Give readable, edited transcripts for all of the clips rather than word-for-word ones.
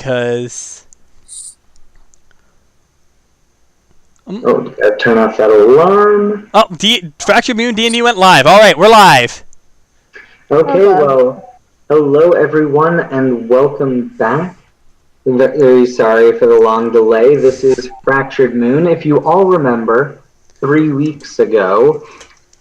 because... Oh, gotta turn off that alarm. Oh, Fractured Moon D&D went live. All right, we're live. Okay, well, hello everyone, and welcome back. Very sorry for the long delay. This is Fractured Moon. If you all remember, 3 weeks ago,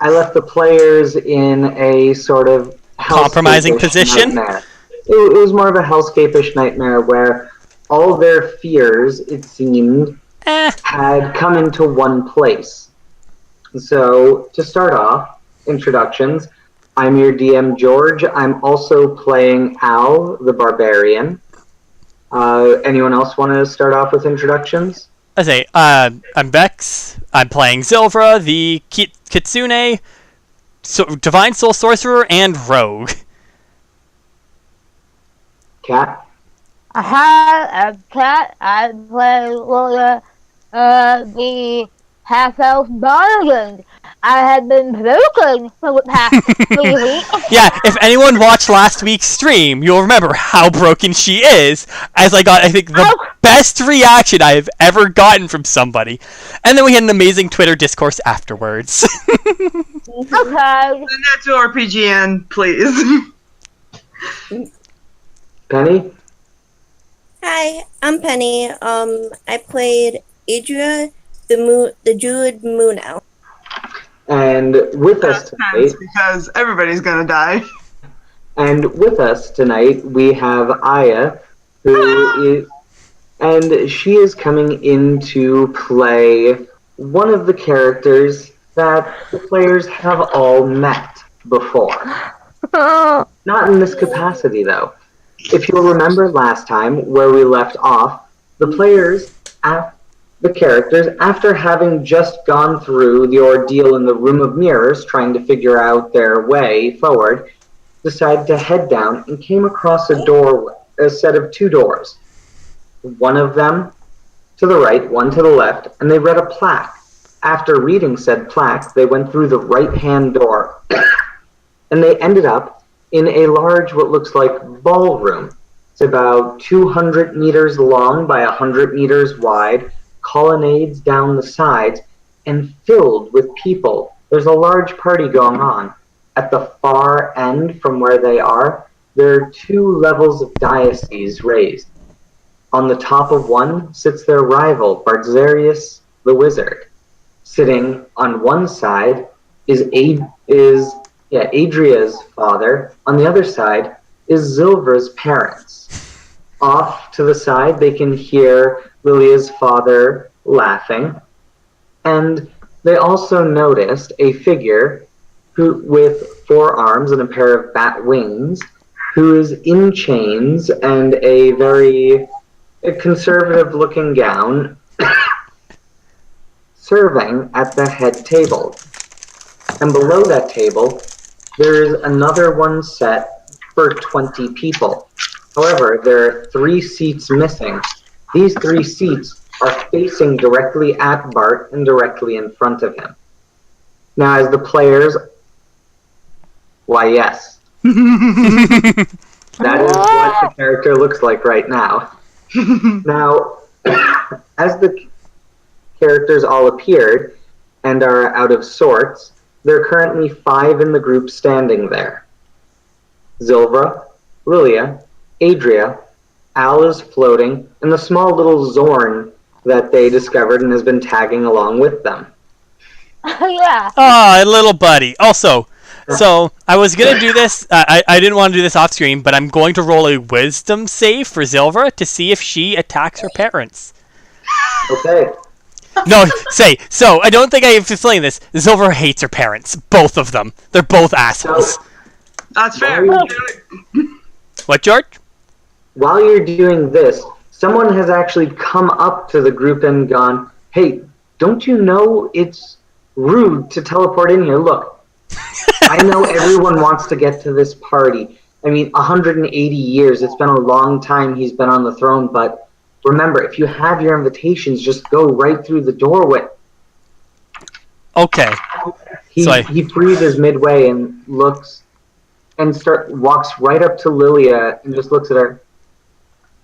I left the players in a sort of Compromising position? Nightmare. It was more of a hellscape-ish nightmare where all their fears, it seemed, had come into one place. So, to start off, introductions. I'm your DM, George. I'm also playing Al, the Barbarian. Anyone else want to start off with introductions? I'm Vex. I'm playing Zilvra, the Kitsune, Divine Soul Sorcerer, and Rogue. Cat? Hi, I'm Cat. I play the half-elf Bargain. I have been broken for the past 3 weeks. Yeah, if anyone watched last week's stream, you'll remember how broken she is, as I got, I think, the best reaction I've ever gotten from somebody. And then we had an amazing Twitter discourse afterwards. Okay. Send that to RPGN, please. Penny? Hi, I'm Penny. I played Adria, the Druid Moon Elf. And with us tonight, because everybody's gonna die. and with us tonight, we have Aya, who is, and she is coming in to play one of the characters that the players have all met before. Not in this capacity, though. If you'll remember last time, where we left off, the players, the characters, after having just gone through the ordeal in the Room of Mirrors, trying to figure out their way forward, decided to head down and came across a set of 2 doors. One of them to the right, one to the left, and they read a plaque. After reading said plaque, they went through the right-hand door, and they ended up in a large, what looks like ballroom. It's about 200 meters long by 100 meters wide, colonnades down the sides, and filled with people. There's a large party going on. At the far end from where they are, there are 2 levels of dioceses raised. On the top of one sits their rival, Bartzarius the Wizard. Sitting on one side is Adria's father. On the other side is Zilvra's parents. Off to the side, they can hear Lilia's father laughing. And they also noticed a figure with 4 arms and a pair of bat wings, who is in chains and a very conservative-looking gown, serving at the head table. And below that table, there's another one set for 20 people. However, there are 3 seats missing. These 3 seats are facing directly at Bart and directly in front of him. Now, as the players... Why, yes. That is what the character looks like right now. Now, as the characters all appeared and are out of sorts, there are currently 5 in the group standing there. Zilvra, Lilia, Adria, Al is floating, and the small little Zorn that they discovered and has been tagging along with them. Yeah. Ah, little buddy. Also, so I was going to do this, I didn't want to do this off screen, but I'm going to roll a wisdom save for Zilvra to see if she attacks her parents. Okay. No, so I don't think I have to explain this. Zilvra hates her parents. Both of them. They're both assholes. That's fair. What, George? While you're doing this, someone has actually come up to the group and gone, hey, don't you know it's rude to teleport in here? Look, I know everyone wants to get to this party. I mean, 180 years, it's been a long time he's been on the throne, but remember, if you have your invitations, just go right through the doorway. Okay. He freezes midway and looks and walks right up to Lilia and just looks at her.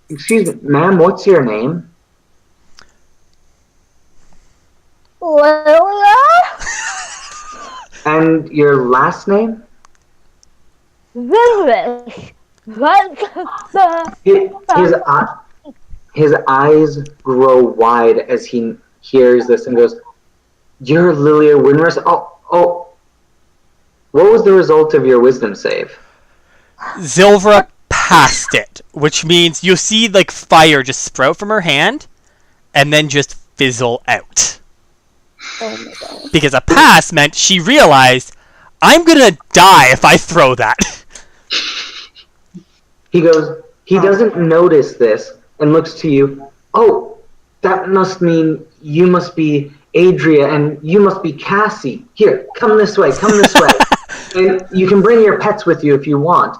Excuse me, ma'am, what's your name? Lilia? And your last name? Vinvis. That's the... His eyes grow wide as he hears this and goes, "You're Lilia Winrus? Oh. What was the result of your wisdom save?" Zilvra passed it, which means you see like fire just sprout from her hand and then just fizzle out. Oh my god. Because a pass meant she realized, I'm gonna die if I throw that. He doesn't notice this and looks to you. "Oh, that must mean you must be Adria and you must be Cassie. Here, come this way. And you can bring your pets with you if you want."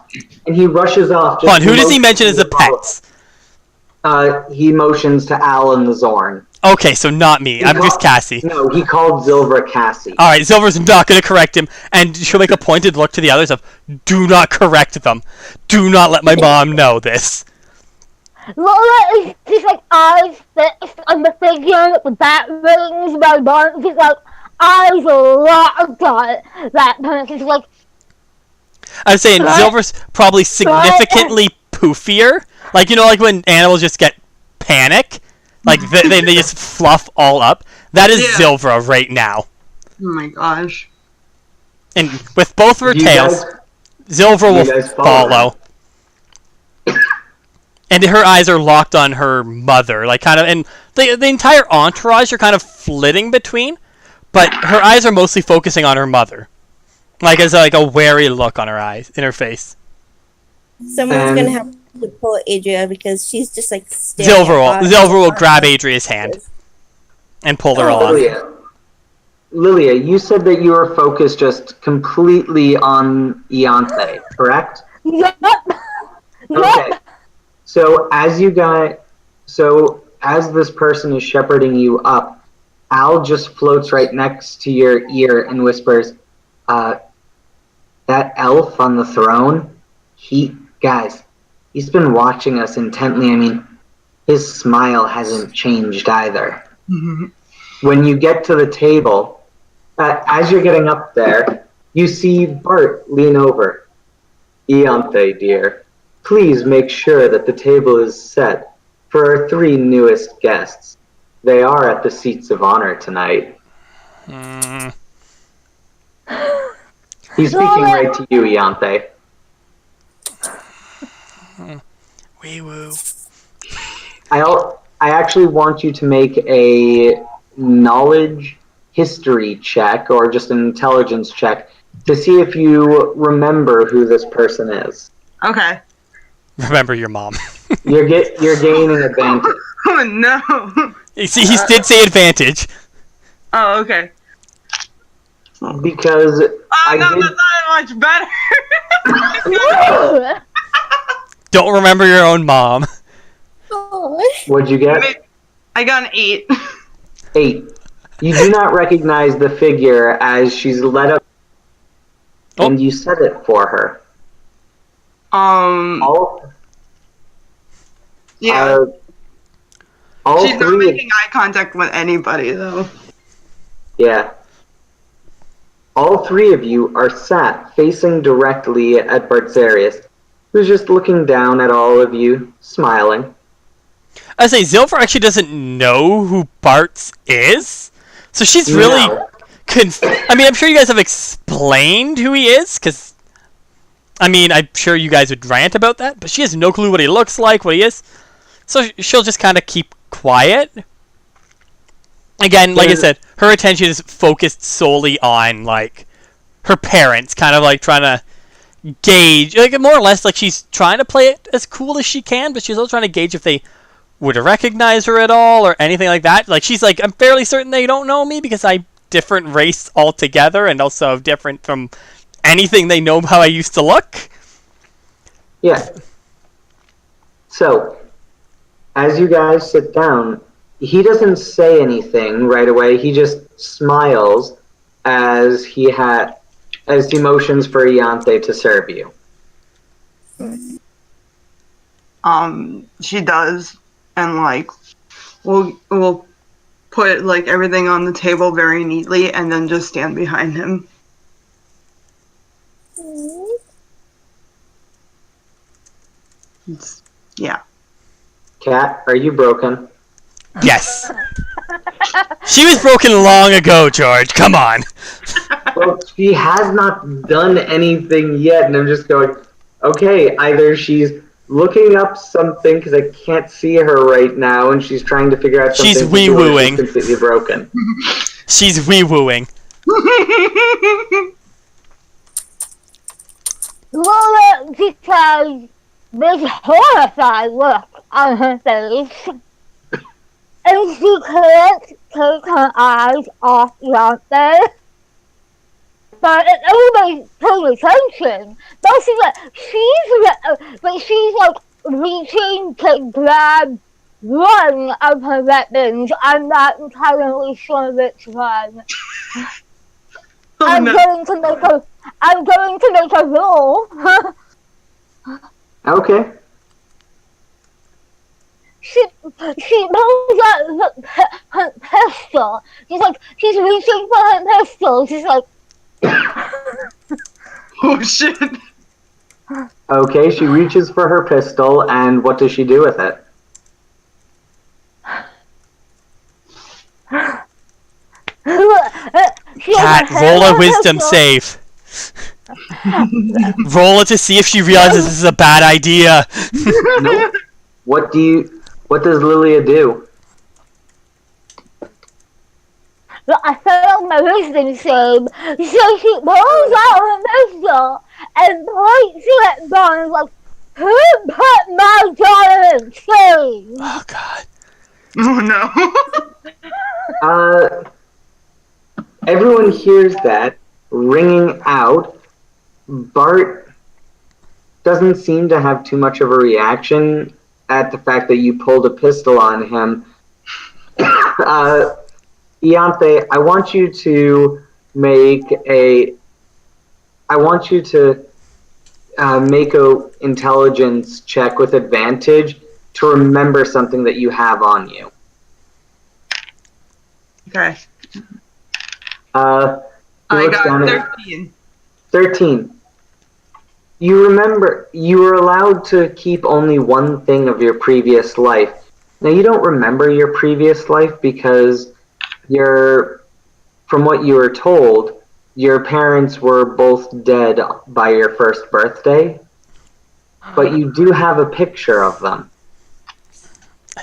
And he rushes off. Hold on, who does he mention as the pets? He motions to Al and the Zorn. Okay, so not me. I'm just Cassie. No, he called Zilvra Cassie. Alright, Zilver's not going to correct him, and she'll make a pointed look to the others of, do not correct them. Do not let my mom know this. Lola is just like eyes fixed on the figure with bat wings, but don't just like eyes locked on that person. She's like, I'm saying Zilver's probably significantly poofier. Like, you know, like when animals just get panic? Like, they just fluff all up. That is Yeah. Zilvra right now. Oh my gosh. And with both of her You tails, guys- Zilvra you will guys follow. And her eyes are locked on her mother. Like, kind of, and the entire entourage are kind of flitting between, but her eyes are mostly focusing on her mother. Like, as like a wary look on her eyes, in her face. Someone's And- gonna have to pull Adria because she's just like staring at Zilvra will grab Adria's hand and pull her along. Lilia, you said that you were focused just completely on Ianthe, correct? yep. Okay. So as this person is shepherding you up, Al just floats right next to your ear and whispers, "That elf on the throne, he's been watching us intently. I mean, his smile hasn't changed either." When you get to the table, as you're getting up there, you see Bart lean over. "Ianthe, dear, please make sure that the table is set for our 3 newest guests. They are at the seats of honor tonight." He's speaking right to you, Ianthe. Wee woo. I actually want you to make a knowledge history check or just an intelligence check to see if you remember who this person is. Okay. Remember your mom. You're gaining advantage. Oh no. You see, he did say advantage. Oh, okay. Because Oh no, that's not much better. Woo! Don't remember your own mom. Oh. What'd you get? I got an 8. 8. You do not recognize the figure as she's led up, and you said it for her. Yeah. All She's not three. making eye contact with anybody though. Yeah. All 3 of you are sat facing directly at Bartzarius, who's just looking down at all of you, smiling. I say Zilver actually doesn't know who Bart's is, so she's really No. I mean, I'm sure you guys have explained who he is, because I mean, I'm sure you guys would rant about that, but she has no clue what he looks like, what he is, so she'll just kind of keep quiet. Again, like I said, her attention is focused solely on like her parents, kind of like trying to gauge, like more or less, like she's trying to play it as cool as she can, but she's also trying to gauge if they would recognize her at all or anything like that. Like she's like, I'm fairly certain they don't know me because I'm different race altogether and also different from anything they know how I used to look. Yeah. So, as you guys sit down, he doesn't say anything right away. He just smiles as he motions for Ianthe to serve you. she does, and like we'll put like everything on the table very neatly, and then just stand behind him. Yeah. Cat, are you broken? Yes. She was broken long ago, George. Come on. Well, she has not done anything yet, and I'm just going, okay, either she's looking up something because I can't see her right now, and she's trying to figure out something. She's to do, or wee-wooing. she's completely broken. She's wee-wooing. Lola because this horrified look on her face, and she can't take her eyes off Beyonce. But everybody's paying attention. But she's like reaching to grab one of her weapons. I'm not entirely sure which one. I'm going to make a roll. Okay. She pulls out her pistol. She's reaching for her pistol. She's like, Oh shit. Okay, she reaches for her pistol, and what does she do with it? Cat, roll a wisdom save. Roll it to see if she realizes this is a bad idea. Nope. What does Lilia do? I failed my wisdom save, so she pulls out her pistol and points it at Barnes like, who put my daughter in chains? Oh god. Oh Uh, everyone hears that ringing out. Bart doesn't seem to have too much of a reaction at the fact that you pulled a pistol on him. Ianthe, I want you to make a intelligence check with advantage to remember something that you have on you. Okay. I got 13. 13. You remember, you were allowed to keep only one thing of your previous life. Now, you don't remember your previous life because from what you were told, your parents were both dead by your first birthday, but you do have a picture of them.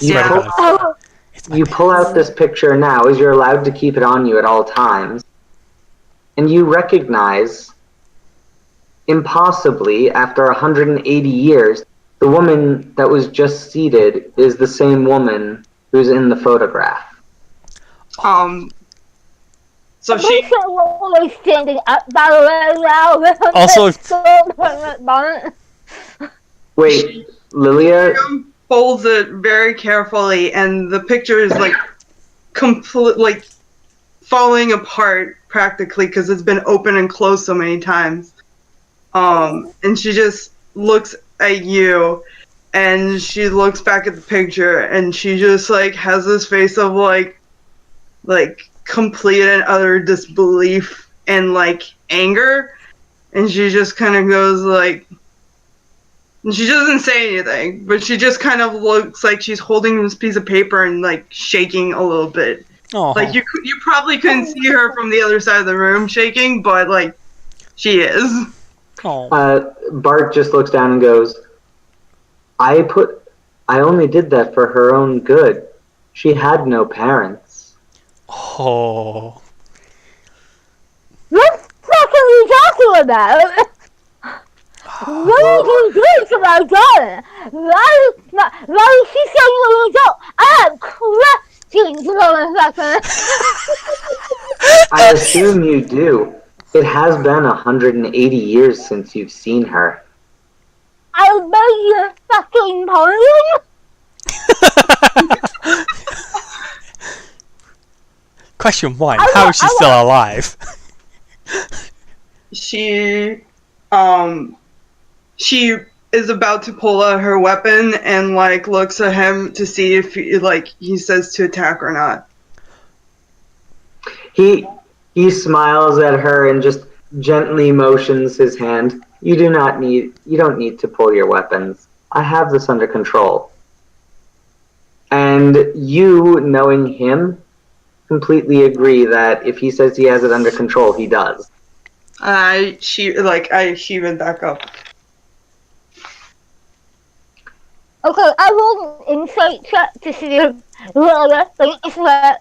You pull out this picture now, as you're allowed to keep it on you at all times, and you recognize, impossibly, after 180 years, the woman that was just seated is the same woman who's in the photograph. So she always standing up by the way now with her Also- pistol. Wait, Lilia? folds it very carefully, and the picture is like like falling apart practically because it's been open and closed so many times. And she just looks at you, and she looks back at the picture, and she just like has this face of like complete and utter disbelief and like anger, and she just kind of goes like, and she doesn't say anything, but she just kind of looks like she's holding this piece of paper and like shaking a little bit. Oh. Like you probably couldn't see her from the other side of the room shaking, but like she is. Oh. Bart just looks down and goes, I only did that for her own good. She had no parents. Oh. What the fuck are you talking about? What did you do to my daughter? Why is she saying you adult? I have questions, motherfucker. I assume you do. It has been 180 years since you've seen her. I beg your fucking pardon? Question 1. How is she still alive? She is about to pull out her weapon and like looks at him to see if he says to attack or not. He smiles at her and just gently motions his hand. You don't need to pull your weapons. I have this under control. And you, knowing him, completely agree that if he says he has it under control, he does. I heave it back up. Okay, I rolled an insight check to see if Lilia thinks that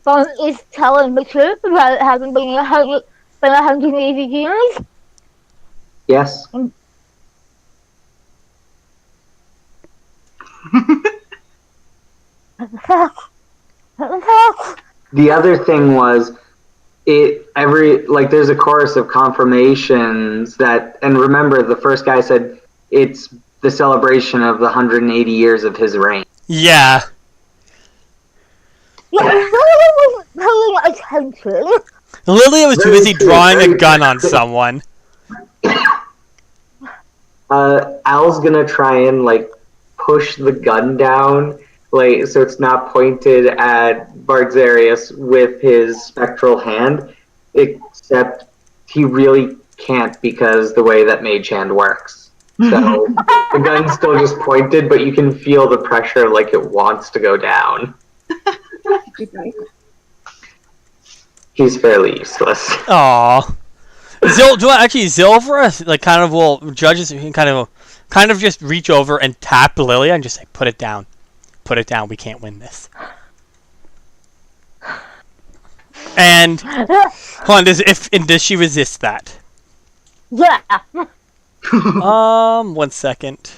Bond is telling the truth about it having been 180 years. Yes. The other thing was, there's a chorus of confirmations that, and remember, the first guy said it's the celebration of the 180 years of his reign. Yeah. Yeah, Lilia wasn't paying attention. Lilia was too Very busy true, drawing very a gun true. on someone. Al's gonna try and push the gun down, so it's not pointed at Bartzarius with his spectral hand, except he really can't because the way that Mage Hand works. So the gun's still just pointed, but you can feel the pressure like it wants to go down. He's fairly useless. Aww. Zilvra kind of will judges kind of just reach over and tap Lilia and just say, "Put it down, we can't win this." And hold on, does she resist that? Yeah. 1 second.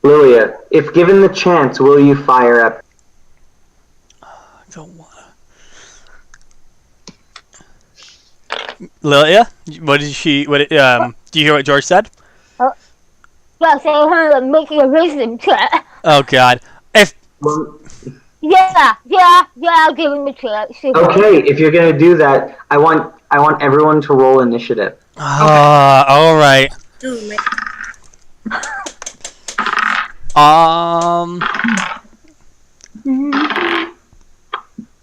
Lilia, if given the chance, will you fire up? I don't wanna. Lilia, what did she? Do you hear what George said? Yeah, so I'm making a wisdom check. Oh God! Yeah, I'll give him a check. Okay, if you're gonna do that, I want everyone to roll initiative. All right. Oh my.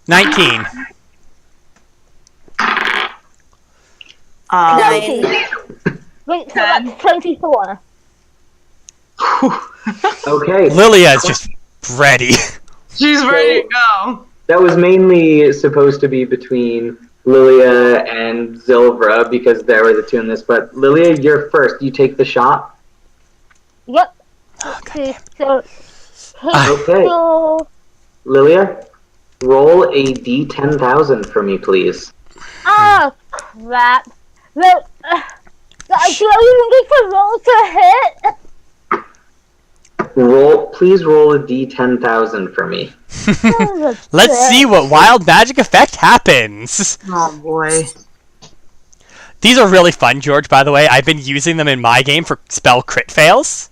19. 19. Wait, so that's 24. Okay. Lilia is just ready. She's ready to go. That was mainly supposed to be between Lilia and Zilvra because they were the two in this. But Lilia, you're first. You take the shot. Yep. Okay. So, Lilia, roll a d10,000 for me, please. oh crap. Well, I don't even get to roll to hit. Please roll a d10,000 for me. Let's see what wild magic effect happens. Oh boy. These are really fun, George, by the way. I've been using them in my game for spell crit fails.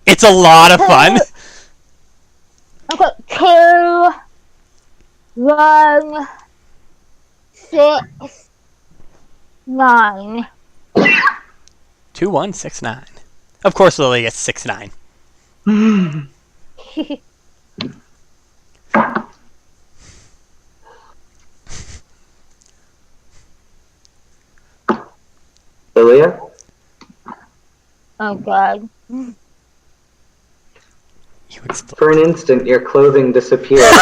It's a lot of fun. Okay, 2, 1, 6, 9. 2169. Of course, Lily gets 69. Lilia? Oh god. You explode. For an instant, your clothing disappeared.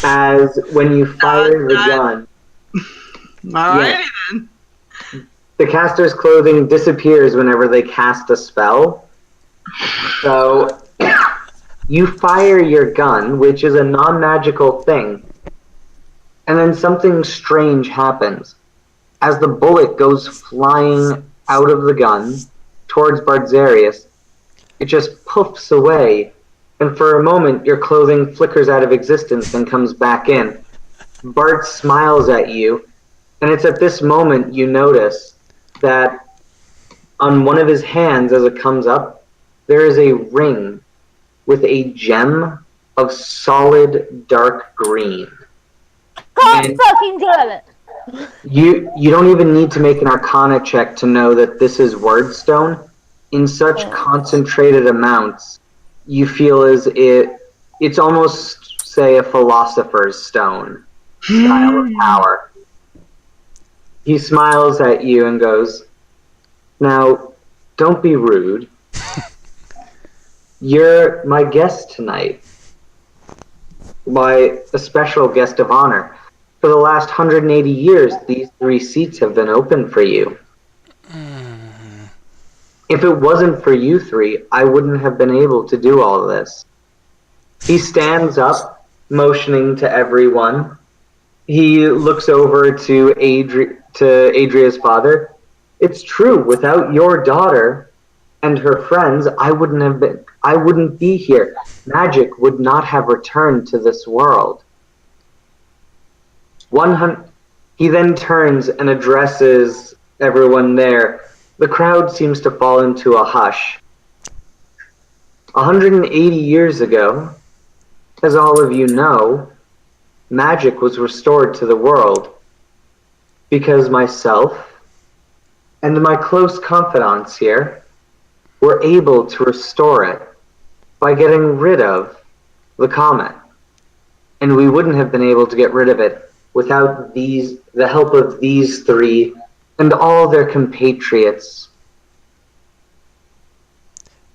As when you fire the gun, Alrighty then. the caster's clothing disappears whenever they cast a spell. So, you fire your gun, which is a non-magical thing, and then something strange happens. As the bullet goes flying out of the gun towards Bartzarius, it just puffs away, and for a moment your clothing flickers out of existence and comes back in. Bart smiles at you, and it's at this moment you notice that on one of his hands as it comes up, there is a ring with a gem of solid dark green. God And- fucking damn it. You don't even need to make an Arcana check to know that this is Wordstone. In such concentrated amounts, you feel as it's almost, say, a Philosopher's Stone style of power. He smiles at you and goes, "Now, don't be rude. You're my guest tonight. A special guest of honor. For the last 180 years, these 3 seats have been open for you. If it wasn't for you 3, I wouldn't have been able to do all this." He stands up, motioning to everyone. He looks over to Adria's father. "It's true, without your daughter and her friends, I wouldn't be here. Magic would not have returned to this world." He then turns and addresses everyone there. The crowd seems to fall into a hush. 180 years ago, as all of you know, magic was restored to the world because myself and my close confidants here were able to restore it by getting rid of the comet. And we wouldn't have been able to get rid of it without the help of these 3 and all their compatriots.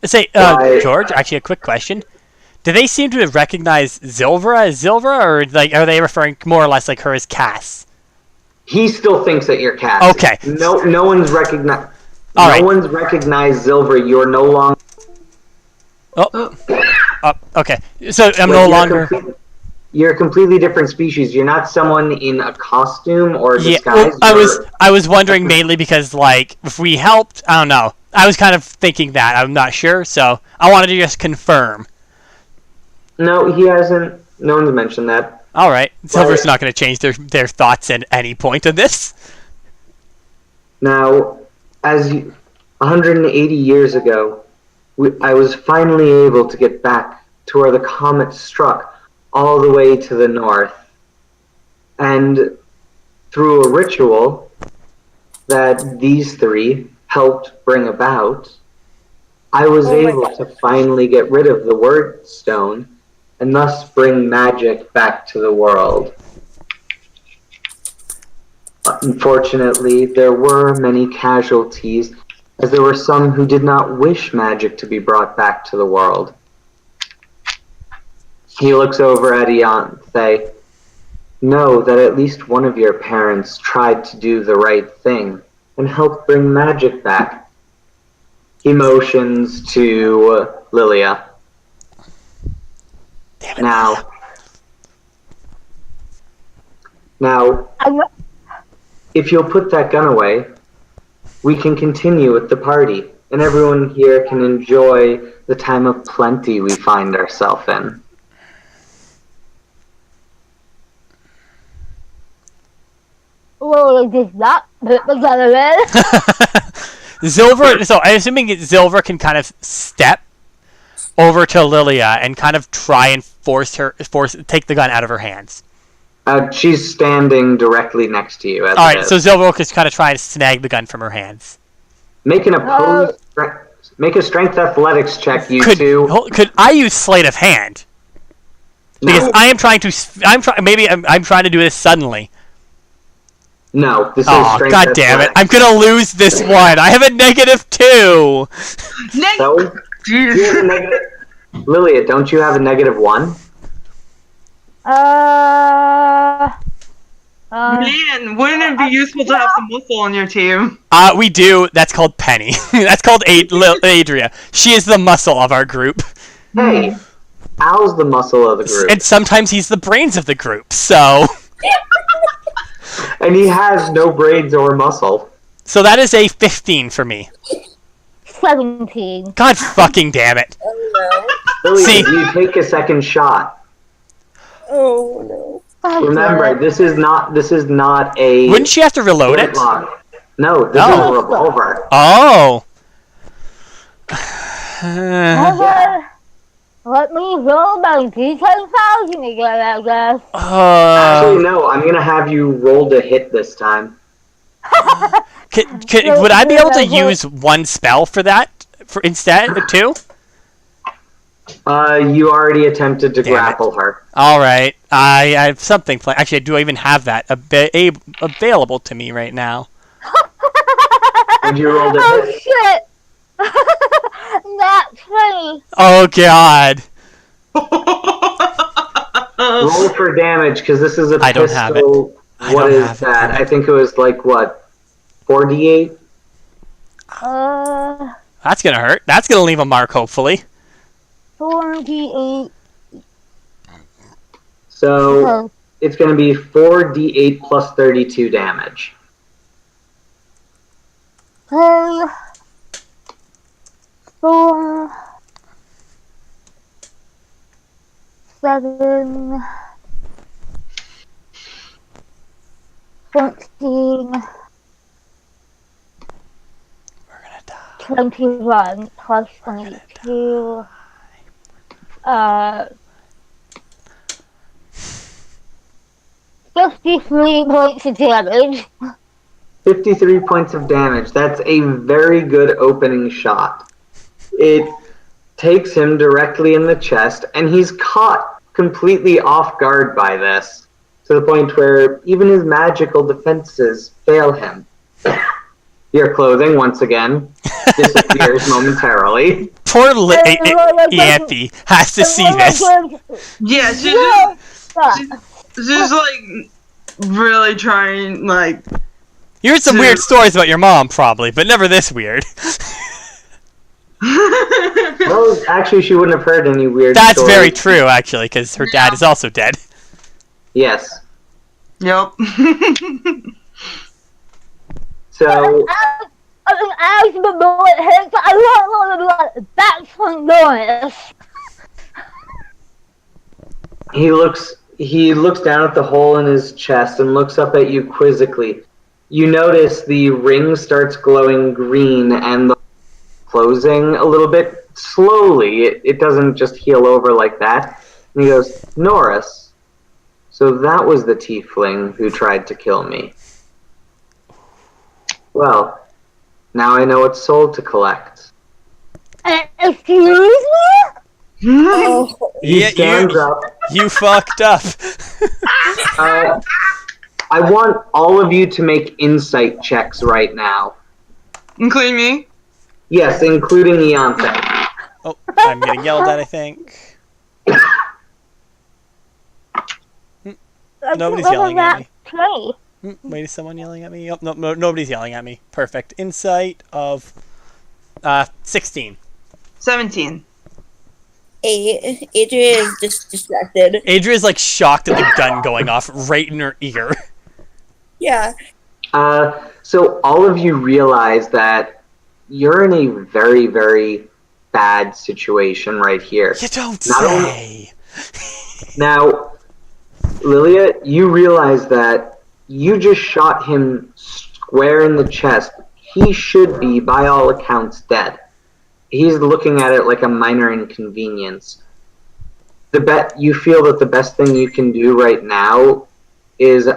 Say, George, actually a quick question. Do they seem to recognize Zilvra as Zilvra, or like are they referring more or less like her as Cass? He still thinks that you're Cass. Okay. No one's recognized. One's recognized Zilvra. You're no longer. Okay. So I'm no longer. You're a completely different species. You're not someone in a costume or a disguise. Well, I was wondering mainly because, like, if we helped, I don't know. I was kind of thinking that. I'm not sure, so I wanted to just confirm. No, he hasn't. No one's mentioned that. All right. Silver's not going to change their thoughts at any point of this. Now, 180 years ago, I was finally able to get back to where the comet struck, all the way to the north. And through a ritual that these 3 helped bring about, I was able to finally get rid of the Wordstone and thus bring magic back to the world. Unfortunately, there were many casualties, as there were some who did not wish magic to be brought back to the world. He looks over at Ianthe. "Know that at least one of your parents tried to do the right thing and help bring magic back." He motions to Lilia. Damn it. Now, if you'll put that gun away, we can continue with the party, and everyone here can enjoy the time of plenty we find ourselves in. Well, just not put the gun away. Zilver. So I'm assuming Zilver can kind of step over to Lilia and kind of try and take the gun out of her hands. She's standing directly next to you. All right, so Zilver will just kind of try and snag the gun from her hands. Make a strength athletics check, you two. Could I use sleight of hand? Because I am trying to. Maybe I'm trying to do this suddenly. No, this is strength. God damn it! I'm gonna lose this one. I have a -2. So, Lilia, don't you have a -1? Man, wouldn't it be useful to have some muscle on your team? We do. That's called Penny. That's called Adria. She is the muscle of our group. Hey, Al's the muscle of the group. And sometimes he's the brains of the group, so... And he has no brains or muscle. So that is a 15 for me. 17. God fucking damn it. Lilia, see, you take a second shot. Oh no. Remember, this is not a... Wouldn't she have to reload it? No, this is a revolver. Oh. Let me roll my D10,000 again, I guess. Actually, no. I'm gonna have you roll to hit this time. Would I be able to use one spell for that instead too? You already attempted to Damn grapple her. All right, I have something planned. Actually, do I even have that available to me right now? Would you roll to Oh hit? shit! That's funny. Oh God! Roll for damage, because this is a I pistol. don't have it. I What don't is have it, that? damn it. I think it was like, what, 4d8? That's gonna hurt. That's gonna leave a mark, hopefully. 48. So it's going to be 4d8 plus 32 damage. 3, 4, 7, 14, We're gonna die. 21 plus 22. 53 points of damage. 53 points of damage. That's a very good opening shot. It takes him directly in the chest, and he's caught completely off guard by this, to the point where even his magical defenses fail him. Your clothing, once again, disappears momentarily. Poor Yampy has to see this. Yeah, she's like really trying, like. You heard some weird stories about your mom, probably, but never this weird. Well, actually, she wouldn't have heard any weird That's stories. very true, actually, because her dad is also dead. Yes. Yep. So, As the bullet hits, I want to be like, that's from Norris. he looks down at the hole in his chest and looks up at you quizzically. You notice the ring starts glowing green and the closing a little bit slowly. It doesn't just heal over like that. And he goes, Norris, so that was the tiefling who tried to kill me. Well, now I know what soul to collect. Excuse me? Oh, He stands up. You fucked up. I want all of you to make insight checks right now. Including me? Yes, including Iante. Oh, I'm getting yelled at, I think. Nobody's yelling at me. Wait, is someone yelling at me? Oh, no, nobody's yelling at me. Perfect. Insight of 16. 17. Adria is just distracted. Adria's like shocked at the gun going off right in her ear. Yeah. So all of you realize that you're in a very, very bad situation right here. You don't Not say. Now, Lilia, you realize that you just shot him square in the chest. He should be, by all accounts, dead. He's looking at it like a minor inconvenience. You feel that the best thing you can do right now is,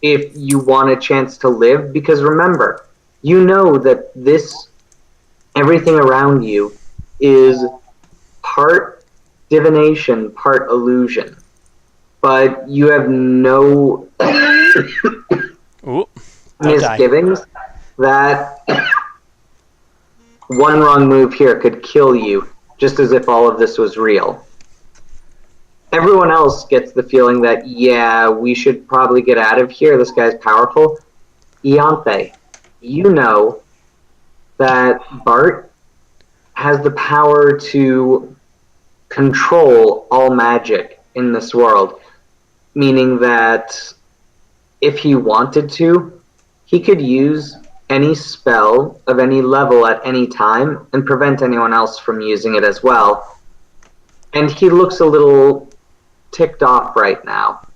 if you want a chance to live, because remember, you know that everything around you is part divination, part illusion. But you have no Ooh, misgivings that one wrong move here could kill you, just as if all of this was real. Everyone else gets the feeling that, yeah, we should probably get out of here. This guy's powerful. Iante, you know that Bart has the power to control all magic in this world, meaning that if he wanted to, he could use any spell of any level at any time and prevent anyone else from using it as well. And he looks a little ticked off right now.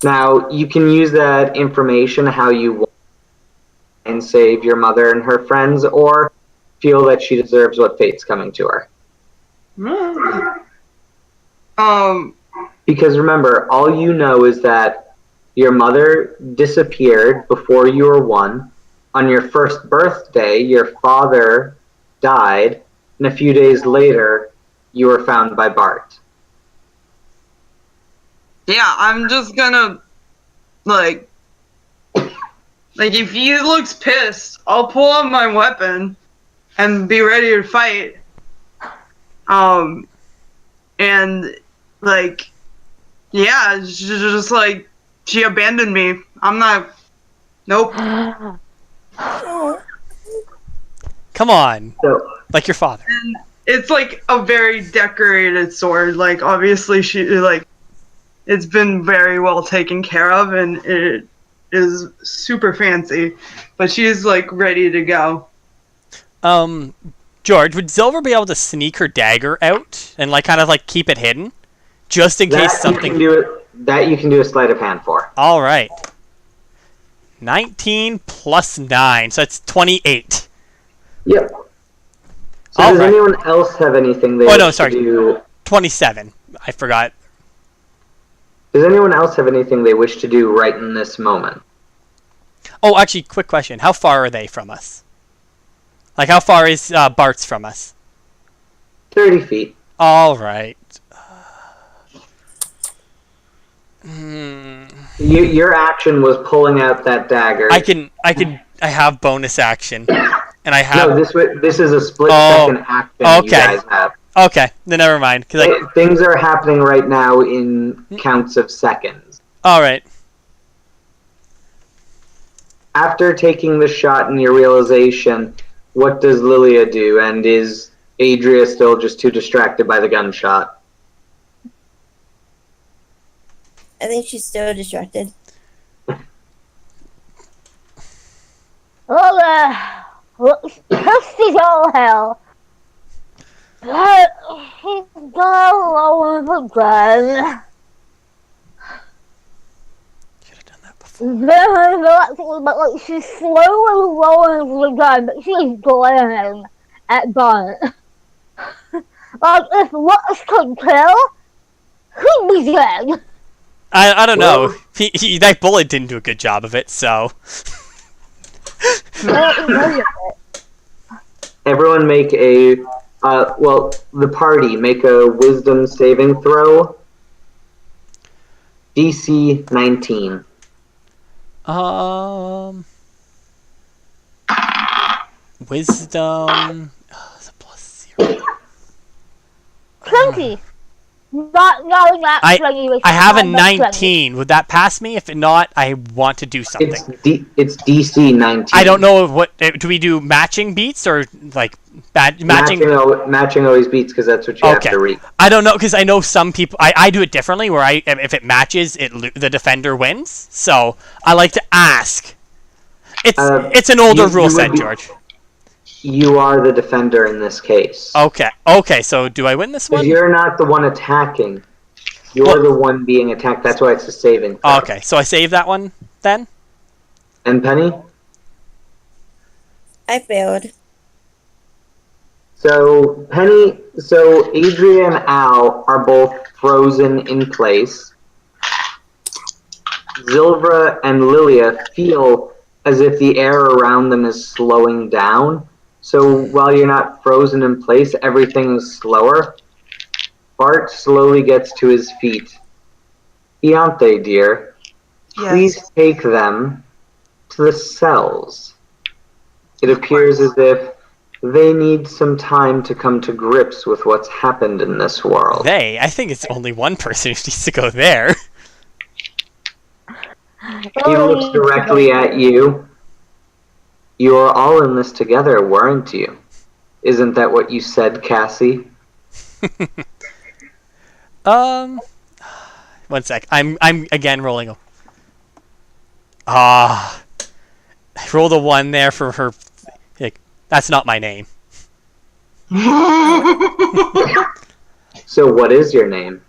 Now, you can use that information how you want and save your mother and her friends, or feel that she deserves what fate's coming to her. Because remember, all you know is that your mother disappeared before you were 1. On your first birthday, your father died, and a few days later, you were found by Bart. Yeah, I'm just gonna, like if he looks pissed, I'll pull out my weapon and be ready to fight. And, like, yeah, just like, she abandoned me. I'm not, nope. Come on. So, Like your father. It's like a very decorated sword. Like, obviously, it's been very well taken care of, and it is super fancy. But she's, like, ready to go. George, would Silver be able to sneak her dagger out and, like, kind of, like, keep it hidden? Just in case something... That you can do a sleight of hand for. Alright. 19 plus 9, so that's 28. Yep. So All does right. anyone else have anything they wish to do? 27. I forgot. Does anyone else have anything they wish to do right in this moment? Oh, actually, quick question. How far are they from us? Like, how far is Bart's from us? 30 feet. Alright. Your action was pulling out that dagger. I have bonus action. And I have... No, this is a split-second action you guys have. Okay, then never mind. Things are happening right now in counts of seconds. Alright. After taking the shot and your realization, what does Lilia do? And is Adria still just too distracted by the gunshot? I think she's still distracted. This is all hell. But he's got lower the gun. Should have done that before. But like she's slowly lowering the gun, but she's glaring at Bart. Like if Lux could kill, he'd be dead. I don't know. That bullet didn't do a good job of it, so... Everyone make a... the party, make a wisdom saving throw. DC 19. Wisdom... it's a plus 0. 20. I have a 19. Would that pass me? If not, I want to do something. It's DC 19. I don't know what... Do we do matching beats or, like, matching... Matching always beats because that's what you have to read. I don't know, because I know some people... I do it differently, where if it matches, the defender wins. So, I like to ask. It's an older rule set, George. You are the defender in this case. Okay, so do I win this one? You're not the one attacking. You're the one being attacked. That's why it's a saving throw. Okay, so I save that one, then? And Penny? I failed. So, Adria and Al are both frozen in place. Zilvra and Lilia feel as if the air around them is slowing down. So while you're not frozen in place, everything is slower. Bart slowly gets to his feet. Iante, dear, please take them to the cells. It appears as if they need some time to come to grips with what's happened in this world. I think it's only one person who needs to go there. He looks directly at you. You are all in this together, weren't you? Isn't that what you said, Cassie? 1 sec. I'm again rolling. I rolled a 1 there for her. That's not my name. So what is your name?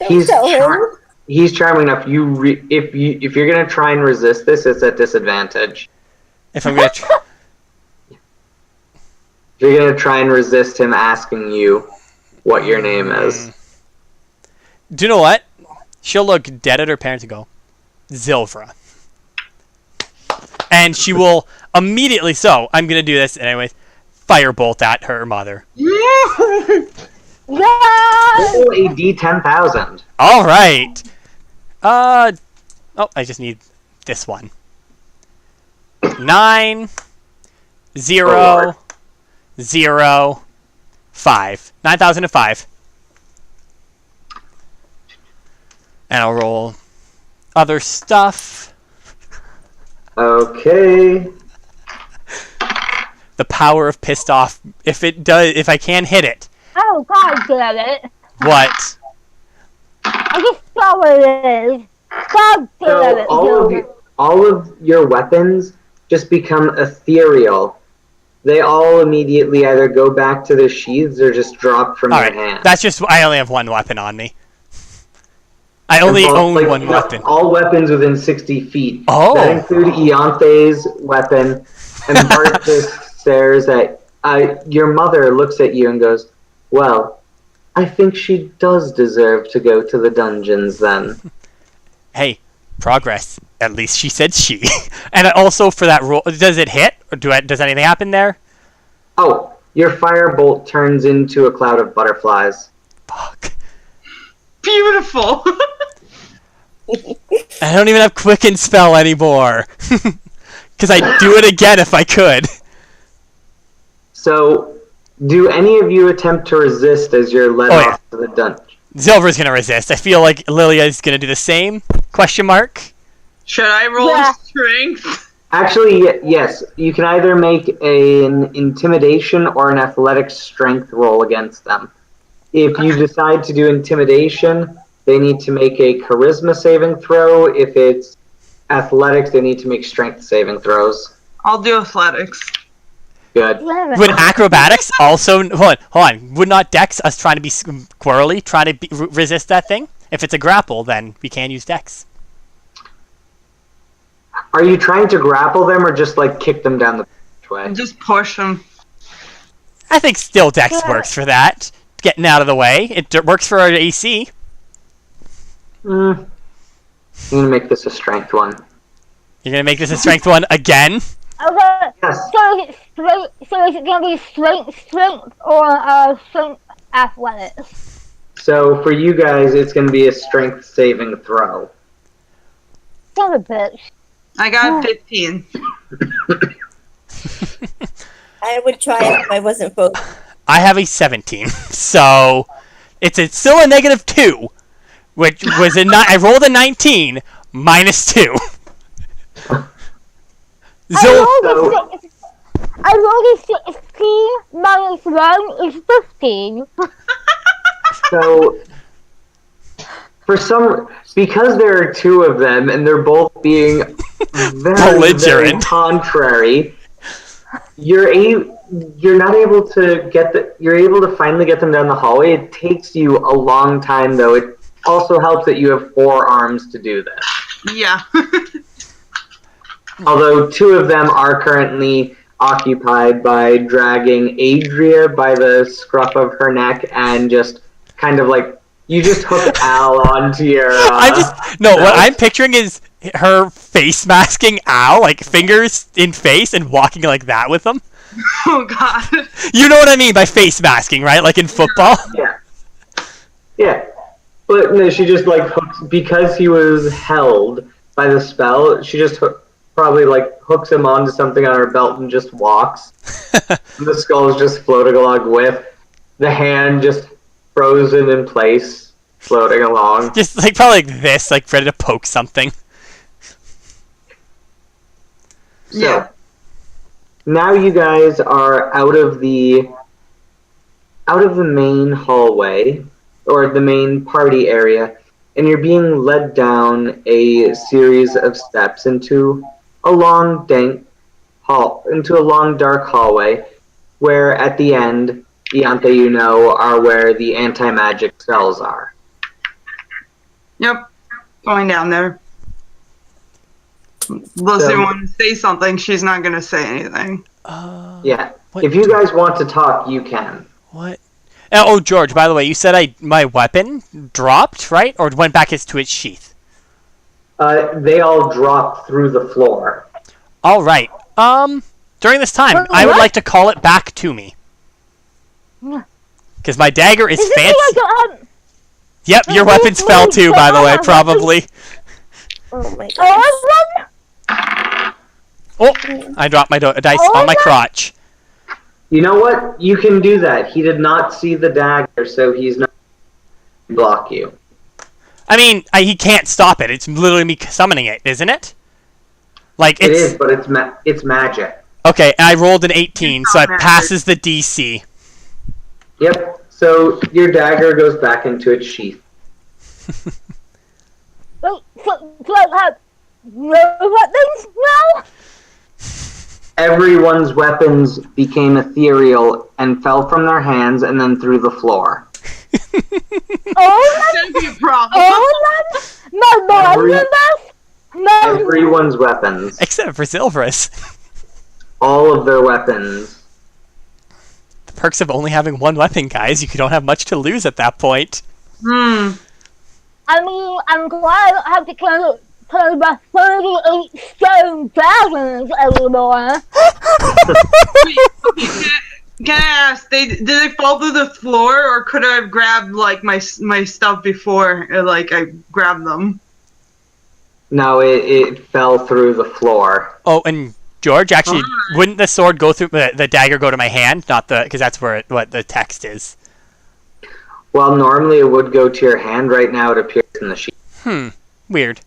He's charming enough. If you're gonna try and resist this, it's at disadvantage. If I'm gonna You're gonna try and resist him asking you what your name is. Do you know what? She'll look dead at her parents and go, Zilvra. And she will immediately, so I'm going to do this anyways, firebolt at her mother. Yeah! Roll a D10,000. All right. Oh, I just need this one. 9, 0, 0, 5. 9,005. And I'll roll other stuff. Okay. The power of pissed off. If I can hit it. Oh, God damn it. What? I just saw what it is. God damn So it. all of your weapons just become ethereal. They all immediately either go back to their sheaths or just drop from All your right. hand. That's just, I only have one weapon on me. I only own Like, one weapon. All weapons within 60 feet. Oh. That include Ianthe's weapon, and Bart just stares at... your mother looks at you and goes, well, I think she does deserve to go to the dungeons then. Hey, progress. At least she said she. And also for that roll, does it hit? Or does anything happen there? Oh, your firebolt turns into a cloud of butterflies. Fuck. Beautiful. I don't even have Quicken Spell anymore. Because I'd do it again if I could. So, do any of you attempt to resist as you're led off to the dungeon? Zilver's going to resist. I feel like Lilia is going to do the same? Question mark? Should I roll strength? Actually, yes. You can either make an intimidation or an athletics strength roll against them. If you decide to do intimidation, they need to make a charisma saving throw. If it's athletics, they need to make strength saving throws. I'll do athletics. Good. Would acrobatics also... Hold on. Would not Dex, us trying to be squirrely, try to resist that thing? If it's a grapple, then we can use Dex. Are you trying to grapple them or just, like, kick them down the way? Just push them. I think still Dex works for that. Getting out of the way. It works for our AC. I'm going to make this a strength one. You're going to make this a strength one again? Okay, Yes. so is it going to be strength, or strength athletics? So for you guys, it's going to be a strength saving throw. Son of a bitch. I got 15. I would try it if I wasn't focused. I have a 17. So it's still a negative 2. Which was I rolled a 19 minus 2. I rolled a 16 minus 1 is 15. So, because there are two of them and they're both being very, very belligerent, contrary, you're not able to you're able to finally get them down the hallway. It takes you a long time, though. It also helps that you have 4 arms to do this. Yeah. Although 2 of them are currently occupied by dragging Adria by the scruff of her neck and just kind of like, you just hook Al onto your... what I'm picturing is her face masking Al, like fingers in face and walking like that with them. Oh, God. You know what I mean by face masking, right? Like in football? Yeah. Yeah. But no, she just like hooks, because he was held by the spell, she just probably like hooks him onto something on her belt and just walks. And the skull is just floating along with the hand just frozen in place, floating along. Just like probably like this, like ready to poke something. So, Yeah. now you guys are out of the main hallway, or the main party area, and you're being led down a series of steps into a long dark hallway, where at the end, Ianthe, are where the anti-magic cells are. Yep. Going down there. Unless they want to say something, she's not going to say anything. Yeah. What? If you guys want to talk, you can. What? Oh, George, by the way, you said my weapon dropped, right? Or went back to its sheath? They all dropped through the floor. All right. During this time, I would like to call it back to me. Because my dagger is fancy. Yep, your weapons fell too, by the way, probably. Oh my god. Oh, I dropped my dice on my crotch. You know what? You can do that. He did not see the dagger, so he's not going to block you. I mean, he can't stop it. It's literally me summoning it, isn't it? Like It is, but it's magic. Okay, I rolled an 18, so it passes the DC. Yep. So your dagger goes back into its sheath. Wait, so I have no weapons now? Everyone's weapons became ethereal and fell from their hands and then through the floor. All That'd be a problem. of them? My mom members? Everyone's weapons. Except for Silverus. All of their weapons. The perks of only having one weapon, guys. You don't have much to lose at that point. Hmm. I mean, I'm glad I don't have to carry my 38 stone dragons anymore. Can I ask? Did they fall through the floor, or could I have grabbed like my stuff before? Like I grabbed them. No, it fell through the floor. Oh, and George, actually, wouldn't the sword go through the dagger go to my hand? Not because that's where what the text is. Well, normally it would go to your hand. Right now it appears in the sheet. Weird.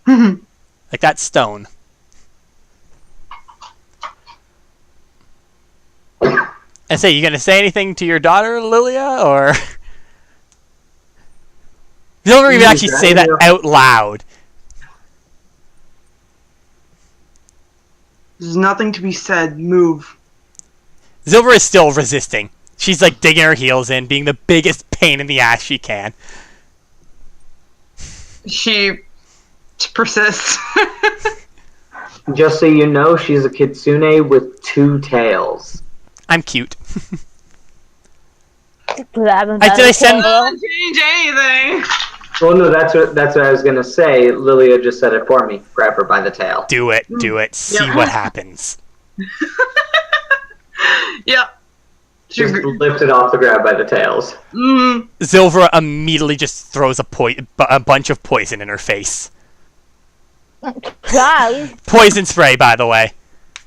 Like that stone. And say, you gonna say anything to your daughter, Lilia, or you don't even actually say that out loud? There's nothing to be said. Move. Zilver is still resisting. She's like digging her heels in, being the biggest pain in the ass she can. She persists. Just so you know, she's a kitsune with 2 tails. I'm cute. Did I send? Doesn't change anything. Well, no, that's what I was gonna say. Lilia just said it for me. Grab her by the tail. Do it. See Yep. what happens. Yep. Just lift it off the grab by the tails. Zilver immediately just throws a bunch of poison in her face. Guys, Poison spray, by the way.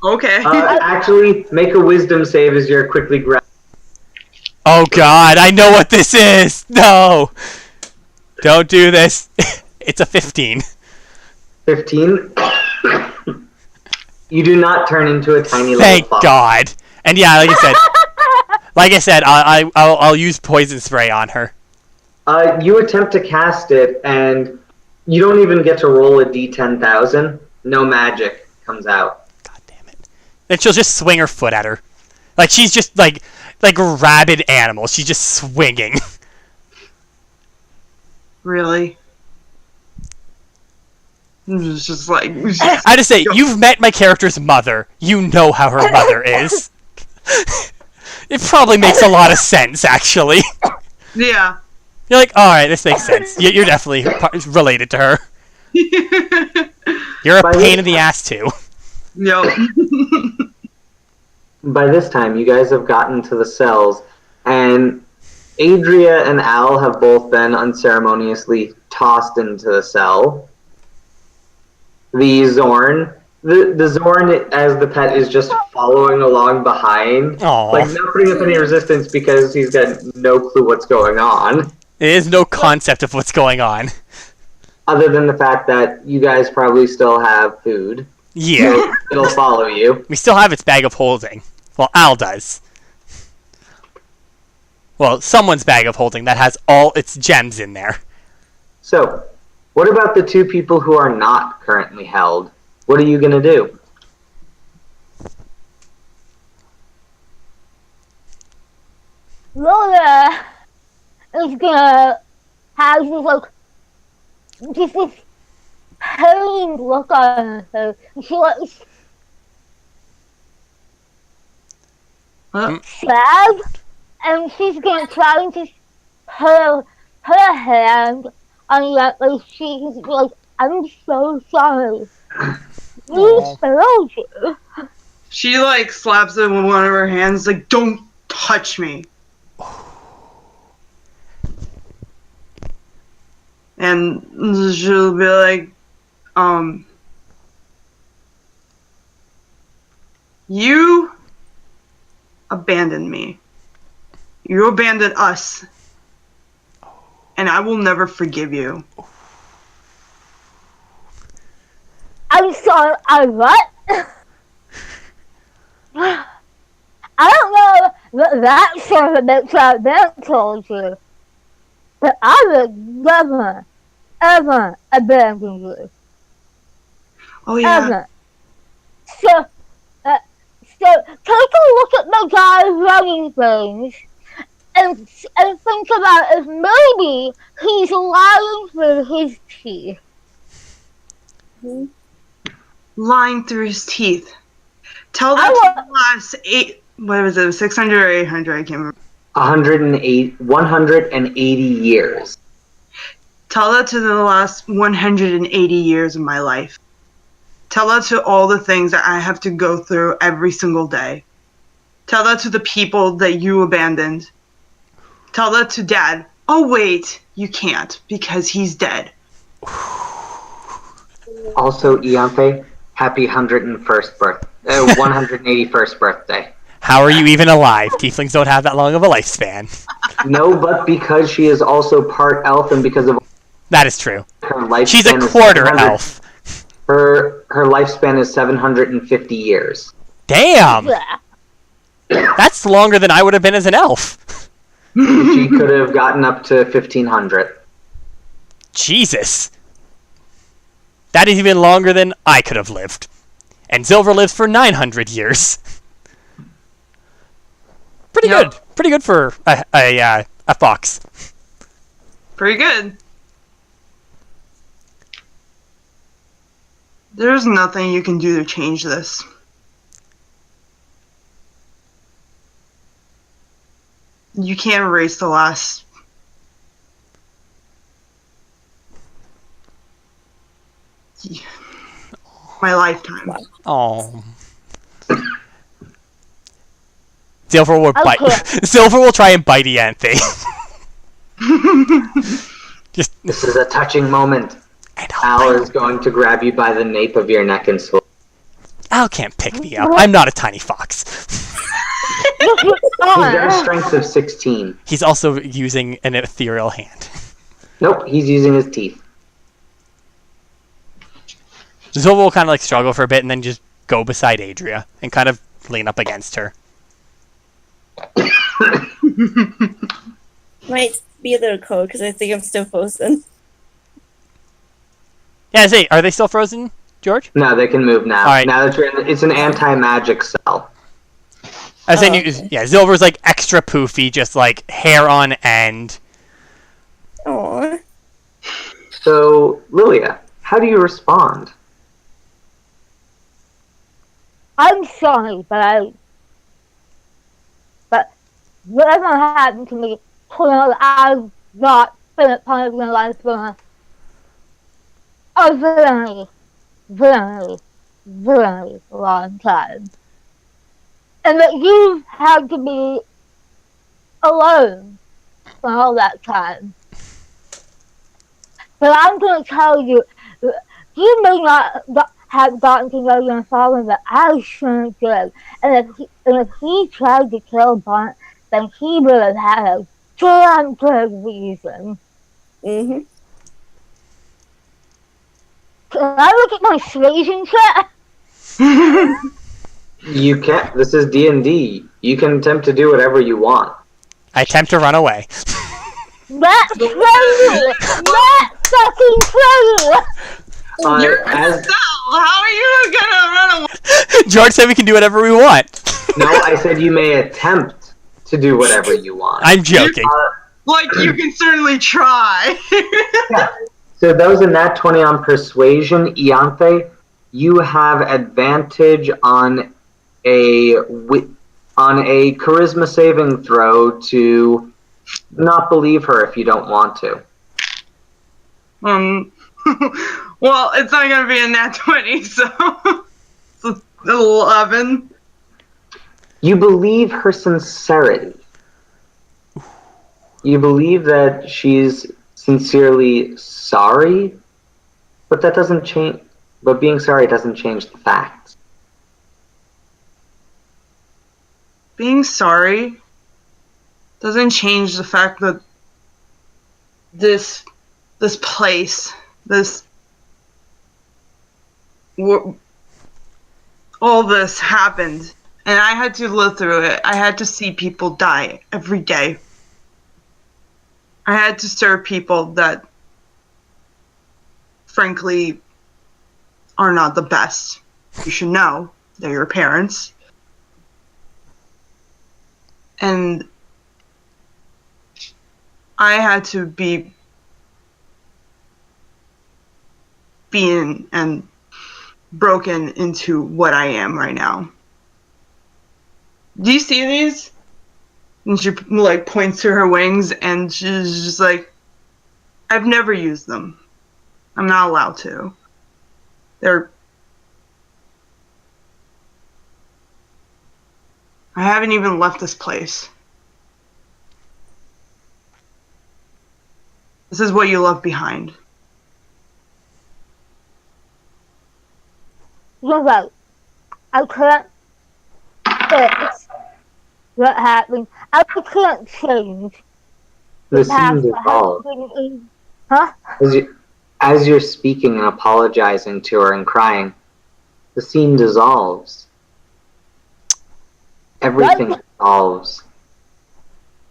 Okay. Actually, make a wisdom save as you're quickly grab. Oh god, I know what this is! No! Don't do this. It's a 15. 15. You do not turn into a tiny little Thank fox. god. And yeah, like I said, I'll use poison spray on her. You attempt to cast it, and you don't even get to roll a d10,000. No magic comes out. God damn it. Then she'll just swing her foot at her. Like she's just like a rabid animal. She's just swinging. Really? It's just like. I just say, you've met my character's mother. You know how her mother is. It probably makes a lot of sense, actually. Yeah. You're like, alright, this makes sense. You're definitely related to her. You're a pain in the ass, too. Yep. By this time, you guys have gotten to the cells, and Adria and Al have both been unceremoniously tossed into the cell. The Zorn, the Zorn as the pet is just following along behind, Aww. like not putting up any resistance because he's got no clue what's going on, There is no concept of what's going on. other than the fact that you guys probably still have food. Yeah. So it'll follow you. We still have its bag of holding. Well, Al does. Well, someone's bag of holding that has all its gems in there. So, what about the 2 people who are not currently held? What are you gonna do? Lola is gonna have this pained look on her face. She looks. sad, and she's gonna try and just put her hand on Ianthe's cheek and be like, I'm so sorry. We failed you. She like slaps it with one of her hands, like, don't touch me. And she'll be like, you abandoned me. You abandoned us. And I will never forgive you. I'm sorry, I what? I don't know what that sort of makes out that told you. But I would never, ever abandon you. Oh yeah. Ever. So take a look at the guy running things and think about if maybe he's lying through his teeth. Lying through his teeth. Tell that to the last 600 or 800, I can't remember. 180 years. Tell that to the last 180 years of my life. Tell that to all the things that I have to go through every single day. Tell that to the people that you abandoned. Tell that to Dad. Oh wait, you can't, because he's dead. Also, Ianthe, happy 181st birthday. How are you even alive? Tieflings don't have that long of a lifespan. No, but because she is also part elf and because of That is true. her lifespan, She's a quarter elf. Her lifespan is 750 years. Damn! Yeah. That's longer than I would have been as an elf. She could have gotten up to 1500. Jesus. That is even longer than I could have lived. And Silver lives for 900 years. Pretty good. Pretty good for a fox. Pretty good. There's nothing you can do to change this. You can't erase the last... my lifetime. Oh. Silver will bite. Okay. Silver will try and bite Ianthe. Just. This is a touching moment. Al is going to grab you by the nape of your neck and swing. Al can't pick me up. I'm not a tiny fox. He's got a strength of 16. He's also using an ethereal hand. Nope, he's using his teeth. Silver will kind of like struggle for a bit and then just go beside Adria and kind of lean up against her. Might be a little cold because I think I'm still frozen. Yeah, see, are they still frozen, George? No, they can move now. All right. Now that you're in, it's an anti-magic cell. I was saying, yeah, Silver's like extra poofy, just like hair on end. Aww. So, Lilia, how do you respond? I'm sorry, but whatever happened to me, I've not been a part of your life for a very, very, very long time. And that you've had to be alone for all that time. But I'm going to tell you, you may not have gotten to know your father, but I sure did. And if he tried to kill Bart, then he would have had a damn good reason. Mm-hmm. Can I look at my persuasion check? You can't. This is D&D. You can attempt to do whatever you want. I attempt to run away. That's crazy! That's fucking crazy! You're as how are you gonna run away? George said we can do whatever we want. No, I said you may attempt to do whatever you want. I'm joking. Like, you can certainly try. Yeah. So those in that 20 on persuasion, Ianthe, you have advantage on a on a charisma saving throw to not believe her if you don't want to. Well, it's not gonna be a nat 20, so it's 11. You believe her sincerity. You believe that she's sincerely sorry, but that doesn't change. But being sorry doesn't change the facts. Being sorry doesn't change the fact that this place, all this happened, and I had to live through it. I had to see people die every day. I had to serve people that, frankly, are not the best. You should know. They're your parents. And I had to be being and broken into what I am right now. Do you see these? And she like points to her wings, and she's just like, I've never used them. I'm not allowed to. I haven't even left this place. This is what you left behind. You're right. I can't fix what happened. I can't change The past scene what dissolves. happened. Huh? As you're speaking and apologizing to her and crying, the scene dissolves. Everything dissolves.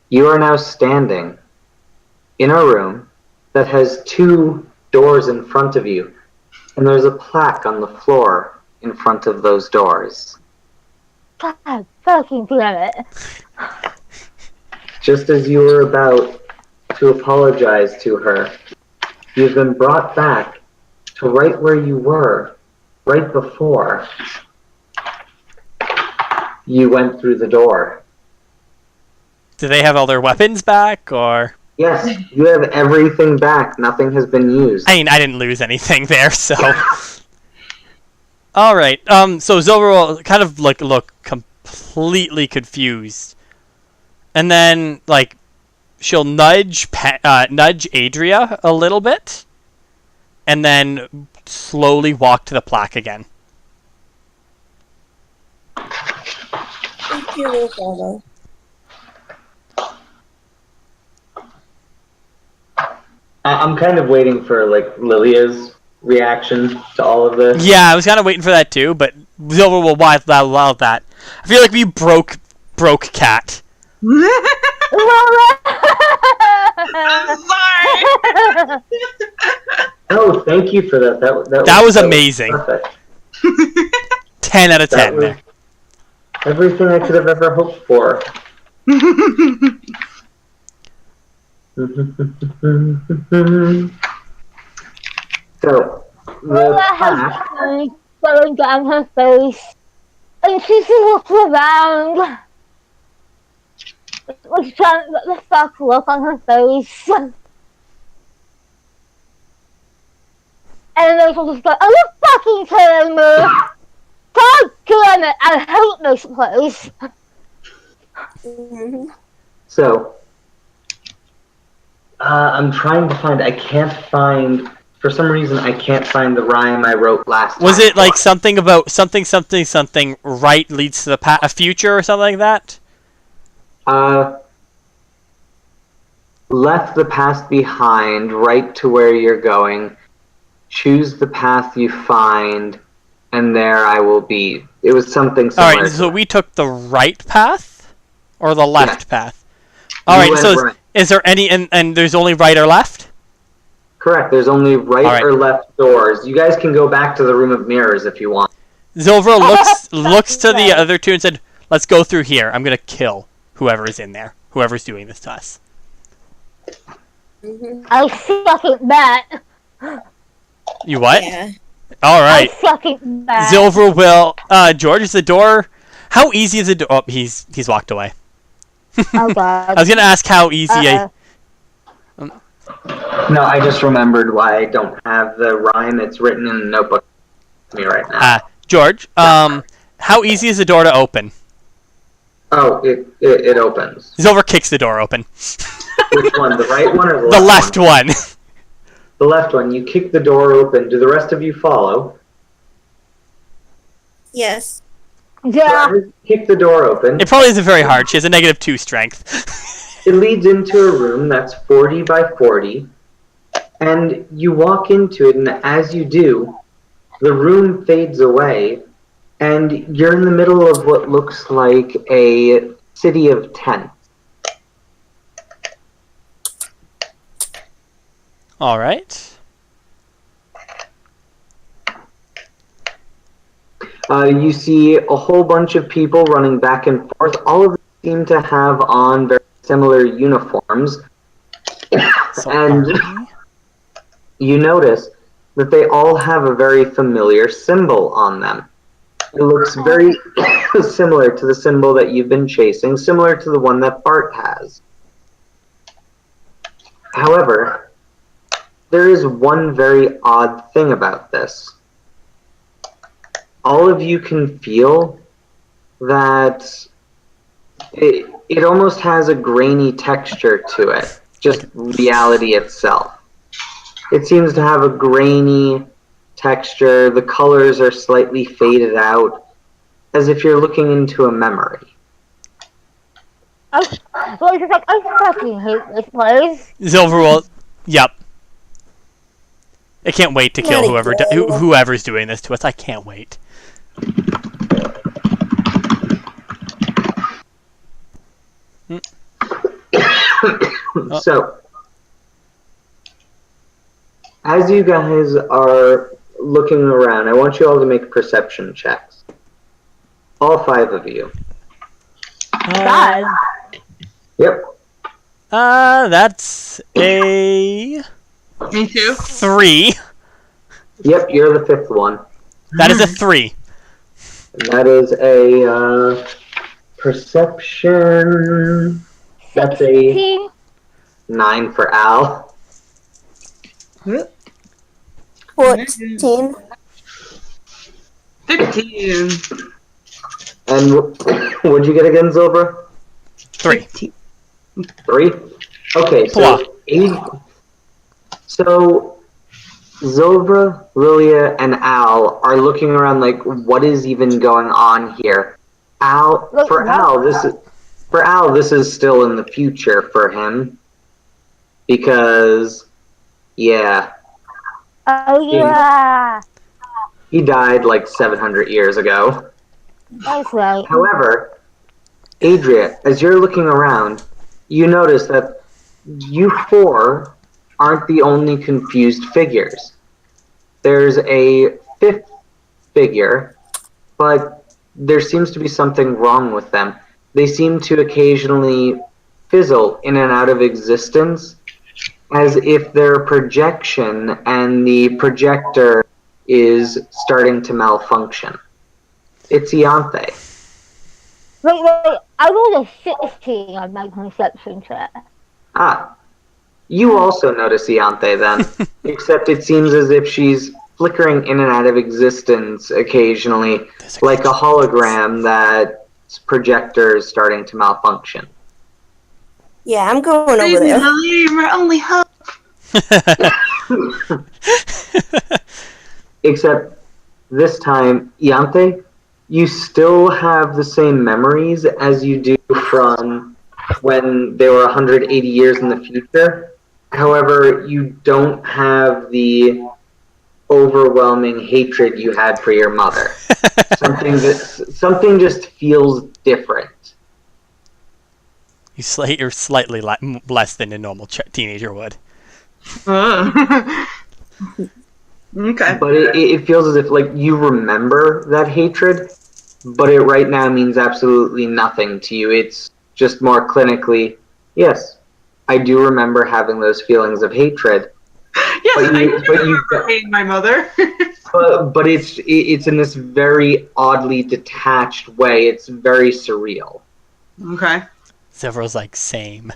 You are now standing in a room that has 2 doors in front of you, and there's a plaque on the floor in front of those doors. God fucking damn it. Just as you were about to apologize to her, you've been brought back to right where you were, right before you went through the door. Do they have all their weapons back, or? Yes, you have everything back. Nothing has been used. I mean, I didn't lose anything there, so. All right. So Zilver will kind of look completely confused, and then like she'll nudge Adria a little bit, and then slowly walk to the plaque again. Thank you, Father. I'm kind of waiting for like Lilia's reaction to all of this. Yeah, I was kind of waiting for that too, but Zilver will allow that. I feel like we broke Cat. I'm sorry. Oh, thank you for that. That was amazing. Perfect. 10 out of 10 That was there. everything I could have ever hoped for. So, the Lola plaque, has blood flowing down her face, and she looks around. Was trying to get the fuck look on her face. And then she'll just go, are you fucking kidding me? God damn it, I hate this place. Mhm. so, I'm trying to find, for some reason, I can't find the rhyme I wrote last time. Was it like something about something right leads to the future or something like that? Left the past behind, right to where you're going. Choose the path you find, and there I will be. It was something similar. All right, so we took the right path or the left path. All You right, went so right. is there any and there's only right or left? Correct. There's only right, All right. or left doors. You guys can go back to the room of mirrors if you want. Zilver looks to the other two and said, "Let's go through here. I'm gonna kill whoever is in there. Whoever's doing this to us." Mhm. I fucking bet. You what? Yeah. All right. I fucking bet. Zilver will. George, is the door How easy is it? Oh, he's walked away. Oh god. I was gonna ask how easy. No, I just remembered why I don't have the rhyme. It's written in the notebook with me right now. George, how easy is the door to open? Oh, it opens. Zilver kicks the door open. Which one? The right one or the The left left one. The left one. You kick the door open. Do the rest of you follow? Yes. Yeah. So as you kick the door open. It probably isn't very hard. She has a -2 strength. It leads into a room that's 40 by 40, and you walk into it, and as you do, the room fades away, and you're in the middle of what looks like a city of tents. All right. You see a whole bunch of people running back and forth. All of them seem to have on very similar uniforms. And you notice that they all have a very familiar symbol on them. It looks very similar to the symbol that you've been chasing, similar to the one that Bart has. However, there is one very odd thing about this. All of you can feel that it almost has a grainy texture to it, just reality itself. It seems to have a grainy texture, the colors are slightly faded out, as if you're looking into a memory. Well, it's just like, I fucking hate this place. Zilver will. Yep. I can't wait to kill Not again. whoever's doing this to us. I can't wait. So, as you guys are looking around, I want you all to make perception checks. All 5 of you. God. Yep. That's a Me too. 3. Yep, you're the 5th one. That is a 3. And that is a perception. That's a 16. 9 for Al. 14. 15. And what'd you get again, Zilver? 3. 3? Okay, so Zilver, Lilia, and Al are looking around like, what is even going on here? For Al, this is still in the future for him. Because, yeah. Oh, yeah. He died like 700 years ago. That's right. However, Adria, as you're looking around, you notice that you 4 aren't the only confused figures. There's a 5th figure, but there seems to be something wrong with them. They seem to occasionally fizzle in and out of existence, as if they're a projection and the projector is starting to malfunction. It's Ianthe. Wait. I rolled a 16 on my perception check. Ah, you also notice Ianthe then, except it seems as if she's flickering in and out of existence occasionally, like a hologram that's projector is starting to malfunction. Yeah, I'm going over Please, there. Lily, my only hope. Except this time, Ianthe, you still have the same memories as you do from when they were 180 years in the future. However, you don't have the overwhelming hatred you had for your mother. Something just feels different. You're slightly less than a normal teenager would. Okay. But it feels as if like you remember that hatred, but it right now means absolutely nothing to you. It's just more clinically, yes, I do remember having those feelings of hatred, Yes, But I you- do but you- remember hating my mother. but it's in this very oddly detached way. It's very surreal. Okay. Silver's like, same.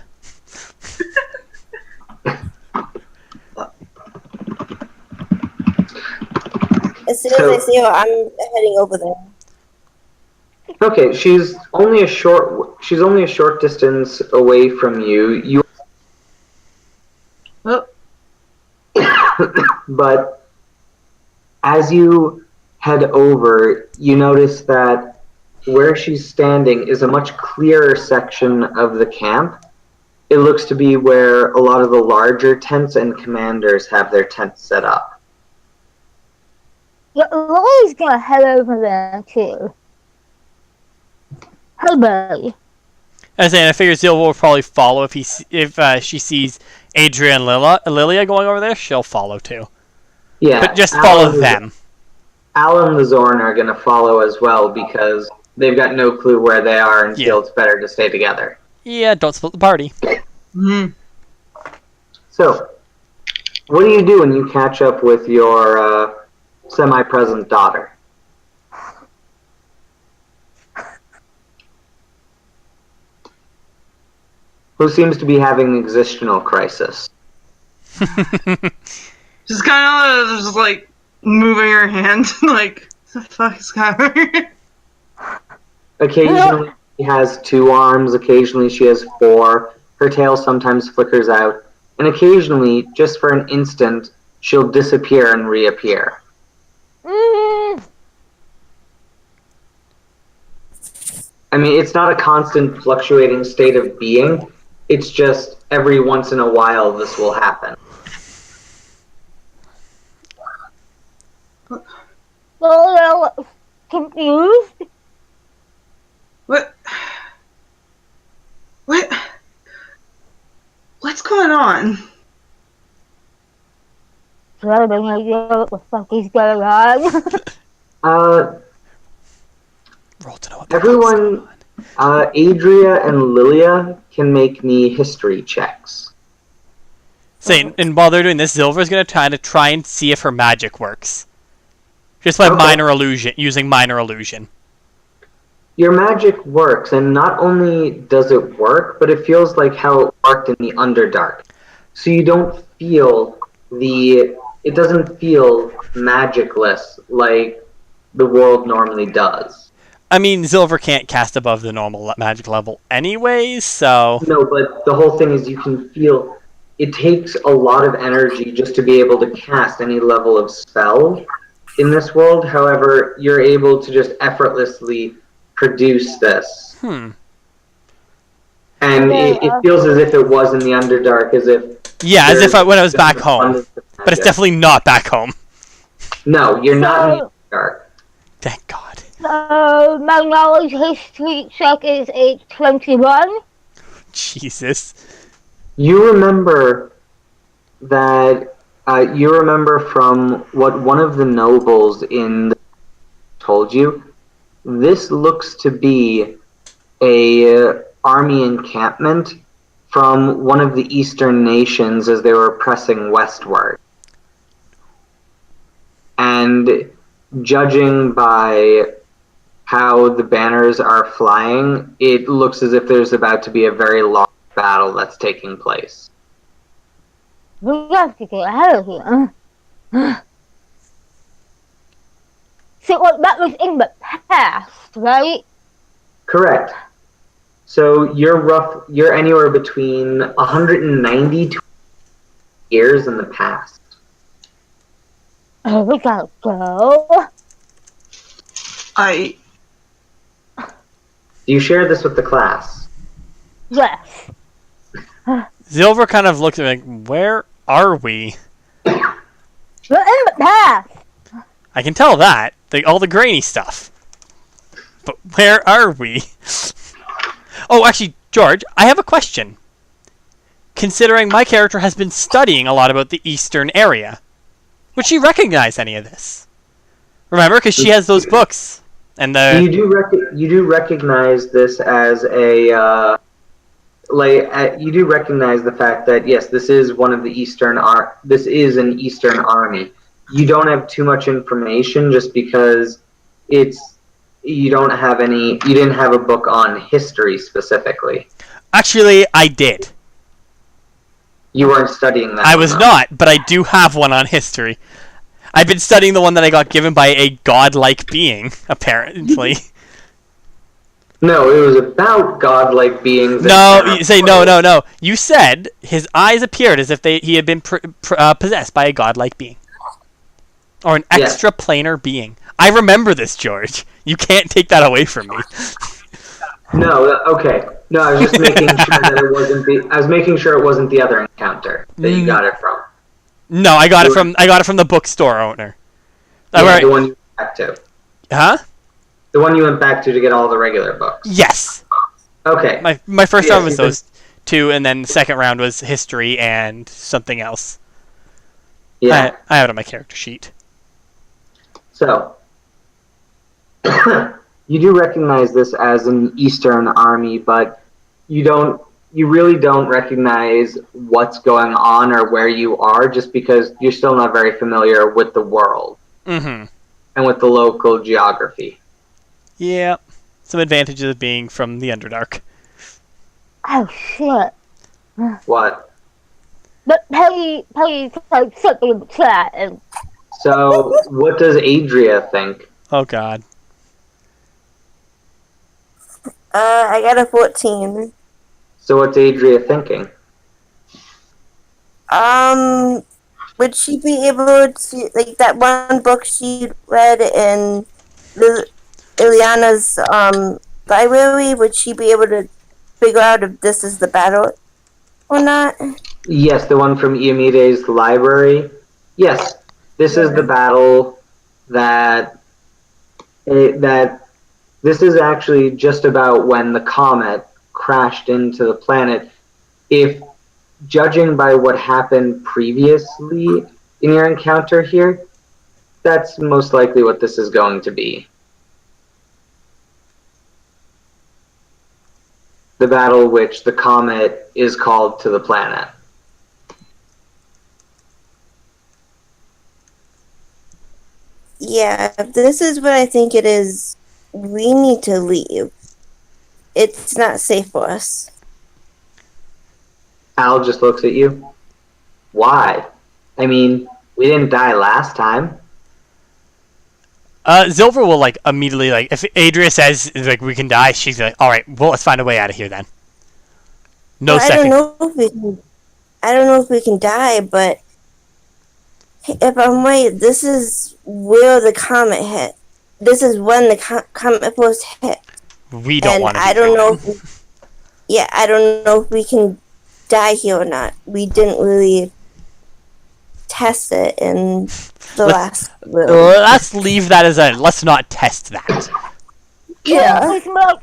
As soon So- as I see her, I'm heading over there. Okay, she's only a short distance away from you. You Oh, but as you head over, you notice that where she's standing is a much clearer section of the camp. It looks to be where a lot of the larger tents and commanders have their tents set up. Yeah, Lily's gonna head over there too. Hey, buddy. I was saying, I figure Silver will probably follow if she sees Adria and Lilia going over there. She'll follow too, Yeah, but just follow Alan- them. Alan and the Zorn are going to follow as well because they've got no clue where they are and feel it's better to stay together. Yeah, don't split the party. mhm. So, what do you do when you catch up with your semi-present daughter? Who seems to be having an existential crisis. Just kind of just like moving her hand, like, what the fuck is happening? Occasionally she has 2 arms, occasionally she has 4. Her tail sometimes flickers out, and occasionally, just for an instant, she'll disappear and reappear. Mm, I mean, it's not a constant fluctuating state of being. It's just every once in a while this will happen. Lily looks confused. What? What? What's going on? Do you have any idea what the fuck is going on? Roll to know what the hell's Everyone, going on. Adria and Lilia can make me history checks. Saying, and while they're doing this, Silver's gonna try and see if her magic works, just by Okay. using minor illusion. Your magic works, and not only does it work, but it feels like how it worked in the Underdark. So you don't feel it doesn't feel magicless like the world normally does. I mean, Silver can't cast above the normal magic level anyways, so No, but the whole thing is you can feel it takes a lot of energy just to be able to cast any level of spell in this world. However, you're able to just effortlessly produce this. And it feels as if it was in the Underdark, as if... yeah, as if when I was back there's home. abundance of But it's magic. definitely not back home. No, you're not in the Underdark. Thank God. So, my knowledge history check is a 21. Jesus. You remember that... you remember from what one of the nobles in the told you. This looks to be a army encampment from one of the eastern nations as they were pressing westward. And judging by how the banners are flying, it looks as if there's about to be a very large battle that's taking place. We have to get out of here. So, what, that was in the past, right? Correct. So you're anywhere between 190 to years in the past. Oh, we gotta go. I Do you share this with the class? Yes. Silver kind of looked at me like, where are we? We're in the past. I can tell that. All the grainy stuff. But where are we? Oh, actually, George, I have a question. Considering my character has been studying a lot about the eastern area, would she recognize any of this? Remember, because she has those books. And You do recognize this as a you do recognize the fact that yes, this is one of the this is an Eastern army. You don't have too much information just because you didn't have a book on history specifically. Actually, I did. You weren't studying that. I was not, but I do have one on history. I've been studying the one that I got given by a godlike being, apparently. No, it was about godlike beings. No, you say no. You said his eyes appeared as if he had been possessed by a godlike being. Or an extraplanar being. I remember this, George. You can't take that away from me. No, okay. No, I was just making sure that it wasn't I was making sure it wasn't the other encounter that you got it from. No, I got it from the bookstore owner. Yeah, the one you went back to. Huh? The one you went back to get all the regular books. Yes. Okay. My first round was those two, and then the second round was history and something else. Yeah. I have it on my character sheet. So, you do recognize this as an Eastern army, but you really don't recognize what's going on or where you are just because you're still not very familiar with the world. Mm-hmm. And with the local geography. Yeah. Some advantages of being from the Underdark. Oh shit. What? But Peggy typed something in the chat and So, what does Adria think? Oh god. I got a 14. So, what's Adria thinking? Would she be able to, like, that one book she read in Ileana's library, would she be able to figure out if this is the battle or not? Yes, the one from Iomede's library. Yes, this is the battle that this is actually just about when the comet crashed into the planet. If judging by what happened previously in your encounter here, that's most likely what this is going to be. The battle which the comet is called to the planet. Yeah, this is what I think it is. We need to leave. It's not safe for us. Al just looks at you. Why? I mean, we didn't die last time. Zilver will immediately if Adria says we can die, she's like, all right, well let's find a way out of here then. No second. I don't know if we can die, but if I'm right, this is where the comet hit. This is when the comet first hit. We don't want to. I don't know. I don't know if we can die here or not. We didn't really test it in the last room. Let's leave that as let's not test that. yeah, we gotta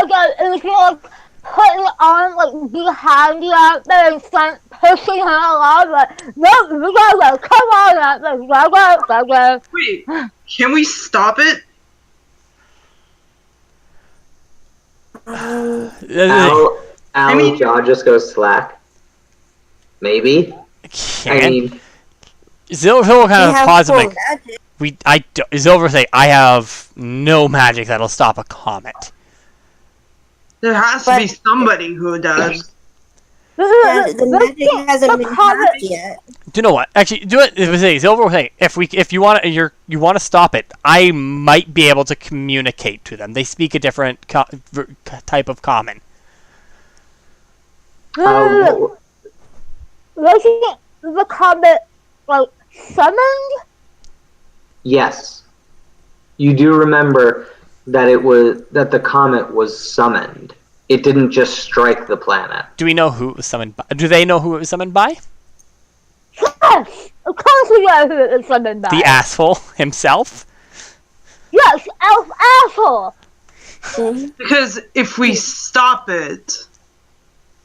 get and if you're putting it on behind you out there and start pushing her along, no, we gotta go. Come on out there, go. Wait, can we stop it? Al's jaw just goes slack. Maybe. I mean, Zilver will kind of pause and Zilver say, I have no magic that'll stop a comet. There has to be somebody who does. The magic hasn't been hacked yet. Do you know what? Actually, do it. Zilver will say, if you want to stop it, I might be able to communicate to them. They speak a different type of common. Wasn't the comet summoned? Yes. You do remember that the comet was summoned. It didn't just strike the planet. Do we know who it was summoned by? Do they know who it was summoned by? Yes! Of course we know who it was summoned by. The asshole himself? Yes, asshole! Because if we stop it,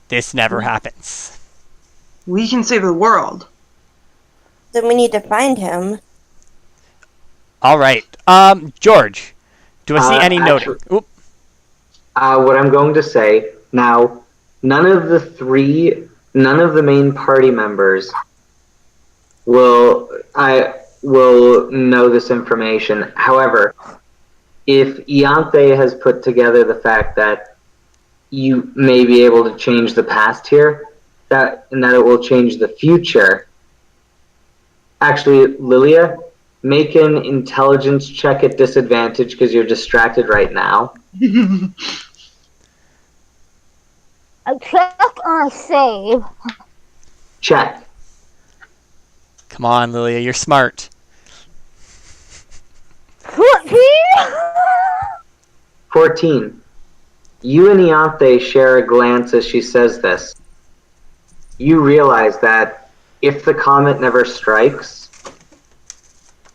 this never happens. We can save the world. Then we need to find him. All right. George, do I see any noting? What I'm going to say Now, none of the main party members will know this information. However, if Ianthe has put together the fact that you may be able to change the past here, and that it will change the future. Actually, Lilia, make an intelligence check at disadvantage because you're distracted right now. I check on save. Check. Come on, Lilia, you're smart. 14? 14. You and Ianthe share a glance as she says this. You realize that if the comet never strikes,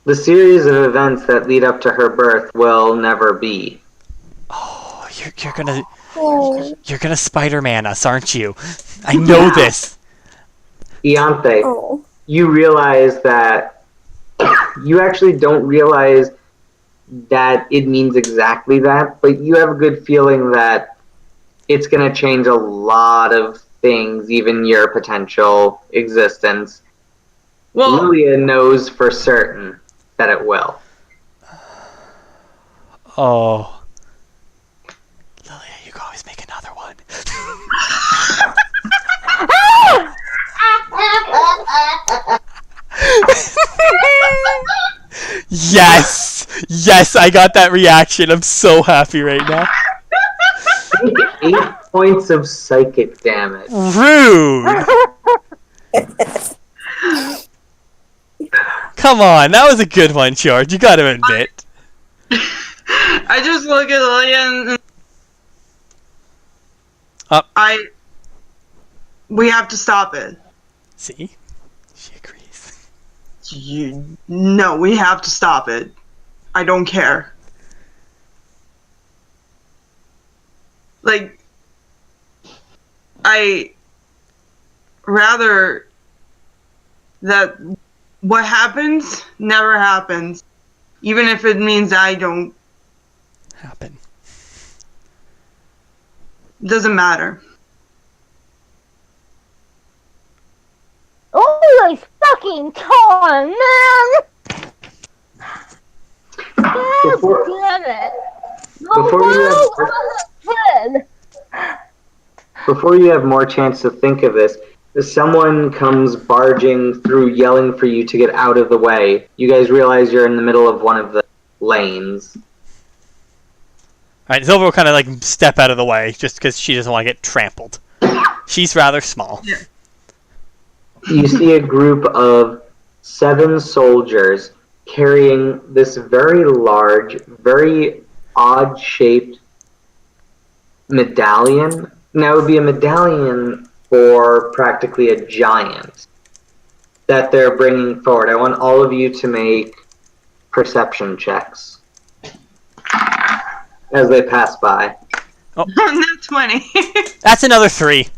the series of events that lead up to her birth will never be. Oh, you're gonna Spider-Man us, aren't you? I know this. Ianthe, you realize that you actually don't realize that it means exactly that, but you have a good feeling that it's going to change a lot of things, even your potential existence. Well, Lilia knows for certain that it will. Oh. Lilia, you can always make another one. Yes! Yes, I got that reaction. I'm so happy right now. 8 points of psychic damage. Rude! Come on, that was a good one, George. You gotta admit. I just look at Lilia and we have to stop it. See? She agrees. No, we have to stop it. I don't care. Like, I rather that what happens never happens, even if it means I don't. Happen. Doesn't matter. Oh, it's fucking time, man! God Before- damn it! Before you have more chance to think of this, someone comes barging through yelling for you to get out of the way. You guys realize you're in the middle of one of the lanes. Alright, Silver will kind of like step out of the way just because she doesn't want to get trampled. She's rather small. Yeah. You see a group of 7 soldiers carrying this very large, very odd-shaped medallion. Now, it would be a medallion for practically a giant that they're bringing forward. I want all of you to make perception checks as they pass by. Not 20. That's another 3.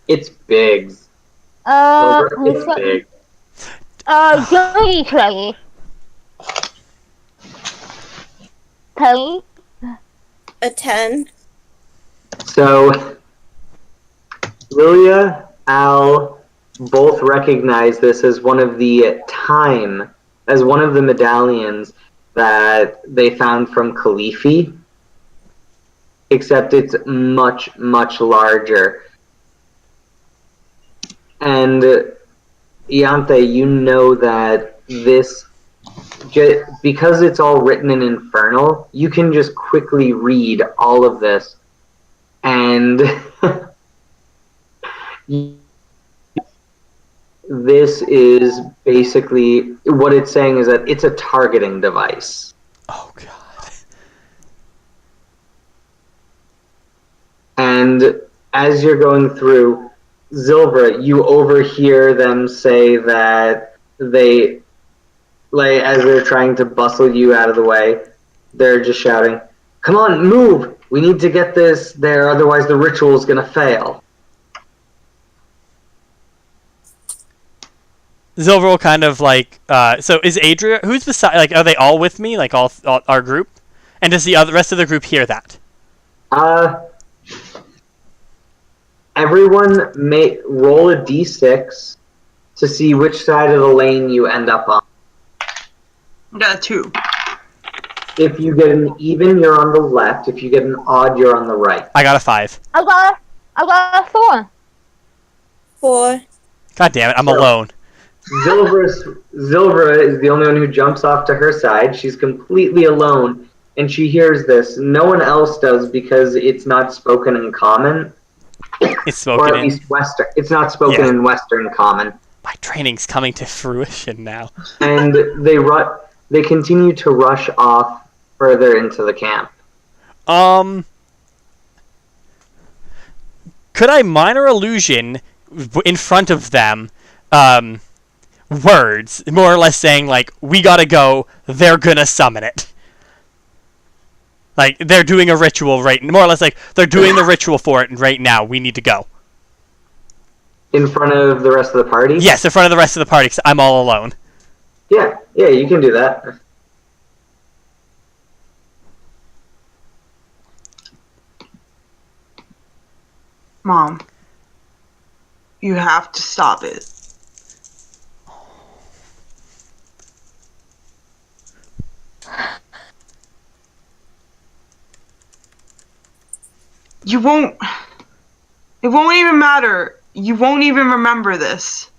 It's big. It's big. Johnny Clay. Penny? A 10. So, Lilia, Al, both recognize this as one of the medallions that they found from Khalifi, except it's much, much larger. And Ianthe, you know that this, because it's all written in Infernal, you can just quickly read all of this. And this is basically, what it's saying is that it's a targeting device. Oh, God. And as you're going through, Zilvra, you overhear them say that they, like, as they're trying to bustle you out of the way, they're just shouting, "Come on, move! We need to get this there, otherwise the ritual's gonna fail." Zilver will kind of like, so is Adria, who's beside, like, are they all with me? Like, all our group? And does the rest of the group hear that? Everyone may roll a d6 to see which side of the lane you end up on. I got a 2. If you get an even, you're on the left. If you get an odd, you're on the right. I got a 5. I got a 4. 4. God damn it, I'm alone. Zilvra is the only one who jumps off to her side. She's completely alone, and she hears this. No one else does because it's not spoken in common. It's Or spoken at in. least Western. It's not spoken Yeah. in Western common. My training's coming to fruition now. And they continue to rush off further into the camp. Could I minor illusion in front of them words, more or less saying, like, we gotta go, they're gonna summon it. Like, they're doing a ritual more or less like, they're doing the ritual for it, and right now, we need to go. In front of the rest of the party? Yes, in front of the rest of the party, 'cause I'm all alone. Yeah, you can do that. Mom, you have to stop it. You won't. It won't even matter. You won't even remember this.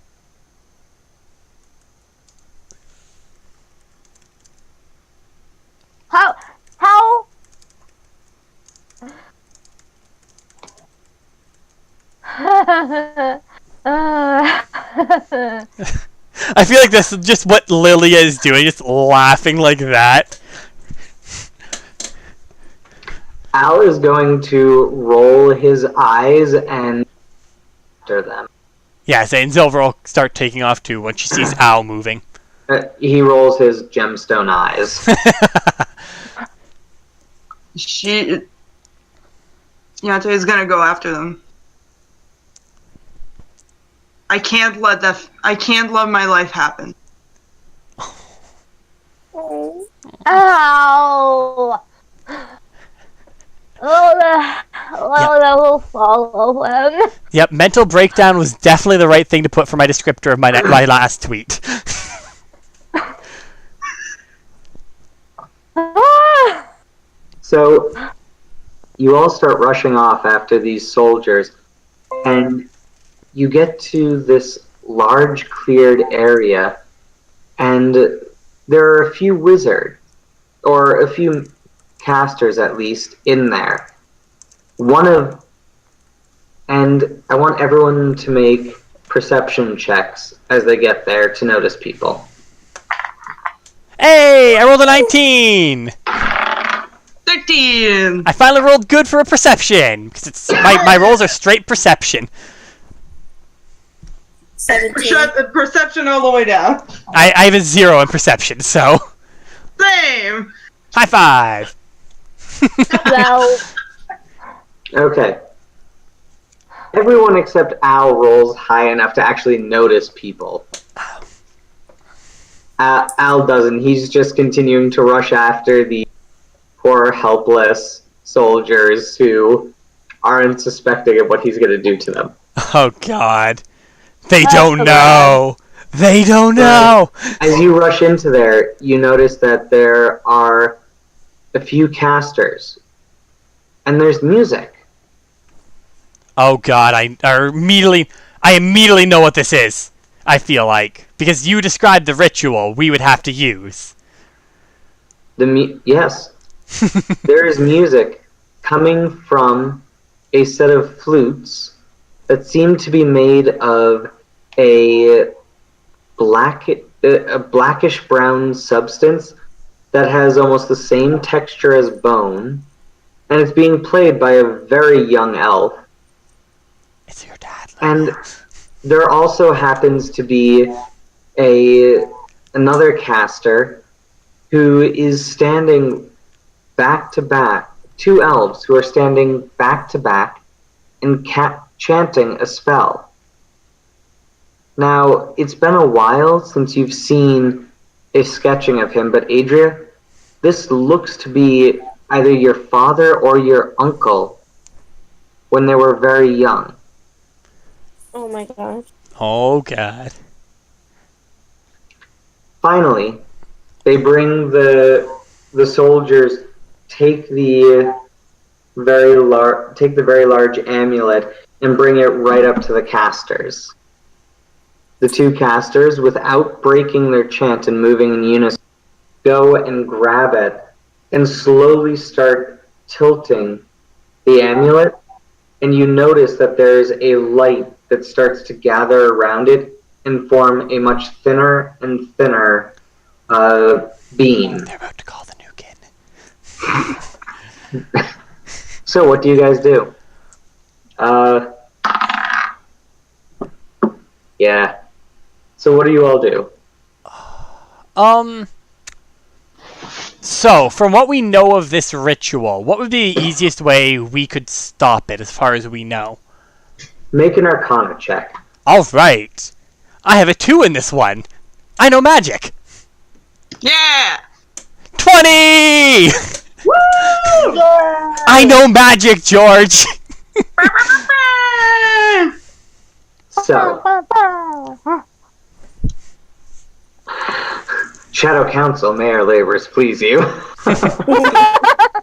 How? I feel like this is just what Lilia is doing, just laughing like that. Al is going to roll his eyes and after them. Yeah, and Zilver will start taking off too when she sees Al moving. He rolls his gemstone eyes. Yante is gonna go after them. I can't let my life happen. Ow! That will follow him. Yep, mental breakdown was definitely the right thing to put for my descriptor of my last tweet. So, you all start rushing off after these soldiers, and you get to this large cleared area, and there are a few wizards, or a few casters at least, in there. And I want everyone to make perception checks as they get there to notice people. Hey, I rolled a 19! 13! I finally rolled good for a perception, because my rolls are straight perception. 17. Shut the perception all the way down. I have a 0 in perception, so Same! high five! Well, Okay. Everyone except Al rolls high enough to actually notice people. Al doesn't. He's just continuing to rush after the poor, helpless soldiers who aren't suspecting of what he's going to do to them. Oh god. They don't know! They don't know! As you rush into there, you notice that there are a few casters. And there's music. Oh god, I immediately know what this is, I feel like. Because you described the ritual we would have to use. Yes. There is music coming from a set of flutes that seem to be made of a blackish brown substance that has almost the same texture as bone, and it's being played by a very young elf. It's your dad. And there also happens to be another caster who is standing back to back, two elves who are standing back to back and chanting a spell. Now, it's been a while since you've seen a sketching of him, but Adria, this looks to be either your father or your uncle when they were very young. Oh my gosh. Oh god. Finally, they bring the soldiers take the very large amulet and bring it right up to the casters. The two casters, without breaking their chant and moving in unison, go and grab it and slowly start tilting the amulet, and you notice that there's a light that starts to gather around it and form a much thinner and thinner beam. They're about to call the new kid. So what do you guys do? Yeah. So what do you all do? So, from what we know of this ritual, what would be the easiest way we could stop it as far as we know? Make an Arcana check. Alright. I have a 2 in this one. I know magic. Yeah! 20! Yeah. I know magic, George! So, Shadow Council, may our labors please you.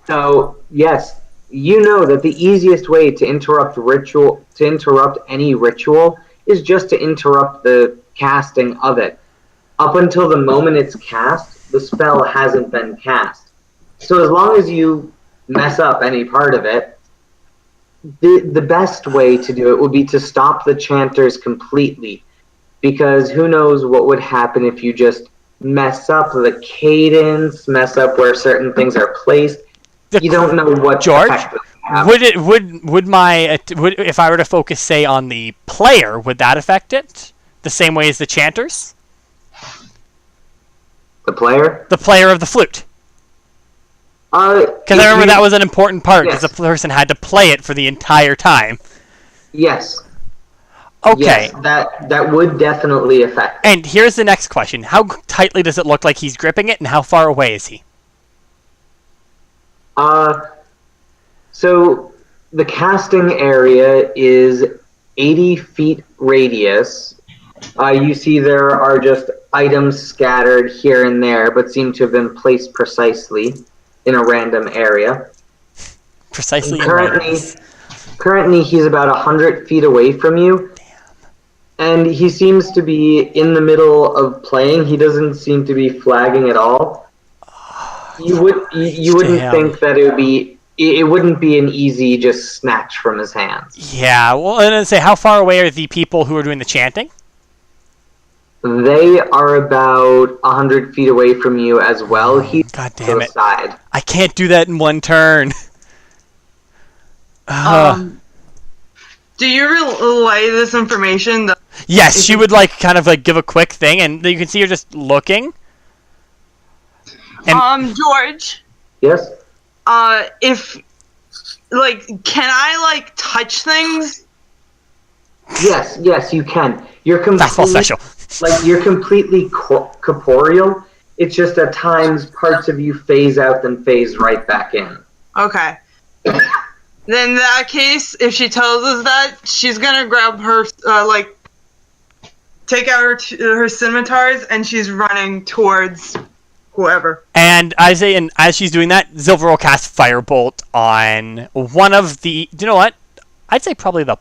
So, yes, you know that the easiest way to interrupt any ritual, is just to interrupt the casting of it. Up until the moment it's cast, the spell hasn't been cast. So as long as you mess up any part of it, the best way to do it would be to stop the chanters completely. Because who knows what would happen if you just mess up the cadence, mess up where certain things are placed. You don't know what George, effect it would have. would if I were to focus, say, on the player, would that affect it the same way as the chanters? The player? The player of the flute. Because I remember that was an important part, because the person had to play it for the entire time. Yes. Okay. Yes, that would definitely affect it. And here's the next question. How tightly does it look like he's gripping it, and how far away is he? So the casting area is 80 feet radius. You see there are just items scattered here and there, but seem to have been placed precisely in a random area. Precisely. Currently, he's about 100 feet away from you. And he seems to be in the middle of playing. He doesn't seem to be flagging at all. You wouldn't think that it wouldn't be an easy just snatch from his hands. Yeah, well, and I'd say, how far away are the people who are doing the chanting? They are about 100 feet away from you as well. He's God damn it. side. I can't do that in one turn. Do you relay this information? Yes, she would kind of give a quick thing, and you can see her just looking. And George. Yes? If can I touch things? Yes, you can. You're fastball completely special. you're completely corporeal. It's just at times parts of you phase out, then phase right back in. Okay. Then in that case, if she tells us that, she's gonna grab her, take out her scimitars, and she's running towards whoever. And as she's doing that, Zilver will cast Firebolt on one of the... Do you know what? I'd say probably the...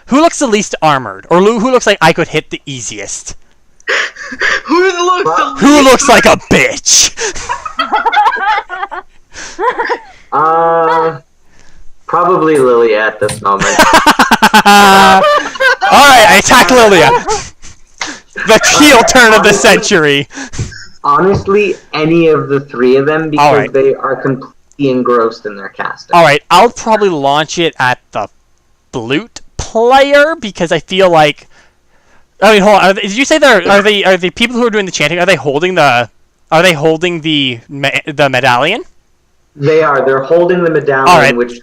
Who looks the least armored? Or who looks like I could hit the easiest? Who looks like a bitch? Probably Lilia at this moment. Alright, I attack Lilia. The heel turn of the century. Honestly, any of the three of them, because they are completely engrossed in their casting. Alright, I'll probably launch it at the flute player, because I feel like... I mean, hold on. Did you say are the people who are doing the chanting, are they holding the medallion? They are. They're holding the medallion, which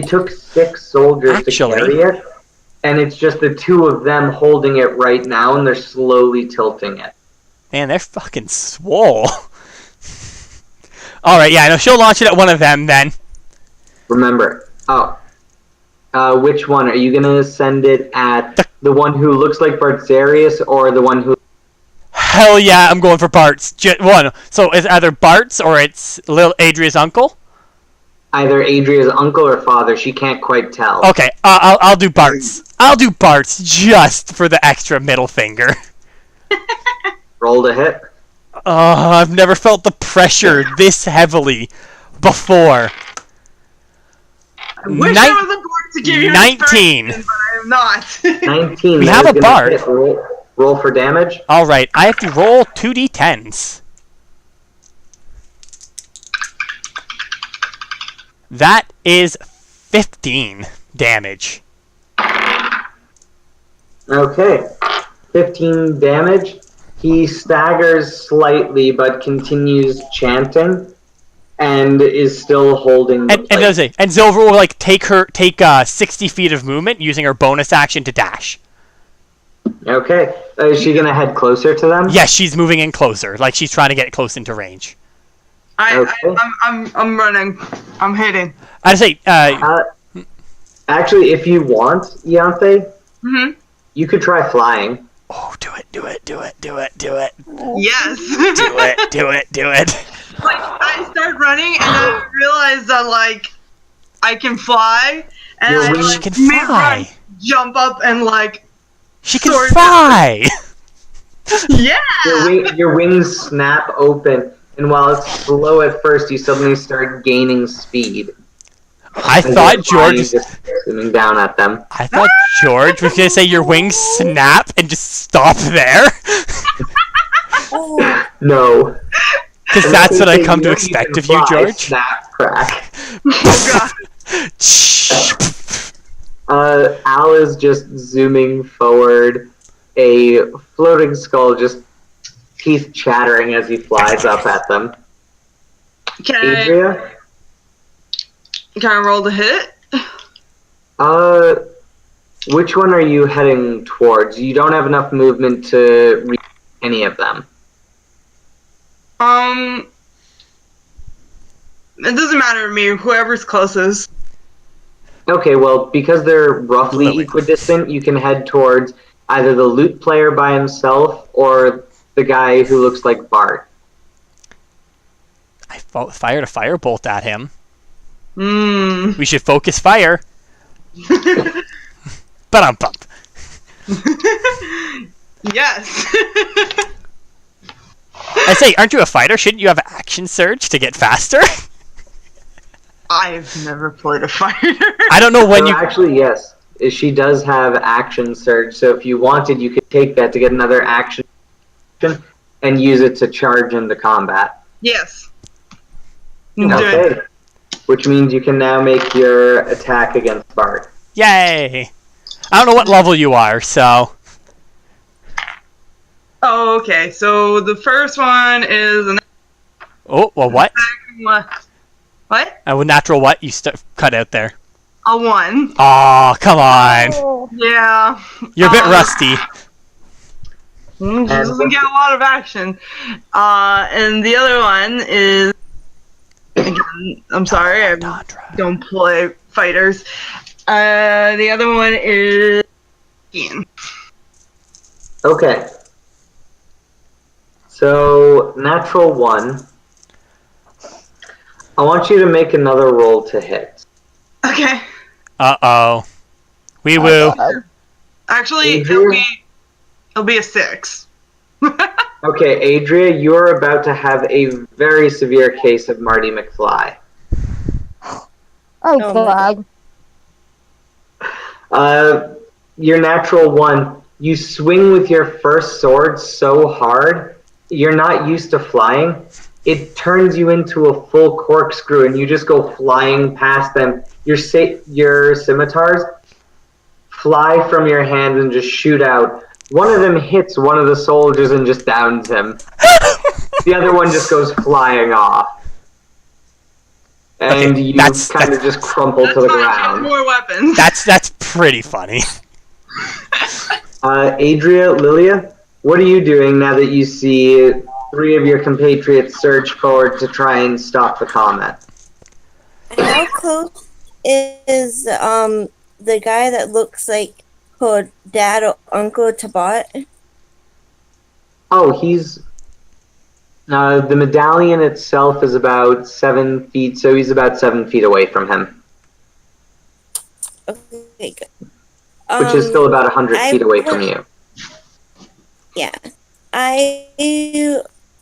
took 6 soldiers to carry it, and it's just the 2 of them holding it right now, and they're slowly tilting it. Man, they're fucking swole. All right, yeah, no, she'll launch it at one of them then. Remember. Oh. Which one? Are you gonna send it at the one who looks like Bartzarius or the one who... Hell yeah, I'm going for Bart's. One. So it's either Bart's or it's Lil Adria's uncle? Either Adria's uncle or father. She can't quite tell. Okay, I'll do Bart's. I'll do Bart's just for the extra middle finger. Roll to hit. I've never felt the pressure this heavily before. I wish I was a board to give you 19. inspiration, but I am not. 19. We that have is a gonna Bart. hit. Roll for damage. Alright, I have to roll 2d10s. That is 15 damage. Okay. 15 damage. He staggers slightly but continues chanting and is still holding the plate. And Zilver will like take 60 feet of movement using her bonus action to dash. Okay. Is she gonna head closer to them? Yes, she's moving in closer, like she's trying to get close into range. I'm running. I'm hitting. I'd say, Actually, if you want, Ianthe, you could try flying. oh, do it. Yes. Do it. Like, I start running and I realize that, like, I can fly. And Your I wings- She like, can mid-run, fly. jump up and, like, She can Sword. fly! yeah! Your wings snap open, and while it's slow at first, you suddenly start gaining speed. I And thought you're George flying, just zooming down at them. I thought George was gonna say your wings snap and just stop there. No. Because And that's what I they come to know expect can of you, fly, George. Snap, crack. Oh, God. Al is just zooming forward, a floating skull just teeth chattering as he flies up at them. Adria? Can I roll the hit? Which one are you heading towards? You don't have enough movement to reach any of them. It doesn't matter to me. Whoever's closest. Okay, well, because they're roughly Lily. equidistant, you can head towards either the loot player by himself or the guy who looks like Bart. I fired a firebolt at him. Hmm. We should focus fire. Ba-dum-bump. Yes. I say, aren't you a fighter? Shouldn't you have action surge to get faster? I've never played a fighter. I don't know when So you... actually, yes, she does have action surge. So if you wanted, you could take that to get another action and use it to charge into combat. Yes. Okay. Good. Which means you can now make your attack against Bart. Yay! I don't know what level you are, so... Oh, okay. So the first one is an Oh, well, what? what? A natural what? You cut out there. A 1. Aw, come on. Oh, Yeah. You're a bit rusty. She doesn't get a lot of action. And the other one is. Again, I'm sorry, I Dondra. don't play fighters. The other one is. Ian. Okay. So, natural 1. I want you to make another roll to hit. Okay. Uh-oh. Wee woo. Actually, Adria? it'll be a 6. Okay, Adria, you're about to have a very severe case of Marty McFly. oh God. Your natural 1, you swing with your first sword so hard, you're not used to flying. It turns you into a full corkscrew, and you just go flying past them. Your scimitars fly from your hands and just shoot out. One of them hits one of the soldiers and just downs him. The other one just goes flying off. And Okay, you that's- kind of just crumple That's to the fine. She has ground. more weapons. That's pretty funny. Adria, Lilia, what are you doing now that you see 3 of your compatriots surge forward to try and stop the comet. How close is the guy that looks like her dad or uncle Tabat? Oh, he's... the medallion itself is about 7 feet, so he's about 7 feet away from him. Okay, good. Which is still about 100 I feet away want- from you. Yeah. I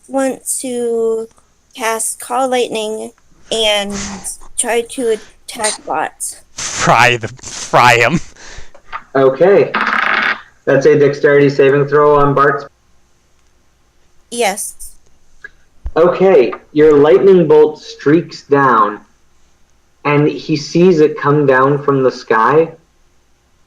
want to cast Call Lightning and try to attack bots. Fry him. Okay. That's a dexterity saving throw on Bart's. Yes. Okay, your lightning bolt streaks down, and he sees it come down from the sky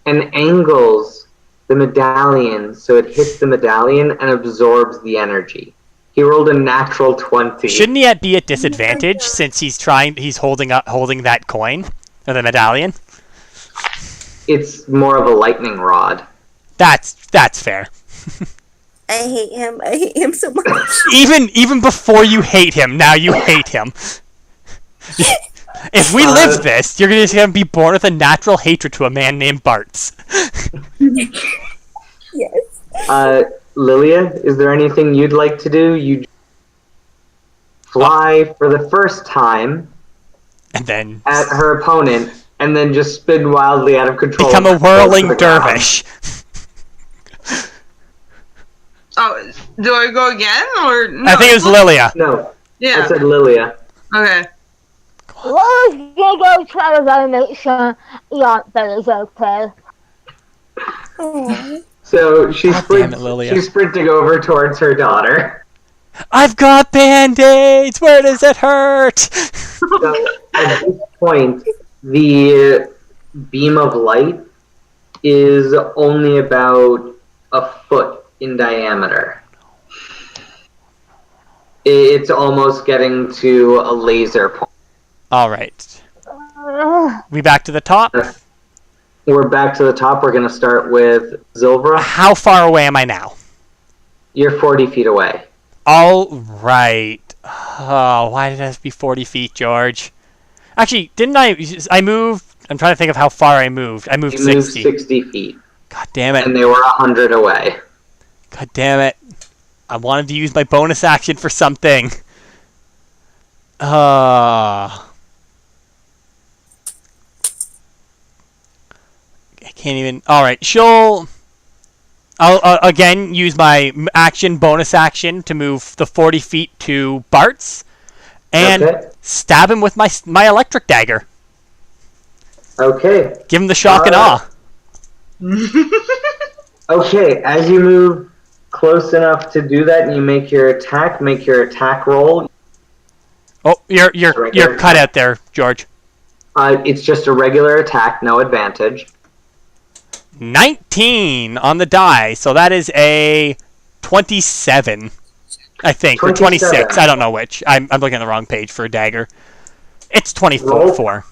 and angles the medallion so it hits the medallion and absorbs the energy. He rolled a natural 20. Shouldn't he be at disadvantage since he's holding that coin or the medallion? It's more of a lightning rod. That's fair. I hate him. I hate him so much. Even before you hate him, now you hate him. If we live this, you're just gonna be born with a natural hatred to a man named Bartz. Yes. Lilia, is there anything you'd like to do? You fly for the first time And then at her opponent, and then just spin wildly out of control. become a and fall whirling to the ground. dervish. Oh, do I go again or no? I think it was Lilia. No, I Yeah. said Lilia. Okay. What is Diego trying to make sure Aunt Bella's okay? Oh. So she God damn it, Lilia. she's sprinting over towards her daughter. I've got band-aids! Where does it hurt? So at this point, the beam of light is only about a foot in diameter. It's almost getting to a laser point. Alright. We back to the top? We're back to the top. We're going to start with Zilvra. How far away am I now? You're 40 feet away. Alright. Oh, why did it have to be 40 feet, George? Actually, didn't I move? I'm trying to think of how far I moved. I moved You 60. moved 60 feet, God damn it. and they were 100 away. God damn it. I wanted to use my bonus action for something. I can't even... Alright, I'll again use my bonus action to move the 40 feet to Bart's. And Okay. stab him with my electric dagger. Okay. Give him the shock and awe. Okay, as you move close enough to do that and you make your attack roll. Oh, you're cut out there, George. It's just a regular attack, no advantage. 19 on the die, so that is a 27, I think, or 26. 27. I don't know which. I'm looking at the wrong page for a dagger. It's 24. Roll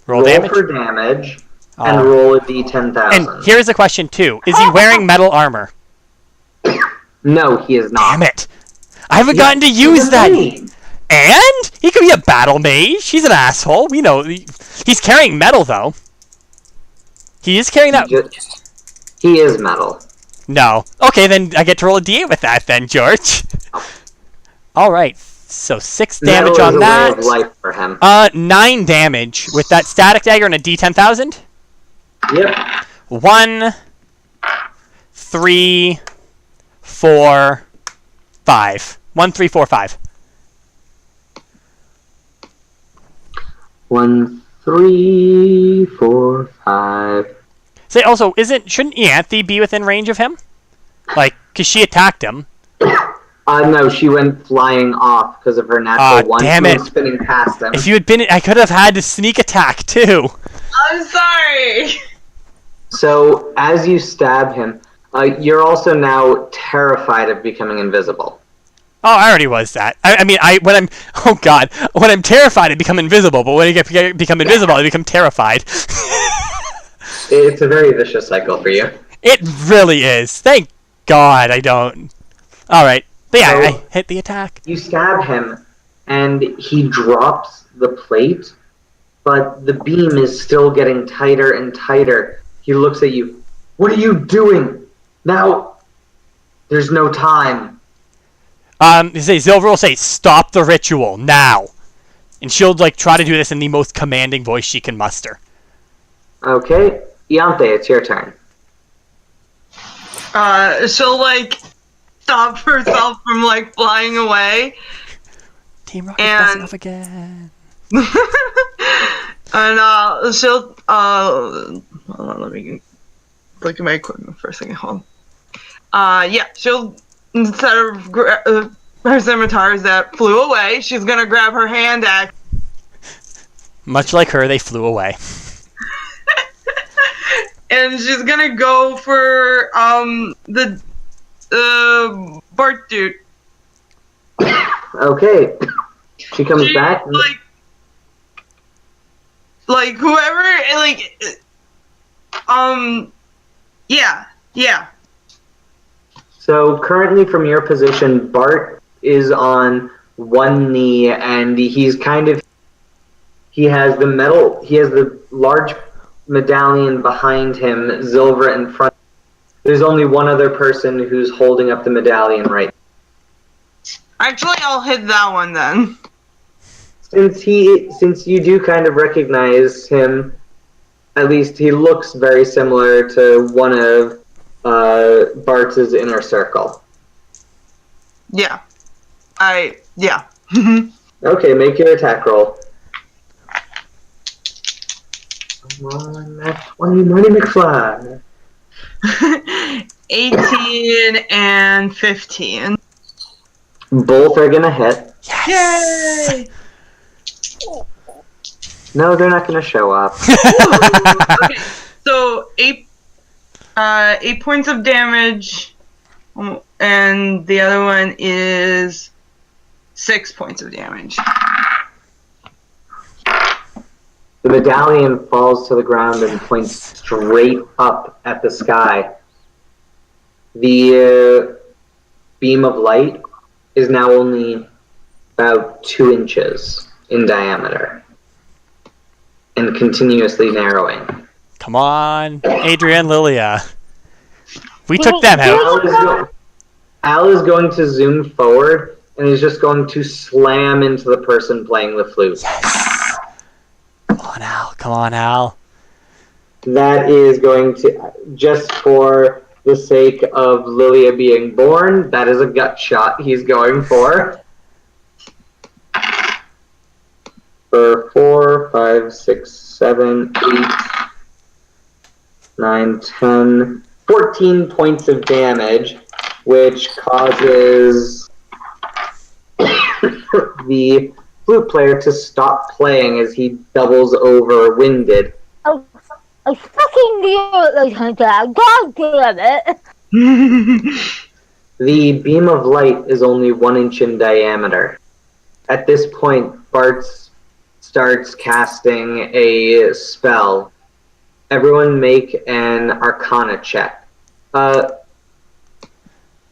Roll damage. for damage and Oh. roll a d10,000. And here's a question too: is he wearing metal armor? No, he is not. Damn it! I haven't gotten to use that. And he could be a battle mage. He's an asshole. We know. He's carrying metal though. He is carrying that. He is metal. No. Okay, then I get to roll a d8 with that then, George. All right. So 6 damage Metal on is a that. way of life for him. 9 damage with that static dagger and a d10,000. Yep. 1, 3, 4, 5. 1, 3, 4, 5. 1, 3, 4, 5. Say also, shouldn't Ianthe be within range of him? Like, cause she attacked him. No, she went flying off because of her natural one. Damn She it. went spinning past him. If you had been, I could have had to sneak attack too. I'm sorry. So as you stab him, you're also now terrified of becoming invisible. Oh, I already was that. When I'm terrified, I become invisible. But when I become invisible, I become terrified. It's a very vicious cycle for you. It really is. Thank God I don't. All right. But yeah, So- I hit the attack. You stab him, and he drops the plate, but the beam is still getting tighter and tighter. He looks at you. What are you doing? Now, there's no time. Zilver will say, "Stop the ritual now," and she'll like try to do this in the most commanding voice she can muster. Okay, Iante, it's your turn. She'll like stop herself from like flying away. Team Rocket's And- messing up again. And she'll hold on, let me look at my equipment for a second. Hold on. Yeah, she'll instead of her scimitars that flew away, she's gonna grab her hand axe Much like her, they flew away. and she's gonna go for the Bart dude. Okay. She comes She, back. like whoever yeah. So currently from your position, Bart is on one knee and he has the large medallion behind him, Zilver in front. There's only one other person who's holding up the medallion right. Actually, I'll hit that one then. Since you do kind of recognize him, at least he looks very similar to one of Bart's inner circle. Yeah. Yeah. Okay, make your attack roll. Come on, that's 20 Marty McFly. 18 and 15. Both are gonna hit. Yes! Yay! No, they're not gonna show up. Okay, so 8 points of damage, and the other one is 6 points of damage. The medallion falls to the ground and points straight up at the sky. The beam of light is now only about 2 inches in diameter and continuously narrowing. Come on, Adrian, Lilia. We took them out. Al is going to zoom forward and is just going to slam into the person playing the flute. Yes! Come on, Al. Come on, Al. That is going to, just for the sake of Lilia being born, that is a gut shot he's going for. For 4, 5, 6, 7, 8, 9, 10, 14 points of damage, which causes the flute player to stop playing as he doubles over winded. I fucking knew it was going to die. God damn it. The beam of light is only 1 inch in diameter. At this point, Bart starts casting a spell. Everyone make an Arcana check.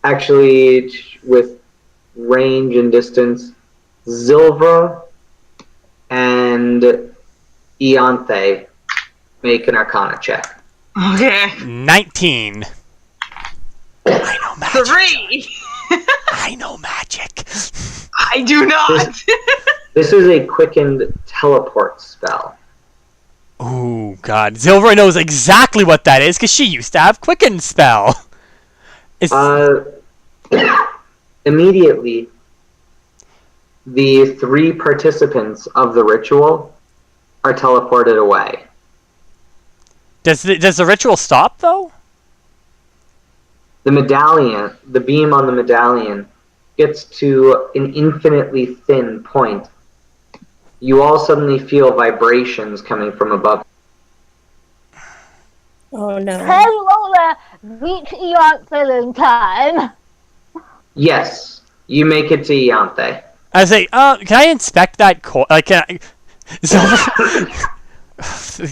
Actually, with range and distance, Zilva and Ianthe make an Arcana check. Okay. 19. I know magic. 3! I know magic. I do not! This is a quickened teleport spell. Oh, God. Zilver knows exactly what that is because she used to have Quicken spell. It's, Immediately, the 3 participants of the ritual are teleported away. does the ritual stop, though? The medallion, the beam on the medallion, gets to an infinitely thin point. You all suddenly feel vibrations coming from above. Oh no. Can Lola reach Ianthe in time? Yes, you make it to Ianthe. I say, can I inspect that coin? Can I... Zilver...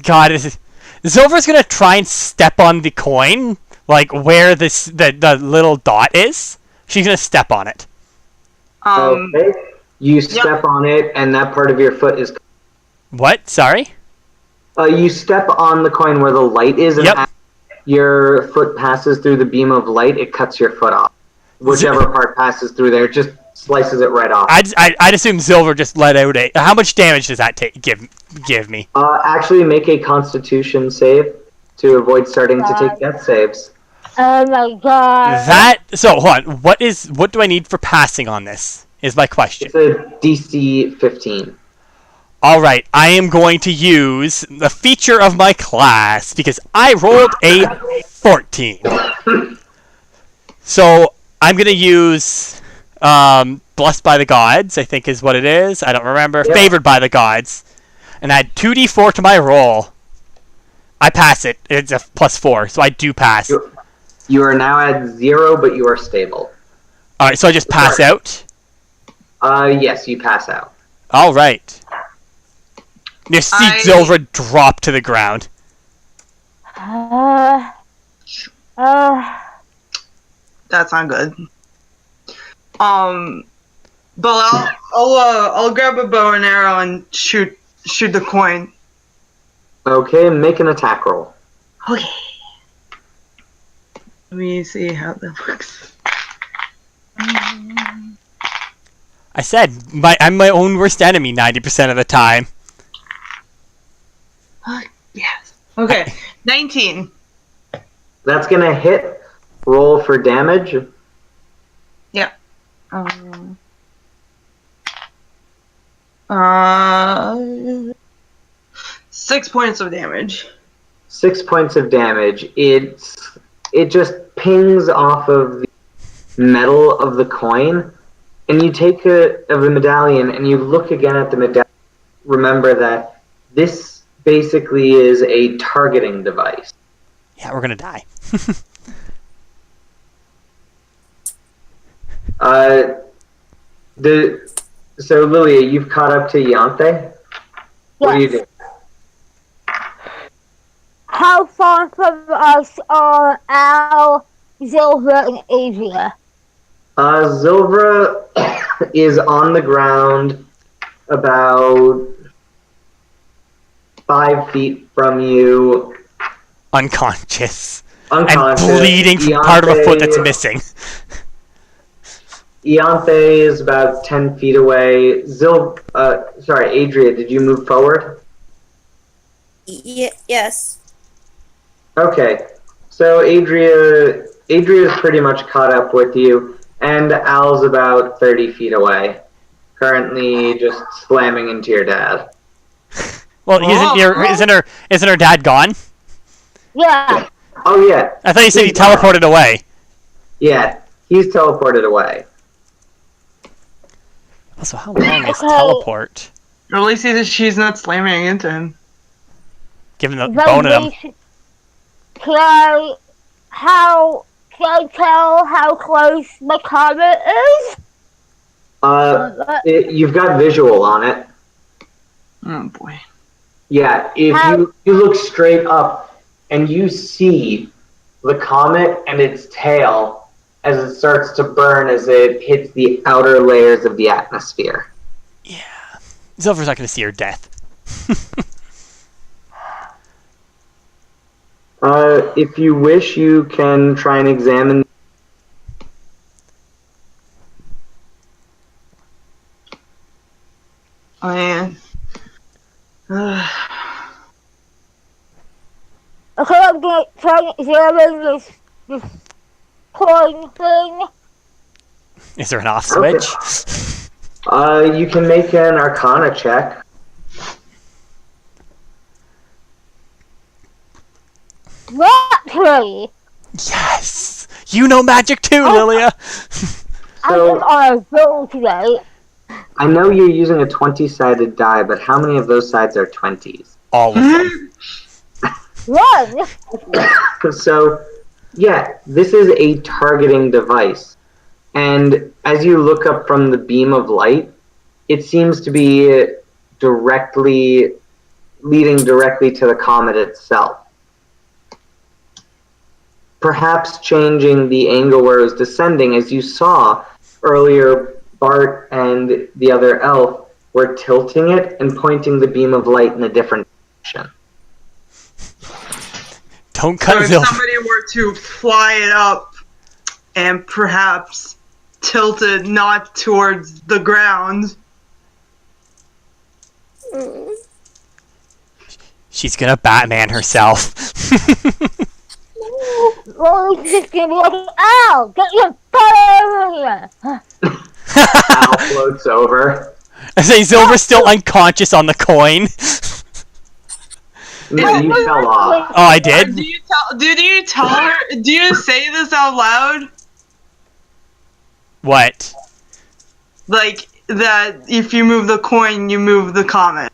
God, Zilver's gonna try and step on the coin, like where the little dot is. She's gonna step on it. Okay. You step on it, and that part of your foot is. What? Sorry? You step on the coin where the light is, and as your foot passes through the beam of light, it cuts your foot off. Whichever part passes through there, it just slices it right off. I'd assume Silver just let out a... How much damage does that give me? Actually, make a Constitution save to avoid starting to take death saves. Oh my god. So, hold on. What do I need for passing on this? Is my question. It's a DC 15. Alright, I am going to use the feature of my class, because I rolled a 14. So, I'm going to use Blessed by the Gods, I think is what it is. I don't remember. Yeah. Favored by the Gods. And add 2d4 to my roll. I pass it. It's a +4, so I do pass. You are now at 0, but you are stable. Alright, so I just pass out? Yes, you pass out. Alright. You see Silver drop to the ground. That's not good. But I'll grab a bow and arrow and shoot the coin. Okay, make an attack roll. Okay. Let me see how that works. I said, I'm my own worst enemy 90% of the time. Yes. Okay. 19. That's gonna hit. Roll for damage. Yeah. 6 points of damage. 6 points of damage. It just pings off of the metal of the coin, and you take of the medallion and you look again at the medallion. Remember that this basically is a targeting device. Yeah, we're gonna die. So Lilia, you've caught up to Ianthe? What do you do? How far from us are Al, Zilver, and Adria? Zilvra is on the ground about 5 feet from you. Unconscious. Unconscious. And bleeding from part of a foot that's missing. Ianthe is about 10 feet away. Adria, did you move forward? Yes. Okay. So Adria's pretty much caught up with you, and Al's about 30 feet away. Currently just slamming into your dad. Well, isn't her dad gone? Yeah. Oh yeah. I thought you said he teleported away. Yeah, he's teleported away. Also, how long is teleport? Or at least she's not slamming into him. Given the bone in him. Can I tell how close my comet is? You've got visual on it. Oh boy. Yeah, if you look straight up and you see the comet and its tail as it starts to burn as it hits the outer layers of the atmosphere. Yeah. Zilver's not going to see her death. If you wish, you can try and examine. Oh man. Okay, I'm going to try and examine this coin thing. Is there an off switch? You can make an Arcana check. Naturally. Yes! You know magic too, Lilia! So, I'm on a roll today. I know you're using a 20-sided die, but how many of those sides are 20s? All of them. One. So, yeah, this is a targeting device. And as you look up from the beam of light, it seems to be leading directly to the comet itself. Perhaps changing the angle where it was descending, as you saw earlier Bart and the other elf were tilting it and pointing the beam of light in a different direction. Don't So cut if Zilver. somebody were to fly it up and perhaps tilt it not towards the ground. She's gonna Batman herself. Well, it's just gonna be like, ow, get your butt over here. Al floats over. I say Zilver's still unconscious on the coin. No, you fell off. Oh, I did? Do you tell her? Do you say this out loud? What? Like that if you move the coin, you move the comet.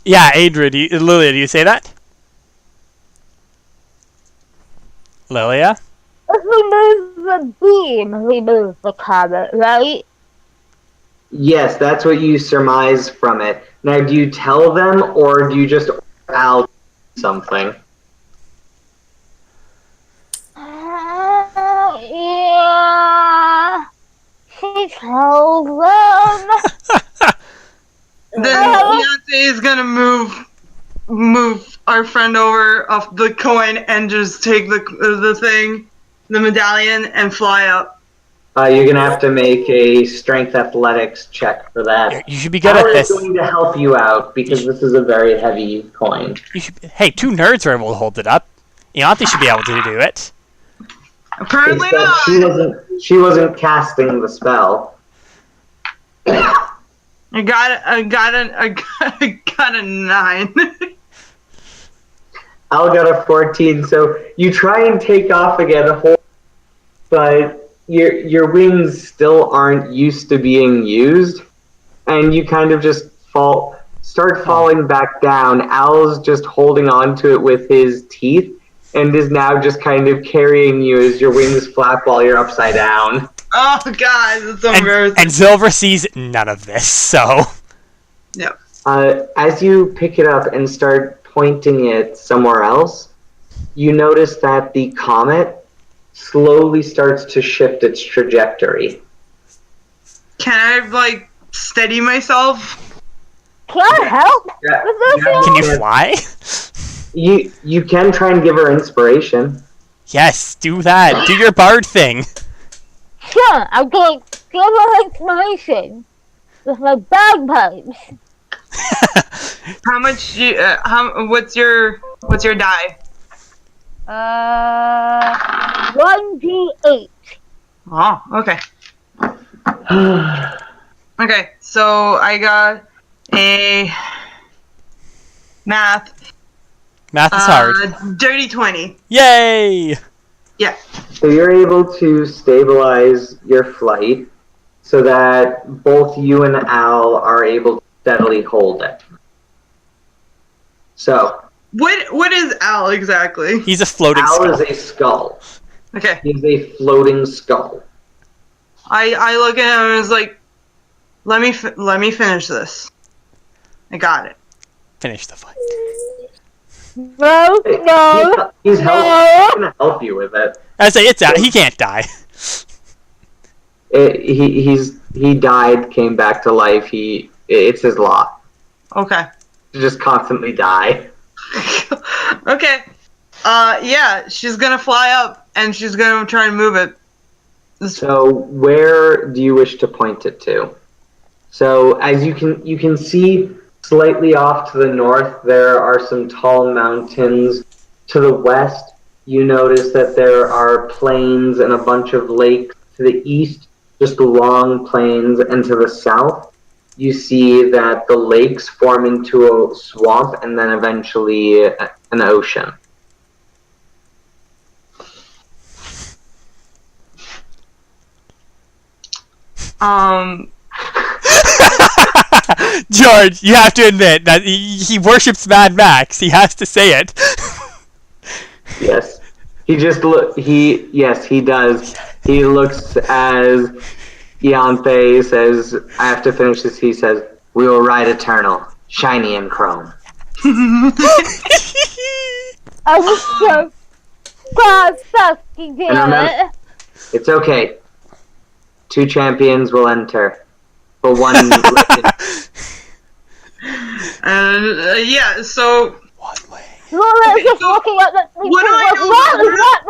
Yeah, Adria, Lilia, do you say that? Lilia? If we move the beam, we move the comet, right? Yes, that's what you surmise from it. Now, do you tell them, or do you just order Al to do something? Yeah. She tells them. Then Beyonce is gonna move our friend over off the coin and just take the thing, the medallion, and fly up. You're gonna have to make a strength athletics check for that. You should be good Al at is this. going to help you out because this is a very heavy coin. Hey, 2 nerds are able to hold it up. Ianthe should be able to do it. Apparently Except not. she wasn't casting the spell. I got a 9. Al got a 14, so you try and take off again, but your wings still aren't used to being used, and you kind of just start falling back down. Al's just holding on to it with his teeth, and is now just kind of carrying you as your wings flap while you're upside down. Oh god, it's so And embarrassing. Zilver sees none of this, so... Yep. As you pick it up and start pointing it somewhere else, you notice that the comet slowly starts to shift its trajectory. Can I steady myself? Can I help? Yeah, With this? Can you fly? You can try and give her inspiration. Yes, do that. Do your bard thing. Sure, I'm going to give her inspiration with my bagpipes. How much? What's your die? 1d8. Oh, okay. Okay, so I got a math. Math is hard. Dirty 20. Yay! Yeah. So you're able to stabilize your flight so that both you and Al are able to steadily hold it. So, What is Al exactly? He's a floating Al skull. is a skull. Okay. He's a floating skull. I look at him and was like, let me finish this. I got it. Finish the fight. No, no, He's no. gonna help you with it. I say it's out. He can't die. He died, came back to life. It's his lot Okay. to just constantly die. Okay. Yeah, she's gonna fly up and she's gonna try and move it. So where do you wish to point it to? So as you can see slightly off to the north, there are some tall mountains. To the west, you notice that there are plains and a bunch of lakes. To the east, just long plains, and to the south, you see that the lakes form into a swamp and then eventually an ocean. George, you have to admit that he worships Mad Max. He has to say it. Yes. He does. He looks as Ianthe says, I have to finish this. He says, we will ride eternal, shiny and chrome. I was so fucking And remember- good. It's okay. 2 champions will enter. For one. And yeah, so One way. Laura is just looking at the people What do I like, know? what is that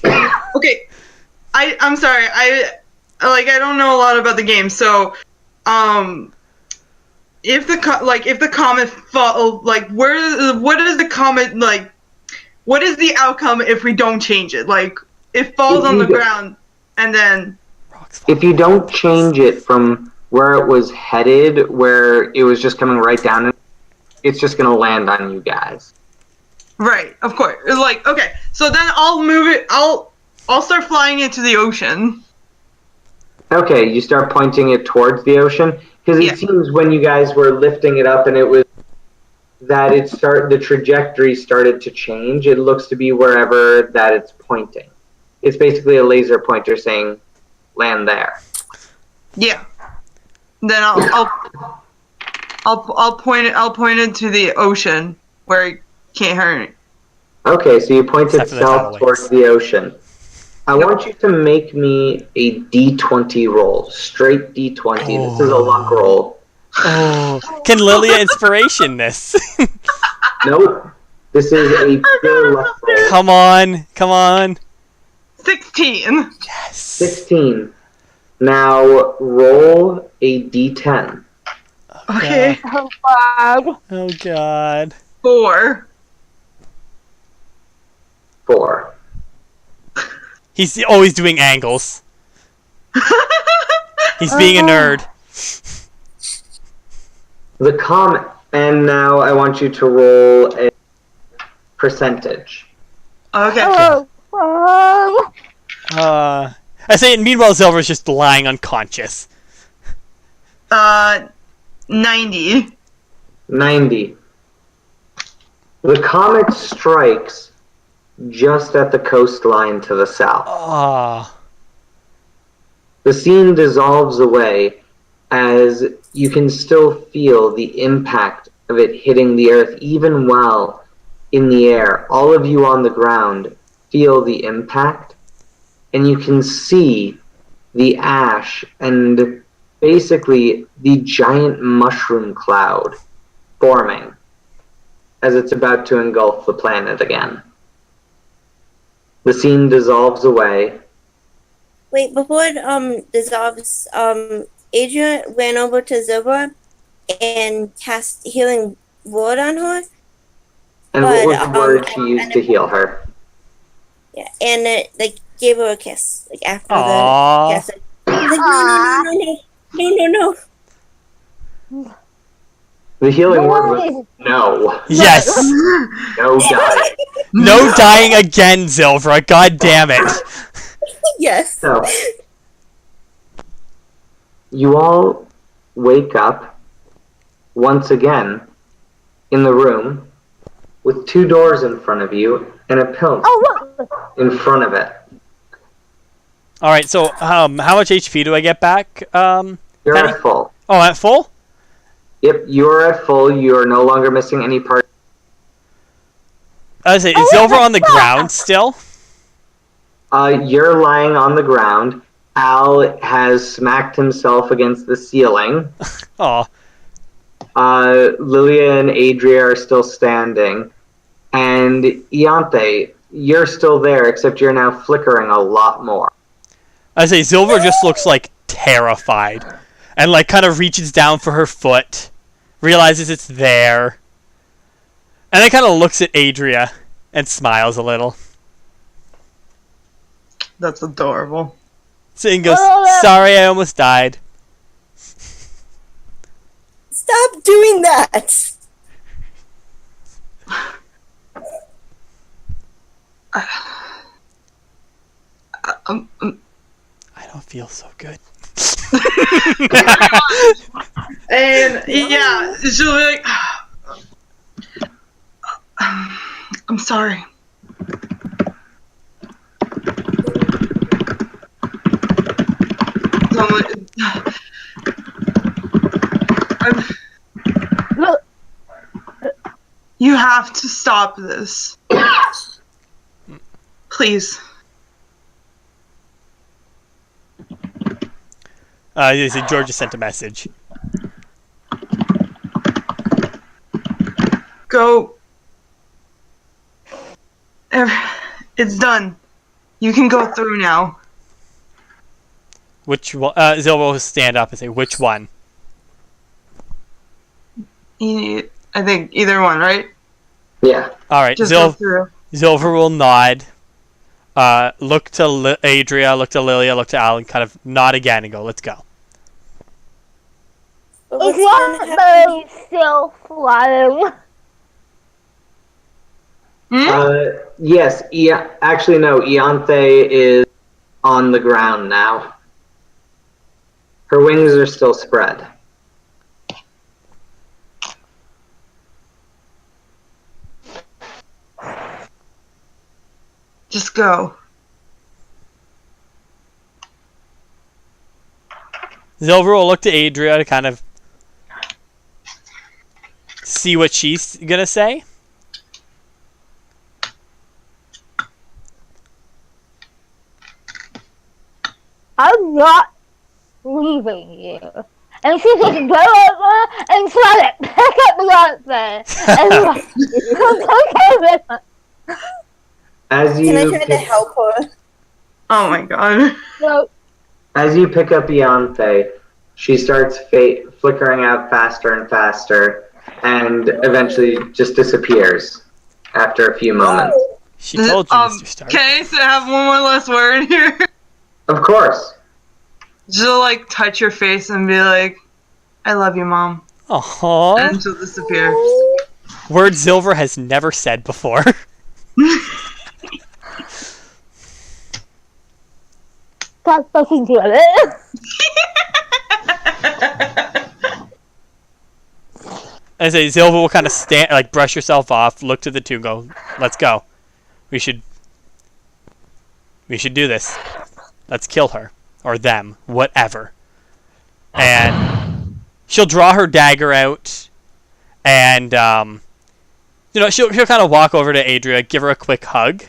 return? okay, I'm sorry. I don't know a lot about the game, so if the comet fall, like what is the comet like? What is the outcome if we don't change it? Like it falls on the ground and then Rocks fall. If you don't change it from where it was headed, where it was just coming right down, it's just gonna land on you guys. right, of course. Like okay, so then I'll move it. I'll start flying into the ocean. Okay, you start pointing it towards the ocean because it Yeah. seems when you guys were lifting it up and it was that the trajectory started to change. It looks to be wherever that it's pointing. It's basically a laser pointer saying, "Land there." Yeah. Then I'll point it to the ocean where it can't hurt me. Okay, so you point Except for the it tidal south waves. towards the ocean. I want you to make me a D20 roll, straight D20. This is a luck roll. Oh, can Lilia inspiration this? Nope, this is a pure luck roll. Come on, come on. 16. Yes. 16. Now roll a D10. Okay. Oh god. Oh god. 4. 4. He's always doing angles. He's being a nerd. The comet, and now I want you to roll a percentage. Okay. Oh god. I say, meanwhile, Silver's just lying unconscious. 90. 90. The comet strikes just at the coastline to the south. Ah. The scene dissolves away as you can still feel the impact of it hitting the earth even while in the air. All of you on the ground feel the impact, and you can see the ash and basically the giant mushroom cloud forming as it's about to engulf the planet again. The scene dissolves away. Wait, before it dissolves, Adria ran over to Zilver and cast healing word on her. And what was But, the word she used to heal her? Yeah, and it gave her a kiss after Aww. the kiss. I was like, no. The healing word was no. Yes. No die. No dying again, Zilvra. God damn it. Yes. So, you all wake up once again in the room with 2 doors in front of you and a pillar Oh look. in front of it. All right. So, how much HP do I get back? You're Penny? at full. Oh, at full? Yep, you're at full. You are no longer missing any part. I was say, is Zilver on the ground still? You're lying on the ground. Al has smacked himself against the ceiling. Oh, Lilia and Adria are still standing. And Iante, you're still there, except you're now flickering a lot more. I say Zilver just looks like terrified, and like kind of reaches down for her foot, realizes it's there, and then kind of looks at Adria and smiles a little. That's adorable. So he goes, "Sorry, I almost died." Stop doing that. I don't feel so good. And yeah, she'll be like, I'm sorry. So I'm like, Look. you have to stop this. Please. George just sent a message. Go. It's done. You can go through now. Which one? Zilver will stand up and say, which one? I think either one, right? Yeah. Alright, Just go through. Zilver will nod. Look to Adria, look to Lilia, look to Alan, kind of nod again and go, let's go. But Is what's gonna your happen? boat still flying? Yes. Actually, no. Ianthe is on the ground now. Her wings are still spread. Just go. Zilver will look to Adria to kind of see what she's gonna say. I'm not leaving you. And she just go over and try to pick up Beyonce. And like, okay with her. As Can I you try to help her? Oh my god. So, as you pick up Ianthe, she starts flickering out faster and faster, and eventually just disappears after a few moments. She told you, Mr. Stark. Okay, so I have one more last word here. Of course. Just like touch your face and be like, I love you, Mom. Aww. And she'll disappear. Words Zilver has never said before. that's fucking good. I say Zilver will kind of stand, like brush herself off, look to the two, go, let's go. We should do this. Let's kill her. Or them. Whatever. And she'll draw her dagger out. And, she'll kind of walk over to Adria, give her a quick hug.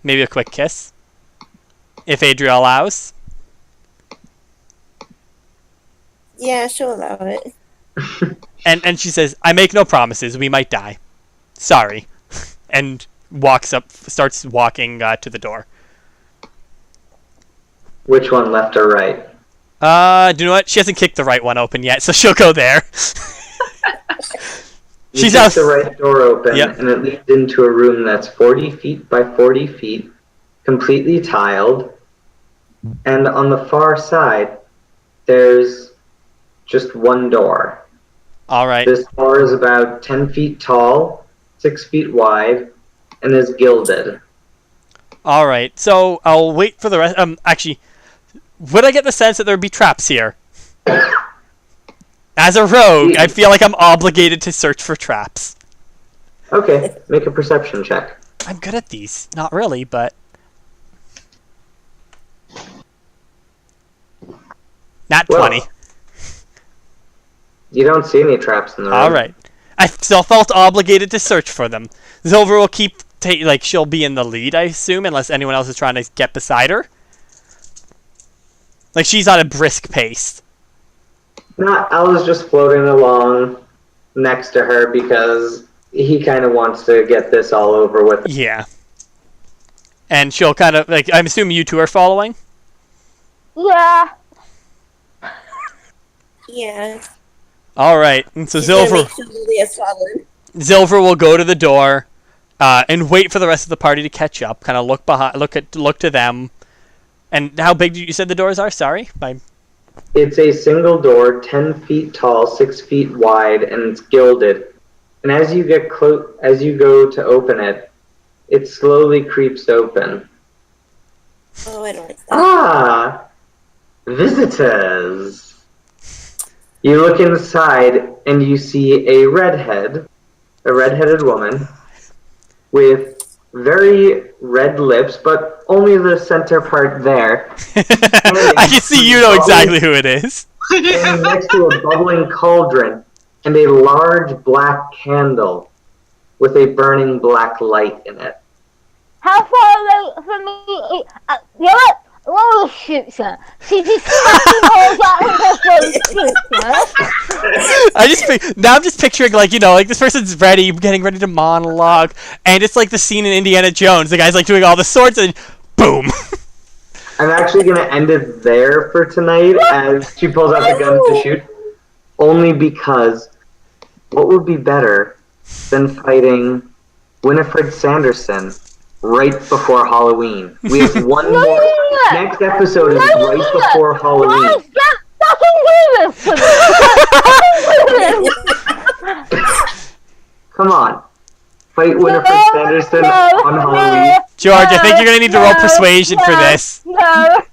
Maybe a quick kiss. If Adria allows. Yeah, she'll allow it. And she says, I make no promises. We might die. Sorry. And starts walking to the door. Which one, left or right? Do you know what? She hasn't kicked the right one open yet, so she'll go there. You She's kick out. the right door open, Yep. and it leads into a room that's 40 feet by 40 feet, completely tiled. And on the far side, there's just one door. All right. This door is about 10 feet tall, 6 feet wide, and is gilded. All right. So I'll wait for the rest. Actually, would I get the sense that there'd be traps here? As a rogue, I feel like I'm obligated to search for traps. Okay, make a perception check. I'm good at these. Not really, but... Nat 20. Well, you don't see any traps in the room. All right. I still felt obligated to search for them. Zilver will keep... she'll be in the lead, I assume, unless anyone else is trying to get beside her. Like, she's on a brisk pace. No, Al's just floating along next to her because he kind of wants to get this all over with. Yeah. And she'll kind of, like, I'm assuming you two are following? Yeah. Yeah. Alright, and so She's gonna Zilver... make sure Lilia's followed. Zilver will go to the door and wait for the rest of the party to catch up. Kind of look behind, look to them. And how big did you said the doors are? Sorry, It's a single door, 10 feet tall, 6 feet wide, and it's gilded. And as you get as you go to open it, it slowly creeps open. Oh, I don't like that. Ah, visitors. You look inside and you see a redheaded woman with very red lips, but only the center part there. I can see you know exactly who it is. And next to a bubbling cauldron and a large black candle with a burning black light in it. How far away from me? You know what? Laura shoots her. She just fucking holds out her phone and shoots her. Now I'm just picturing like like this person's getting ready to monologue, and it's like the scene in Indiana Jones. The guy's like doing all the swords, and boom. I'm actually going to end it there for tonight as she pulls out the gun to shoot. Only because what would be better than fighting Winifred Sanderson right before Halloween? We have one more. Next episode is right before Halloween. Fucking do this! Come on. Fight Winifred Sanderson on Halloween. George, I think you're gonna need to roll persuasion for this. No.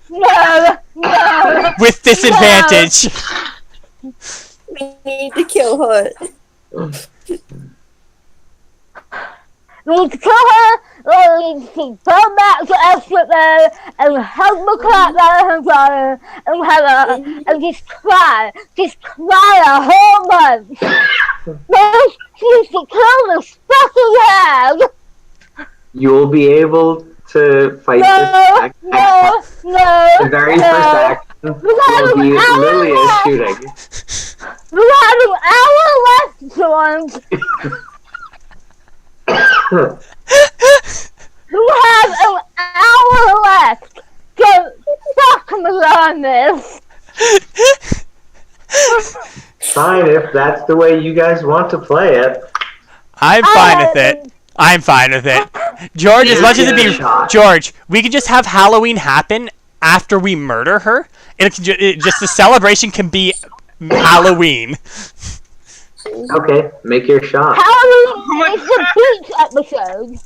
With disadvantage. We need to kill her. We need to kill her, or we need to go back to Exeter and hug the crap out of her brother and have her and just cry a whole month. Then she's to kill this fucking hag. You'll be able to fight this act. The very first act will be Lilia shooting. We have an hour left, George. We have an hour left. So fuck me on this. Fine, if that's the way you guys want to play it. I'm fine with it. I'm fine with it. George, as much as George, we can just have Halloween happen after we murder her. Just the celebration can be Halloween. Okay, make your shot. Halloween is the beach episode.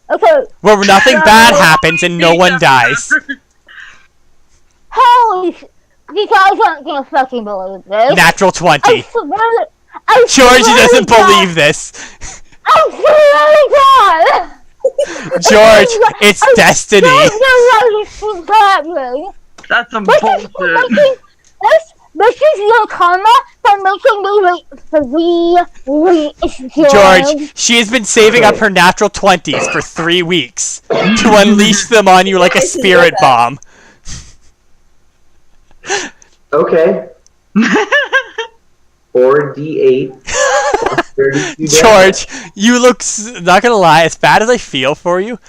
Okay. Where nothing bad happens and no one dies. Holy sh... You guys aren't gonna fucking believe this. Natural 20. I swear George doesn't to God. believe this. I swear to God. George, it's destiny. That's some bullshit. This is your karma for making me George, she has been saving up her natural 20s for 3 weeks to unleash them on you like a spirit bomb. Okay. 4d8 plus 32 George, you look, not gonna lie, as bad as I feel for you,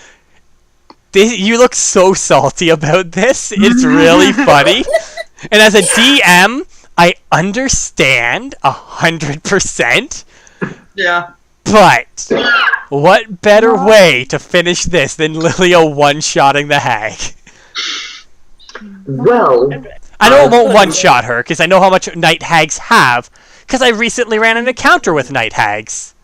you look so salty about this. It's really funny. And as a DM, I understand 100%. Yeah. But what better way to finish this than Lilia one-shotting the hag? Well, I know it won't one-shot her, because I know how much night hags have, because I recently ran an encounter with night hags.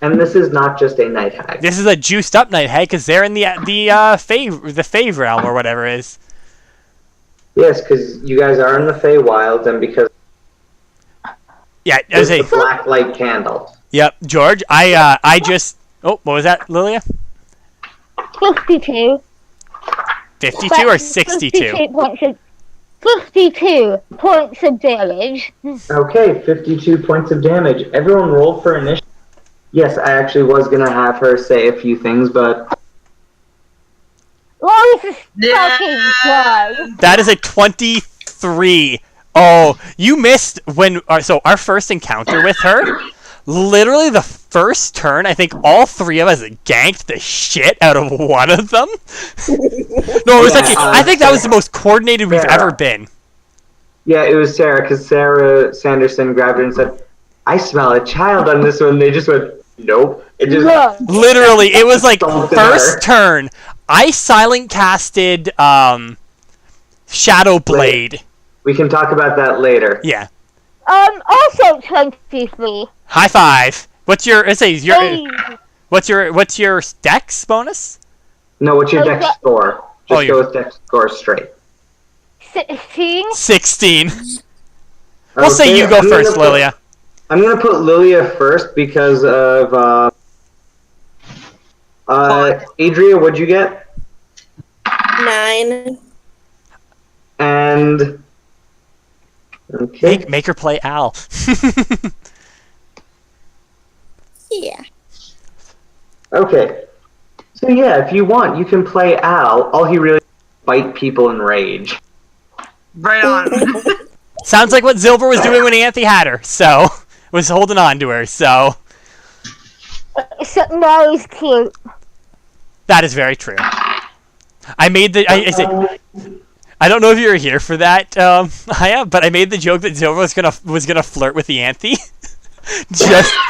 and this is not just a night hag. This is a juiced-up night hag, because they're in the Fave realm, or whatever it is. Yes, because you guys are in the Feywild, and because Yeah, it's the black light candle. Yep, George, I just... Oh, what was that, Lilia? 52. 52 or 62? 52 points of damage. Okay, 52 points of damage. Everyone roll for initiative. Yes, I actually was going to have her say a few things, but... Lois is fucking fun. That is a 23. Oh, you missed when... So, our first encounter with her, literally the first turn, I think all three of us ganked the shit out of one of them. No, it was actually... I think that was the most coordinated we've ever been. Yeah, it was Sarah, because Sarah Sanderson grabbed her and said, I smell a child on this one. They just went, nope. It just... Look. Literally, it was like Stomped first her. turn, I silent casted Shadow Blade. We can talk about that later. Yeah. Also 23. High five. What's your Hey, what's your dex bonus? No, what's your Okay. dex score? Oh, Just go with dex score straight. 16. 16. We'll say Okay, you go I'm gonna first, put- Lilia. I'm going to put Lilia first because of... Adria, what'd you get? 9. And... Okay. Make her play Al. Yeah. Okay. So yeah, if you want, you can play Al. All he really bite people in rage. Right on. Sounds like what Zilver was doing when Anthe had her, so was holding on to her. So Except Molly's cute. that is very true. I made the. I don't know if you were here for that, Aya, but I made the joke that Zilver was gonna flirt with the Anthe.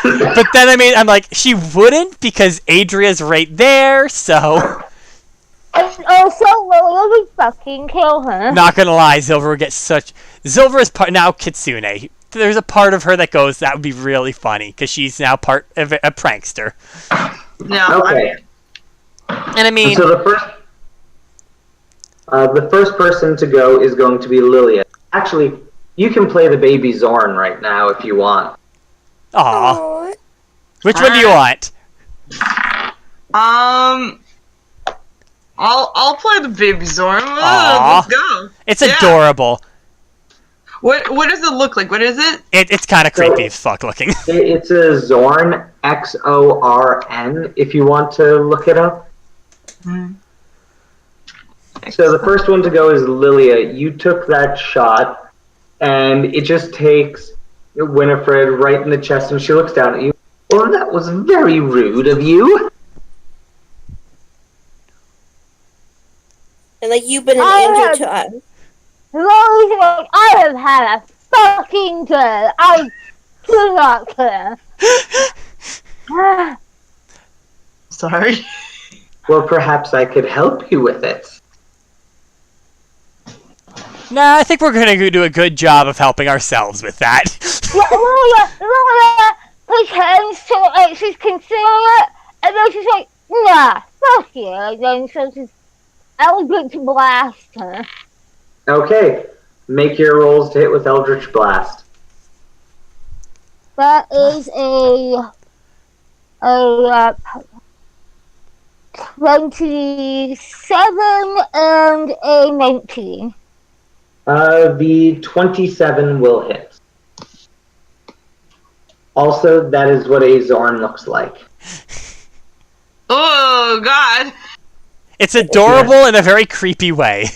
But then I'm like, she wouldn't because Adria's right there, so. And also, Lola would fucking kill her. Not gonna lie, Zilver would get Zilver is now Kitsune. There's a part of her that goes, that would be really funny because she's now part of a prankster. Yeah. Okay. And I mean, So the first person to go is going to be Lilia. Actually, you can play the baby Zorn right now if you want. aw, Aw. which one do you want? I'll play the baby Zorn. Aw. Let's go. It's Yeah. adorable. What does it look like? What is it? It's kind of creepy as fuck looking. It's a Zorn, Xorn, if you want to look it up. So the first one to go is Lilia. You took that shot, and it just takes Winifred right in the chest, and she looks down at you. Well, that was very rude of you. And like you've been an I angel have- to us. Lola's like, I have had a fucking day. I do not care. Sorry. Well, perhaps I could help you with it. Nah, I think we're gonna do a good job of helping ourselves with that. Lola pretends to like she's considering it, and then she's like, nah, fuck you. And then so she's Eldritch Blast her. Okay, make your rolls to hit with Eldritch Blast. That is a 27 and a 19. The 27 will hit. Also, that is what a Zorn looks like. Oh God. It's adorable in a very creepy way.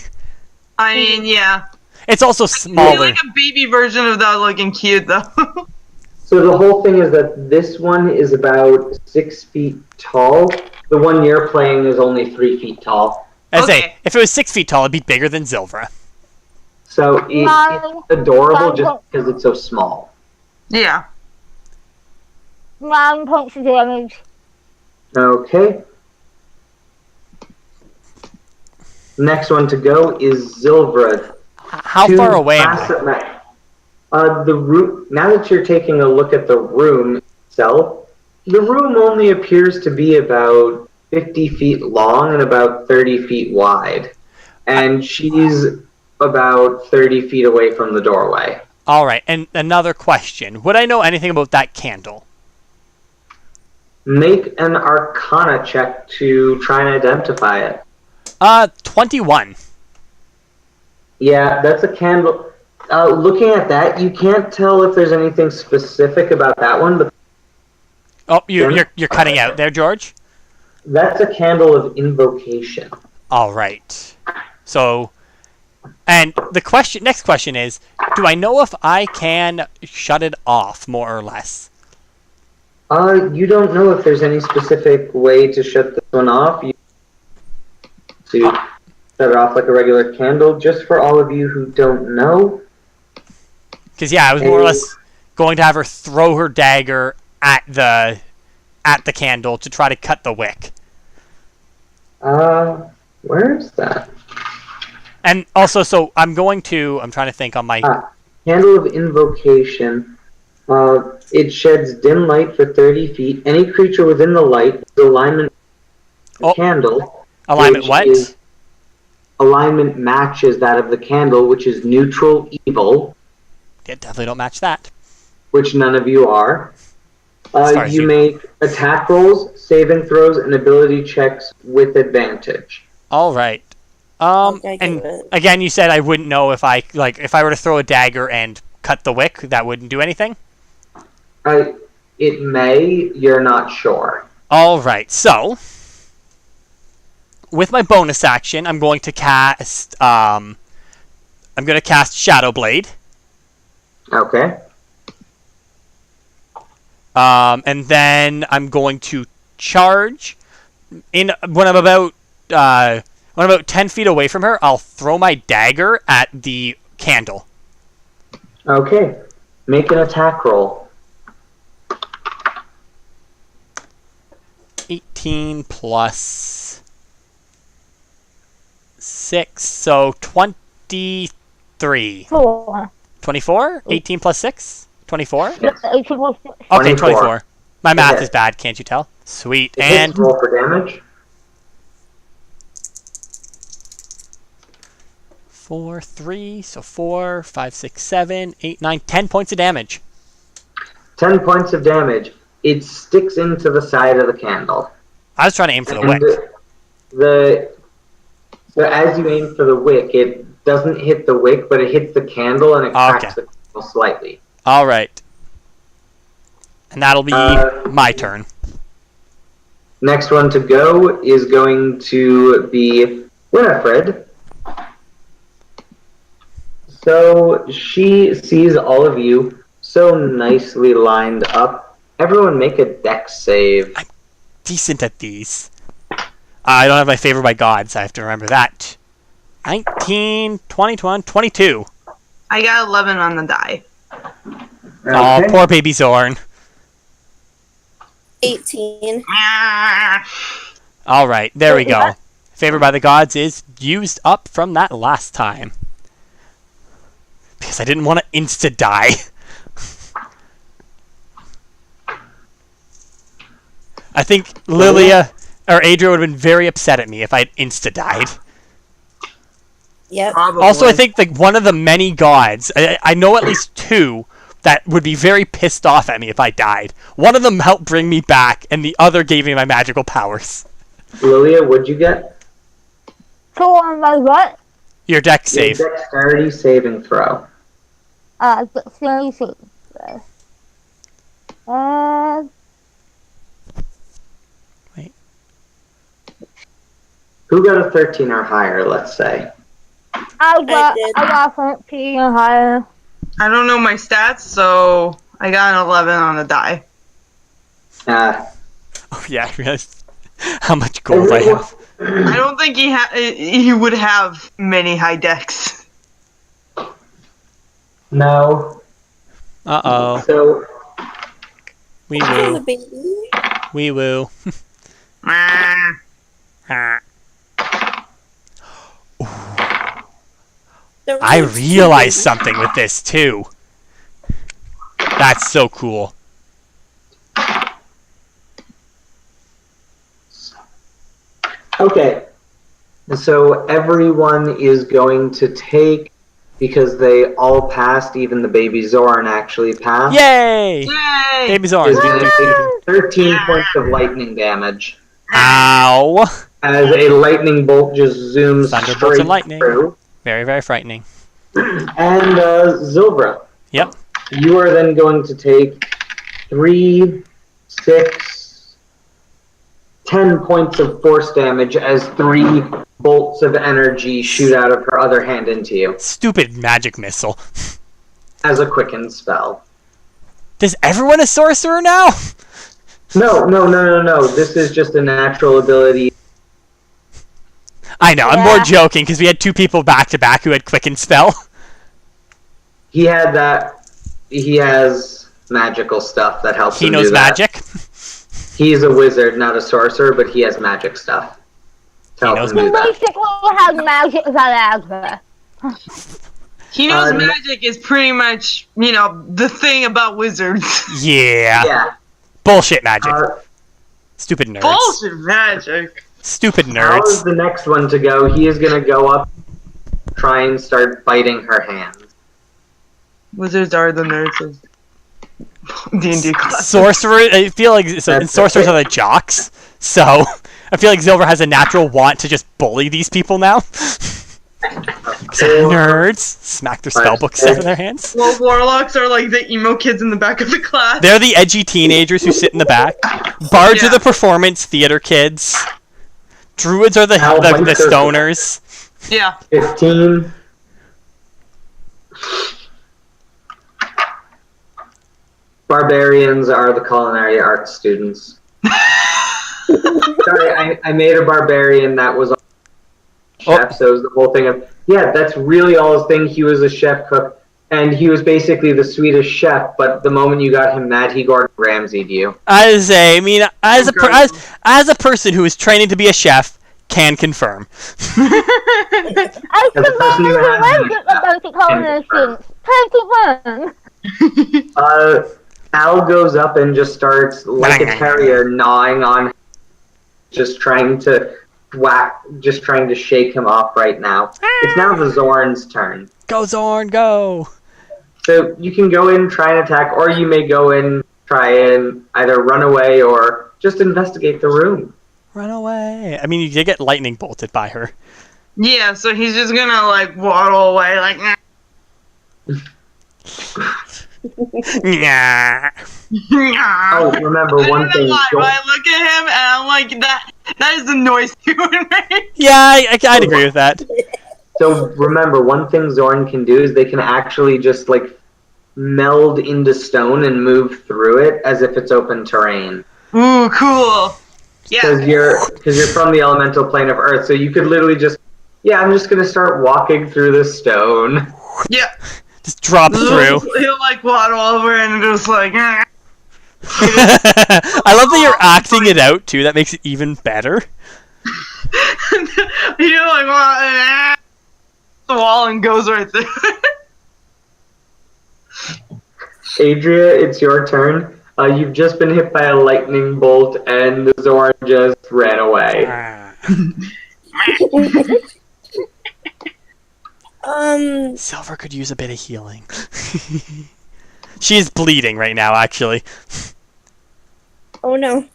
I mean, yeah. It's also Maybe smaller. like a baby version of that looking cute though. So the whole thing is that this one is about 6 feet tall. The one you're playing is only 3 feet tall. I say, Okay. if it was 6 feet tall, it'd be bigger than Zilvra. So it's Nine. adorable just because it's so small. Yeah. 9 points of damage. Okay. Next one to go is Zilvra. How Two far away am I? classic the room. Now that you're taking a look at the room itself, the room only appears to be about 50 feet long and about 30 feet wide, and she's about 30 feet away from the doorway. All right, and another question: would I know anything about that candle? Make an Arcana check to try and identify it. 21. Yeah, that's a candle. Looking at that, you can't tell if there's anything specific about that one, but Oh, you're cutting out there, George. that's a candle of invocation. All right. So, and the next question is, do I know if I can shut it off, more or less? You don't know if there's any specific way to shut this one off. You to shut it off like a regular candle. Just for all of you who don't know, Because yeah, I was more or less going to have her throw her dagger at the candle to try to cut the wick. where's that? And also, so I'm trying to think on my. Candle of invocation. It sheds dim light for 30 feet. Any creature within the light is alignment with the Oh. candle. Alignment which what? is- alignment matches that of the candle, which is neutral evil, Yeah, definitely don't match that. which none of you are. As far as You you- make attack rolls, saving throws, and ability checks with advantage. All right. Okay, And good. again, you said I wouldn't know if I were to throw a dagger and cut the wick, that wouldn't do anything. It may, you're not sure. All right. So, with my bonus action, I'm going to cast Shadow Blade. Okay. And then I'm going to charge. When I'm about 10 feet away from her, I'll throw my dagger at the candle. Okay. Make an attack roll. 18 plus 6, so 23. 4. 24? 18 plus 6? 24? Yes. Okay, 24. 24. My math Okay. is bad, can't you tell? Sweet. It hits, And roll for damage. 4, 3, so 4, 5, 6, 7, 8, 9, 10 points of damage. 10 points of damage. It sticks into the side of the candle. I was trying to aim for the And wick. so as you aim for the wick, it doesn't hit the wick, but it hits the candle and it cracks the candle slightly. Alright. And that'll be Uh, my turn. Next one to go is going to be Winifred. So she sees all of you so nicely lined up. Everyone make a dex save. Decent at these. I don't have my favor by gods, I have to remember that. 19, 21, 22. I got 11 on the die. Oh, Okay. poor baby Zorn. 18. Alright, there we go. Favor by the gods is used up from that last time. Because I didn't want to insta-die. I think Lilia or Adria would have been very upset at me if I had insta-died. Yep. Probably. Also, I think like one of the many gods, I know at least 2 that would be very pissed off at me if I died. One of them helped bring me back, and the other gave me my magical powers. Lilia, what'd you get? 4 on my what? Your deck save. Your dexterity saving throw. Dexterity saving throw. Who got a 13 or higher, let's say? I did. got 13 or higher. I don't know my stats, so I got an 11 on the die. Oh yeah, I realized how much gold I have. I don't think he would have many high decks. No. Uh-oh. So, Wee Hello, woo. baby. Wee woo. I realized something with this too. That's so cool. okay. So everyone is going to take, because they all passed, even the baby Zoran actually passed, Yay! Yay! Baby is Zorn. going to take 13 points of lightning damage. Ow! As a lightning bolt just zooms Thunderbolts straight and lightning. through. Very, very frightening. And Zilbra. Yep. You are then going to take 3, 6, 10 points of force damage as 3 bolts of energy shoot out of her other hand into you Stupid magic missile. as a quicken spell. Does everyone a sorcerer now? No. This is just a natural ability. I know, I'm more joking because we had 2 people back to back who had quicken spell. He had that. He has magical stuff that helps He him knows do that. magic. He's a wizard, not a sorcerer, but he has magic stuff. To help knows him do He that. basically has magic Viagra. He knows Um, magic is pretty much, the thing about wizards. Yeah. Yeah. Bullshit magic. Uh, Stupid nerds. Bullshit magic. Stupid Now is nerds. the next one to go. He is going to go up, try and start biting her hands. Wizards are the nerds of D&D class. Sorcerer, I feel like That's sorcerers okay. are the jocks, so I feel like Zilver has a natural want to just bully these people now. Nerds! Smack their spellbooks out of their hands. Well, warlocks are like the emo kids in the back of the class. They're the edgy teenagers who sit in the back. Bards are Yeah. the performance theater kids. Druids are the White cursor. stoners. Yeah. 15. Barbarians are the culinary arts students. Sorry, I made a barbarian that was a chef, so it was the whole thing of, yeah, that's really all his thing. He was a chef cook, and he was basically the Swedish chef, but the moment you got him mad, he Gordon Ramsay'd you. As a person who is training to be a chef, can confirm. I As a person who has about the combinations. 21. Al goes up and just starts, like a terrier, gnawing on, just trying to shake him off right now. It's now the Zorn's turn. Go Zorn, go! So you can go in, try and attack, or you may go in, try and either run away or just investigate the room. Run away. I mean, you did get lightning bolted by her. Yeah, so he's just gonna like waddle away like. Yeah. Oh, remember one thing. When I look at him and I'm like, that is the noise he would make. Yeah, I'd agree with that. So remember, one thing Zorn can do is they can actually just like meld into stone and move through it as if it's open terrain. Ooh, cool. Yeah. Because you're from the elemental plane of Earth, so you could literally just, yeah, I'm just gonna start walking through the stone. Yeah. Just drop through. He'll like waddle over and just like. I love that you're acting it out too. That makes it even better. He like the wall and goes right there. Adria, it's your turn. You've just been hit by a lightning bolt, and the Zorn just ran away. Silver could use a bit of healing. She is bleeding right now, actually. Oh no.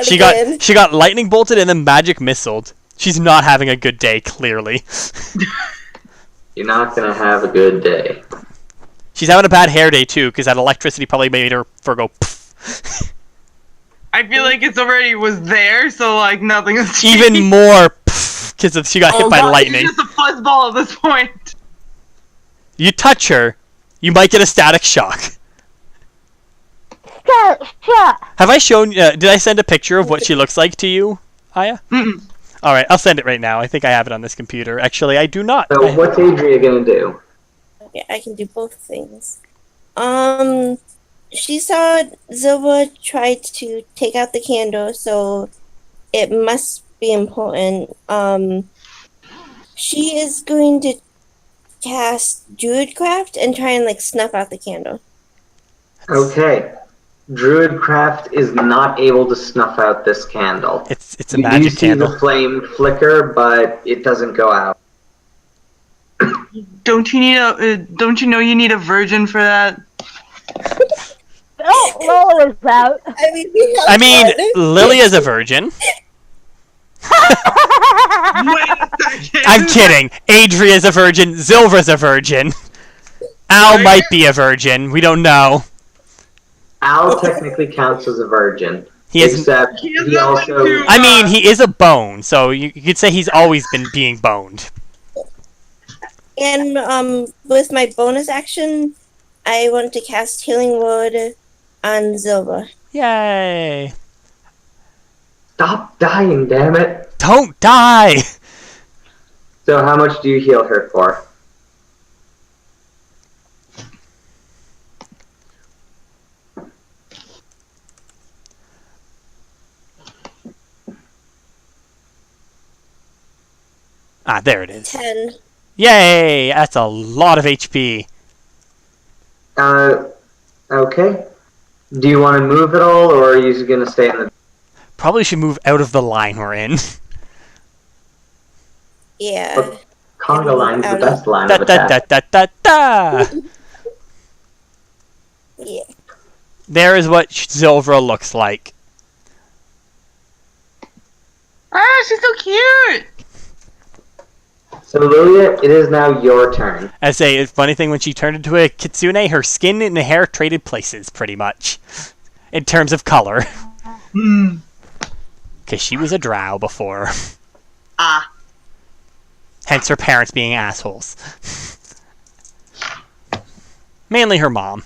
She got lightning bolted and then magic missiled. She's not having a good day, clearly. You're not gonna have a good day. She's having a bad hair day too, because that electricity probably made her go. Pff. I feel like it's already was there, so like nothing has Even changed. more, because she got hit by God, lightning. She's just a fuzzball at this point. You touch her, you might get a static shock. Shut. Have I shown? Did I send a picture of what she looks like to you, Aya? Mm-mm. All right, I'll send it right now. I think I have it on this computer. Actually, I do not. So what's Adria gonna do? Okay, I can do both things. She saw Zilva try to take out the candle, so it must be important. She is going to cast Druidcraft and try and like snuff out the candle. Okay. Druidcraft is not able to snuff out this candle. It's a magic You see candle. the flame flicker, but it doesn't go out. Don't you know you need a virgin for that? Don't roll this out. I I mean, Lily is a virgin. Wait a second. I'm kidding. Adria's a virgin. Zilver's a virgin. Al might be a virgin. We don't know. Al technically counts as a virgin. He is. Except He has he nothing also... to- I mean, he is a bone, so you could say he's always been being boned. And with my bonus action, I want to cast Healing Word on Zilva. Yay! Stop dying, damn it. Don't die. So how much do you heal her for? Ah, there it is. 10. Yay! That's a lot of HP. Okay. Do you want to move at all, or are you just going to stay in the... Probably should move out of the line we're in. Yeah. Conga line's the best line Da of da attack. da da da da. Yeah. There is what Zilvra looks like. Ah, she's so cute. So Lilia, it is now your turn. I say, it's funny thing when she turned into a kitsune, her skin and hair traded places pretty much, in terms of color. Hmm. Because she was a drow before. Hence her parents being assholes. Mainly her mom.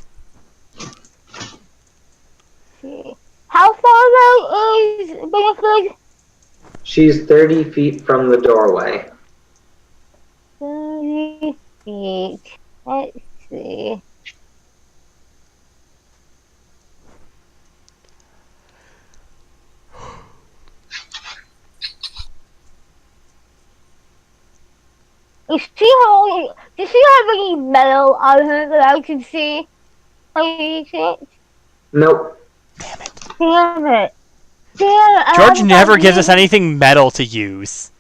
How far away is Winifred? She's 30 feet from the doorway. 30 feet. Let's see. Does she have any metal on her that I can see? Nope. Damn it. Damn it. Damn it. George never gives us anything metal to use.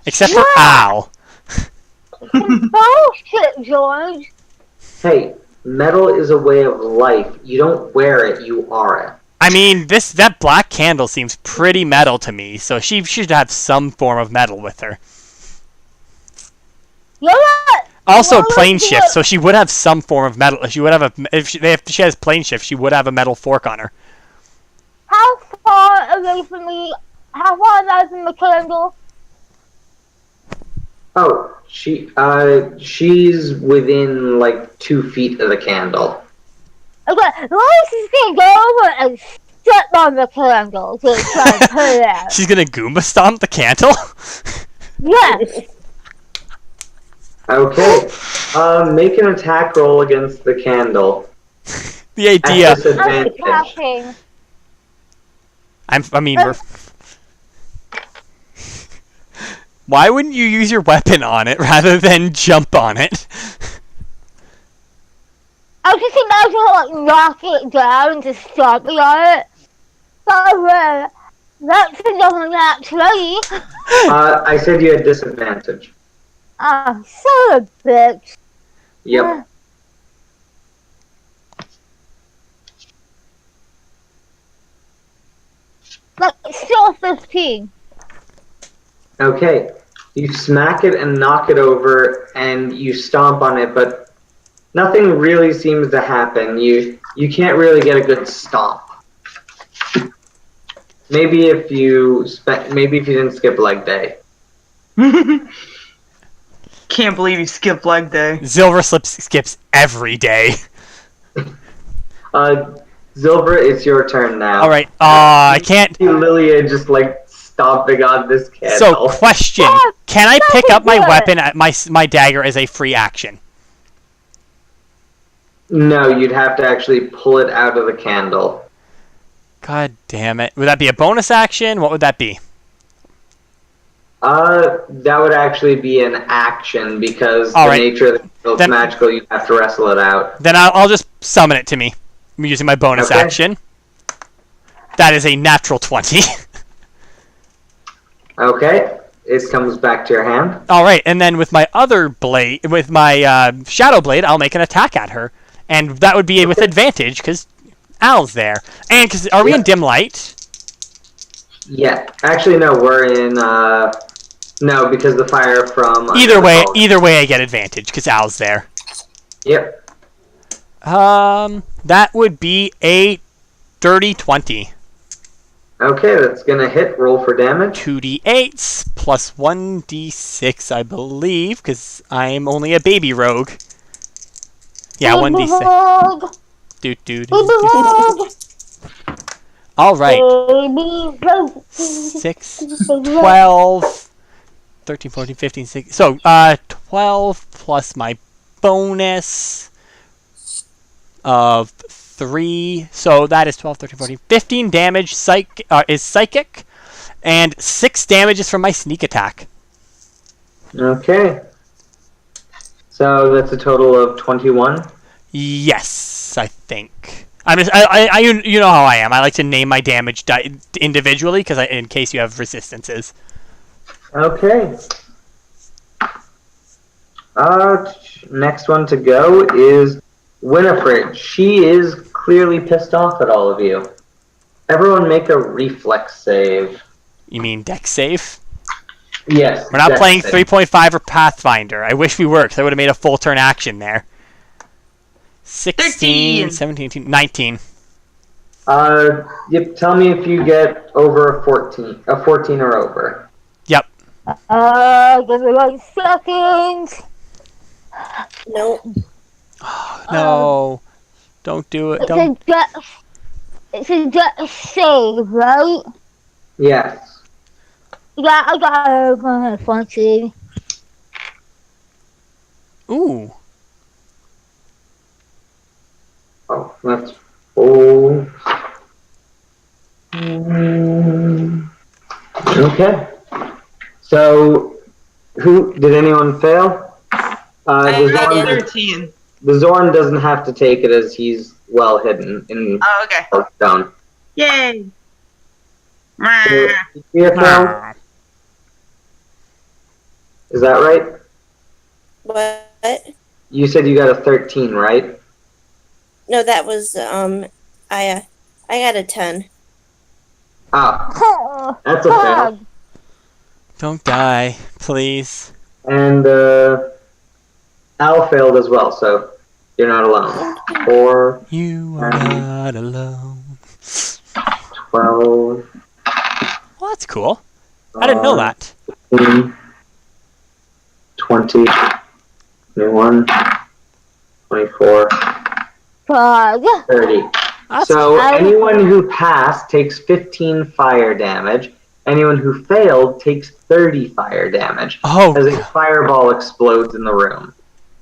Except for Yeah. Al. Bullshit, George. Hey, metal is a way of life. You don't wear it, you are it. I mean, that black candle seems pretty metal to me, so she should have some form of metal with her. You're not. Also, Well, plane let's do shift, it. so she would have some form of metal. She would have if she has plane shift, she would have a metal fork on her. How far away from me? How far away from the candle? Oh, she's within like 2 feet of the candle. Okay, let's just go over and step on the candle to try and put it out. She's gonna Goomba stomp the candle? Yes. Okay. Make an attack roll against the candle. The At idea. I'm disadvantage. attacking. We're... Why wouldn't you use your weapon on it rather than jump on it? I just imagine her like knocking it down and just stomping on it. So, that's another nat 20. I said you had disadvantage. Ah, son of a bitch. Yep. Like, still 15. Okay. You smack it and knock it over, and you stomp on it, but nothing really seems to happen. You can't really get a good stomp. Maybe if you didn't skip leg day. Can't believe you skipped leg day. Silver skips every day. Zilver, it's your turn now. Alright, I can't... See Lilia just like stomping on this candle. So, question. Can I pick up my weapon, at my dagger, as a free action? No, you'd have to actually pull it out of the candle. God damn it. Would that be a bonus action? What would that be? That would actually be an action because All the right. nature of the candle is Then- magical. You have to wrestle it out. Then I'll just summon it to me. I'm using my bonus Okay. action. That is a natural 20. Okay, it comes back to your hand. Alright, and then with my other blade, with my shadow blade, I'll make an attack at her. And that would be with advantage, because Al's there. And, because, are we in dim light? Yeah, actually no, we're in. No, because the fire from. Either way I get advantage, because Al's there. Yep. That would be a dirty 20. Okay, that's gonna hit. Roll for damage. 2d8s plus 1d6, I believe, because I'm only a baby rogue. Yeah, 1d6. Rogue. Doo, doo, doo, Baby doo. rogue. Alright, Baby rogue. 6, 12, 13, 14, 15, 16. So, 12 plus my bonus of 3. So that is 12, 13, 14, 15 damage is psychic. And 6 damage is from my sneak attack. Okay. So that's a total of 21. Yes, I think. You know how I am. I like to name my damage individually because in case you have resistances. Okay. Next one to go is Winifred. She is clearly pissed off at all of you. Everyone make a reflex save. You mean dex save? Yes. We're not dex playing save. 3.5 or Pathfinder. I wish we were, because I would have made a full turn action there. 16, 13. 17, 18, 19. Yep, tell me if you get over a 14 or over. Yep. Give me 1 second. Nope. No. Don't do it. It's Don't. a death. It's a death save, right? Yes. Yeah, I got it open in front of you. Ooh. Oh, that's full. Okay. So, did anyone fail? I The got Zorn, 13. the Zorn doesn't have to take it as he's well hidden in Oh, okay. stone. Yay! Ah. Is that right? What? You said you got a 13, right? No, that was I got a 10. Ah, that's a fail. God. Don't die, please. And Al failed as well, so you're not alone. 4, You are not alone. 12. Well, that's cool. I didn't know that. 15, 20, 21, 24, God. 30. That's So I- anyone who passed takes 15 fire damage. Anyone who failed takes 30 fire damage Oh, as a fireball explodes in the room.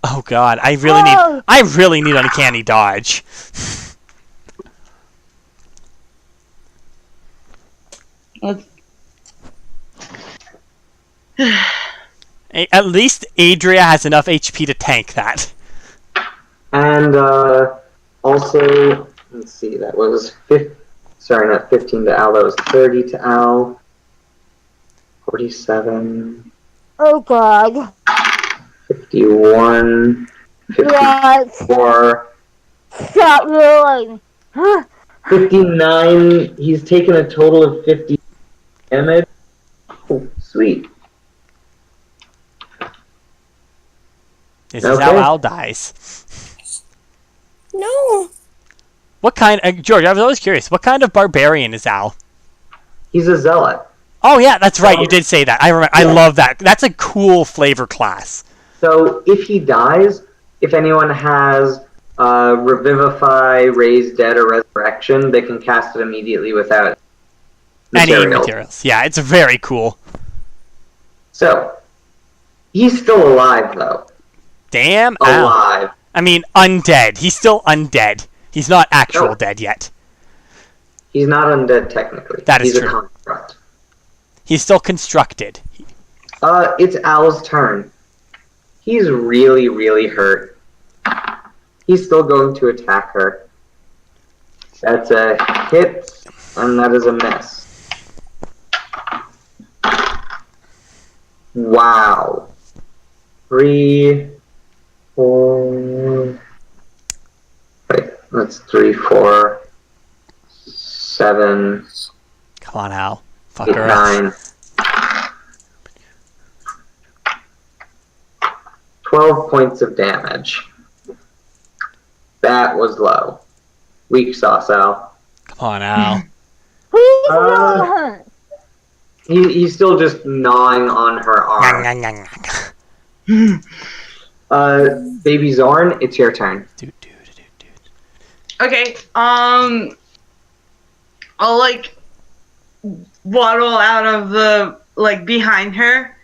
oh God! I Oh. really need uncanny dodge. At least Adria has enough HP to tank that. And also, let's see, that was sorry, not 15 to Al, that was 30 to Al. 47, Oh God. 51, What? 54, Stop rolling. 59. He's taken a total of 50 damage. Oh, sweet. This is Okay. how Al dies. No. What kind? George, I was always curious. What kind of barbarian is Al? He's a zealot. Oh yeah, that's right. You did say that. I remember. I love that. That's a cool flavor class. So if he dies, if anyone has Revivify, Raise Dead, or Resurrection, they can cast it immediately without Any materials. materials. Yeah, it's very cool. So he's still alive, though. Damn Al. Alive. I mean, undead. He's still undead. He's not actual No. dead yet. He's not undead technically. That is He's true. a construct. He's still constructed. It's Al's turn. He's really, really hurt. He's still going to attack her. That's a hit, and that is a miss. Wow. 3, 4. Wait, that's 3, 4, 7, Come on, Al. Fuck 8, her up. 9. 12 points of damage. That was low. Weak sauce, Al. Come on, Al. Who's Uh, going? He's still just gnawing on her arm. Nyang, nyang, nyang, nyang. Baby Zorn, it's your turn. Do, do, do, do, do. Okay, I'll waddle out of the behind her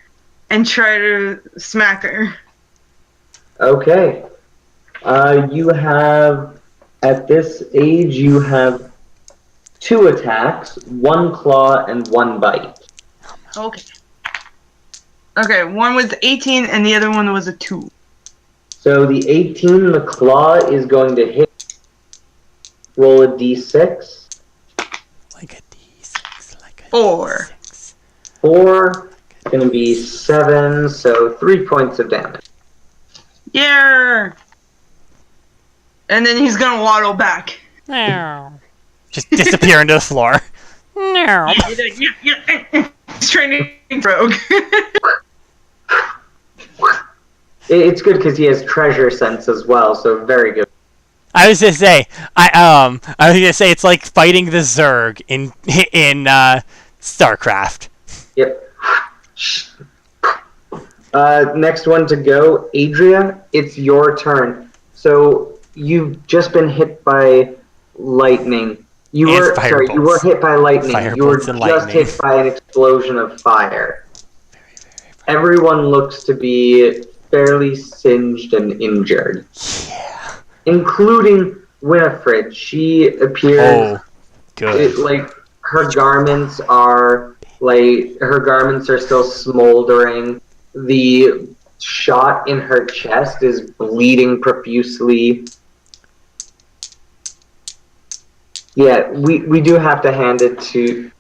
and try to smack her. Okay. You have, at this age, you have 2 attacks, 1 claw, and 1 bite. Okay. Okay, one was 18 and the other one was a 2. So the 18, the claw, is going to hit. Roll a d6. Like a D6. Like a 4. D6. 4, it's going to be 7, so 3 points of damage. Yeah. And then he's gonna waddle back. Just disappear into the floor. No. He's training rogue. It's good because he has treasure sense as well, so very good. I was gonna say, it's like fighting the Zerg in StarCraft. Yep. Next one to go, Adria. It's your turn. So you've just been hit by lightning. You And were sorry. You were firebolts. hit by lightning. You were Firebolts and just lightning. hit by an explosion of fire. Everyone looks to be fairly singed and injured, Yeah. including Winifred. She appears Oh, good. like her garments are still smoldering. The shot in her chest is bleeding profusely. Yeah, we do have to hand it to.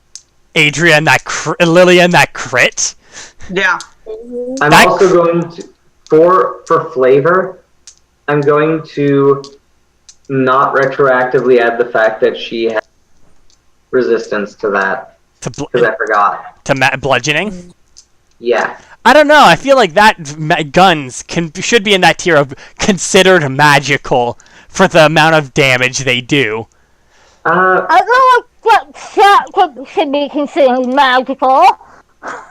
Adria and that Lillian, that crit. Yeah. I'm That also going to for flavor. I'm going to not retroactively add the fact that she has resistance to that because I forgot. Bludgeoning. Yeah. I don't know. I feel like that guns should be in that tier of considered magical for the amount of damage they do. I feel like that should be considered magical.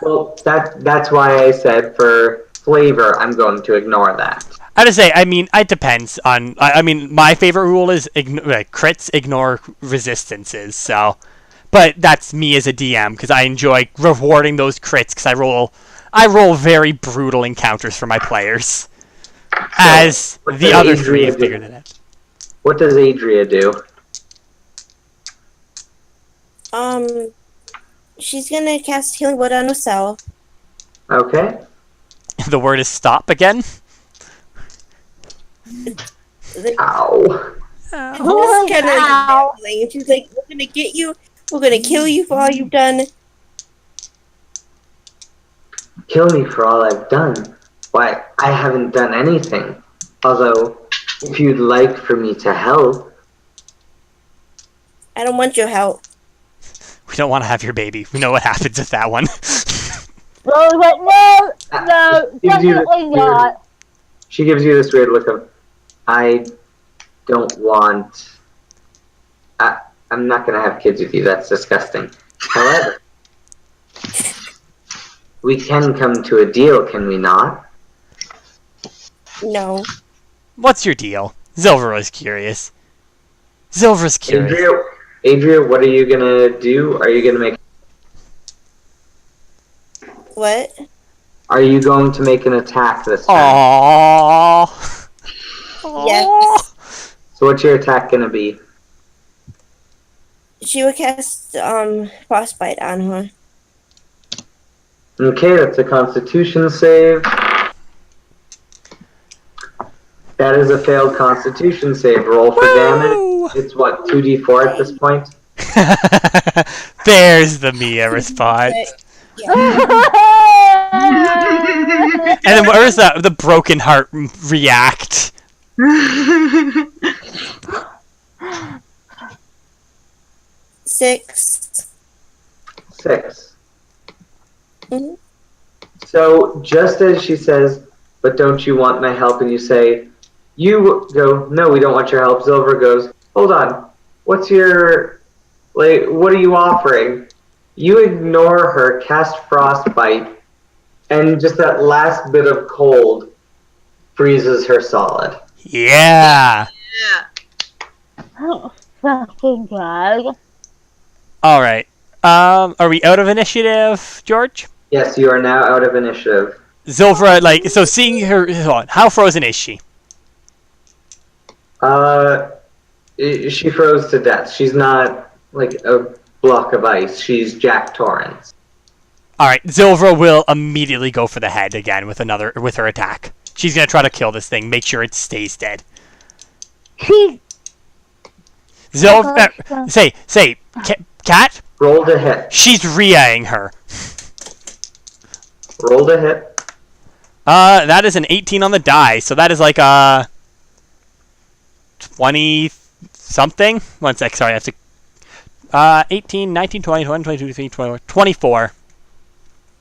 Well, that's why I said for flavor, I'm going to ignore that. I have to say, I mean, it depends on. I mean, my favorite rule is crits ignore resistances. So, but that's me as a DM because I enjoy rewarding those crits because I roll very brutal encounters for my players. As what the does other Adria three have do? figured it out. What does Adria do? She's gonna cast Healing Word on herself. Okay. The word is stop again. Ow. Just kind of Ow. and she's like, "We're gonna get you. We're gonna kill you for all you've done." Kill me for all I've done. Why, I haven't done anything. Although, if you'd like for me to help, I don't want your help. We don't want to have your baby. We know what happens with that one. Rose like, no, Gives you this definitely not. she gives you this weird look of, I don't want. I'm not gonna have kids with you. That's disgusting. However, we can come to a deal, can we not? No. What's your deal? Zilver is curious. Zilver's curious. Adria, what are you gonna do? Are you gonna make? What? Are you going to make an attack this time? Aww. Yes. So what's your attack gonna be? She would cast Frostbite on her. Okay, that's a Constitution save. That is a failed Constitution save. Roll for damage. It's what, 2d4 at this point? There's the Mia response. And then where's the broken heart react? Six. 6. Mhm. So just as she says, but don't you want my help? And you say, you go, no, we don't want your help. Zilver goes, hold on. What's your, what are you offering? You ignore her, cast Frostbite, and just that last bit of cold freezes her solid. Yeah. Oh, fucking God. All right. Are we out of initiative, George? Yes, you are now out of initiative. Zilver, so seeing her, hold on, how frozen is she? She froze to death. She's not like a block of ice. She's Jack Torrance. All right, Zilver will immediately go for the head again with her attack. She's gonna try to kill this thing, make sure it stays dead. She's Zilver, say, Cat. Roll to hit. She's Ria-ing her. Roll to hit. That is an 18 on the die, so that is like 20 something. 1 sec, sorry, I have to. 18, 19, 20, 21, 22, 23, 24, 24.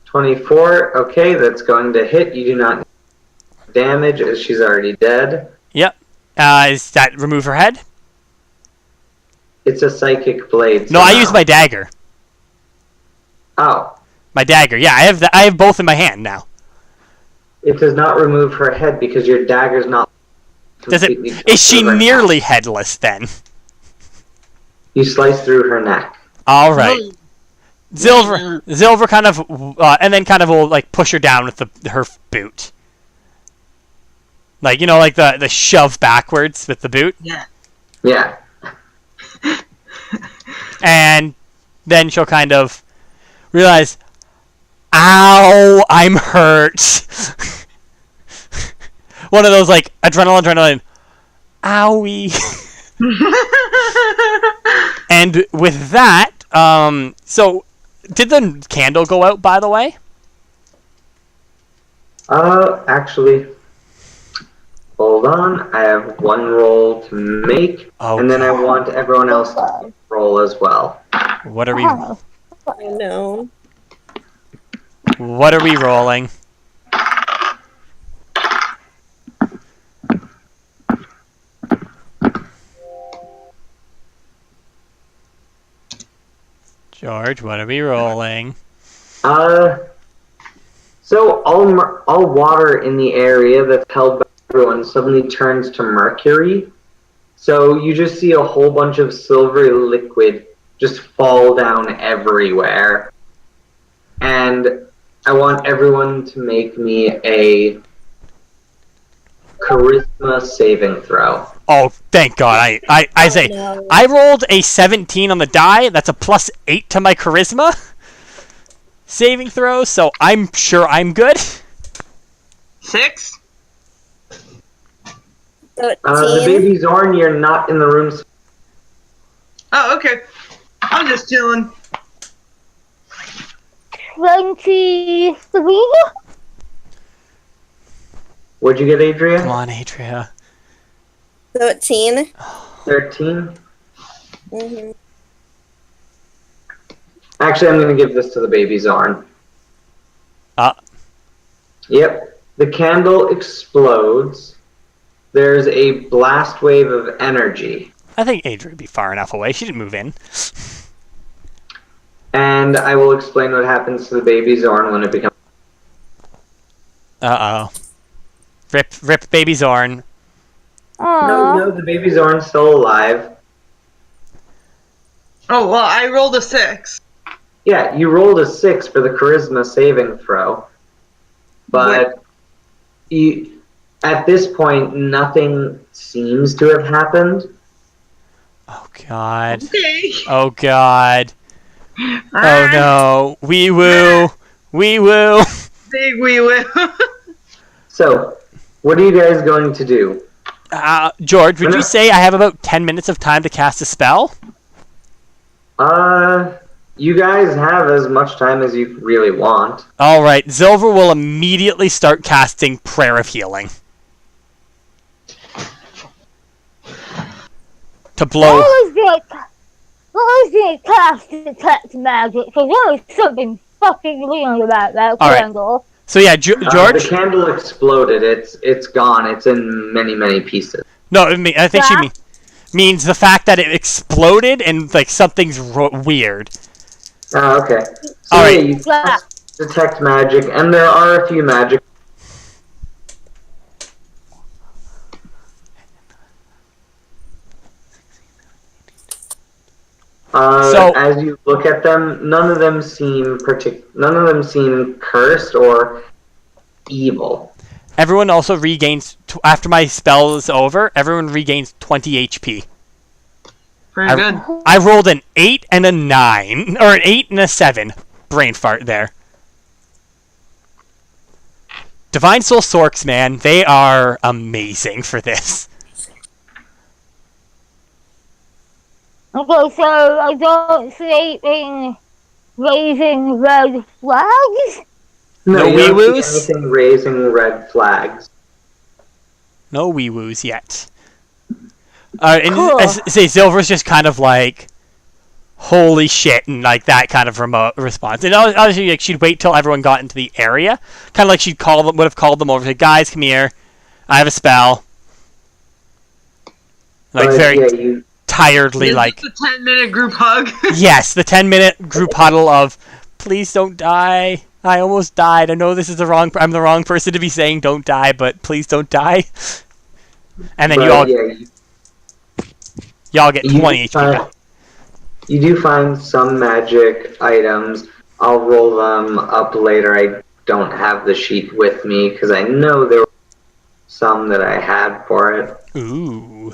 24. Okay, that's going to hit. You do not damage as she's already dead. Yep. Is that remove her head? It's a psychic blade. No, I somehow. use my dagger. Oh, My dagger. Yeah, I have both in my hand now. It does not remove her head because your dagger's not Does it? completely Is she through her nearly neck. headless then? You slice through her neck. All right. Zilver kind of, and then kind of will like push her down with her boot. Like, you know, like the shove backwards with the boot. Yeah. Yeah. And then she'll kind of realize, ow, I'm hurt. One of those, like, adrenaline, owie. And with that, so, did the candle go out, by the way? Actually, hold on. I have one roll to make, Oh, and then I want everyone else to roll as well. What are we? Oh. I know. What are we rolling? George, what are we rolling? So all water in the area that's held by everyone suddenly turns to mercury. So you just see a whole bunch of silvery liquid just fall down everywhere. And I want everyone to make me a charisma saving throw. Oh, thank God! I say No. I rolled a 17 on the die. That's a +8 to my charisma saving throw. So I'm sure I'm good. 6? The 13. baby Zorn, you're not in the room. Oh, okay. I'm just chilling. 23. What'd you get, Adria? Come on, Adria. 13. 13. Mm-hmm. Actually, I'm going to give this to the baby Zorn. Yep. The candle explodes. There's a blast wave of energy. I think Adria would be far enough away. She didn't move in. And I will explain what happens to the baby Zorn when it becomes... Uh oh. Rip, baby Zorn. No, the baby Zorn's still alive. Oh, well, I rolled a 6. Yeah, you rolled a 6 for the charisma saving throw. But at this point, nothing seems to have happened. Oh God. Okay. Oh God. Oh no. Wee woo. Wee woo. Big wee woo. So, what are you guys going to do? George, would you say I have about 10 minutes of time to cast a spell? You guys have as much time as you really want. Alright, Zilver will immediately start casting Prayer of Healing. To blow. What was the cast detect magic? Because there was something fucking weird about that All right. candle. So yeah, George? The candle exploded. It's gone. It's in many, many pieces. No, I think she means the fact that it exploded and like something's weird. Oh, okay. So All right. you cast detect magic, and there are a few magic. As you look at them, none of them seem cursed or evil. Everyone also regains, after my spell is over, everyone regains 20 HP. Pretty good. I rolled an 8 and a 9, or an 8 and a 7. Brain fart there. Divine Soul Sorks, man, they are amazing for this. Okay, so I don't see anything raising red flags? No you don't wee-woos? see anything raising red flags. No wee woos yet. And Cool. say Silver's just kind of like, holy shit, and like that kind of remote response. And obviously, like, she'd wait till everyone got into the area, kind of like she'd would have called them over. Say, guys, come here. I have a spell. Like very tiredly, Is like this a 10-minute group hug? yes, the 10-minute group huddle of, please don't die. I almost died. I know this is I'm the wrong person to be saying don't die, but please don't die. And then But, y'all get 20 HP back. You do find some magic items. I'll roll them up later. I don't have the sheet with me because I know there were some that I had for it. Ooh.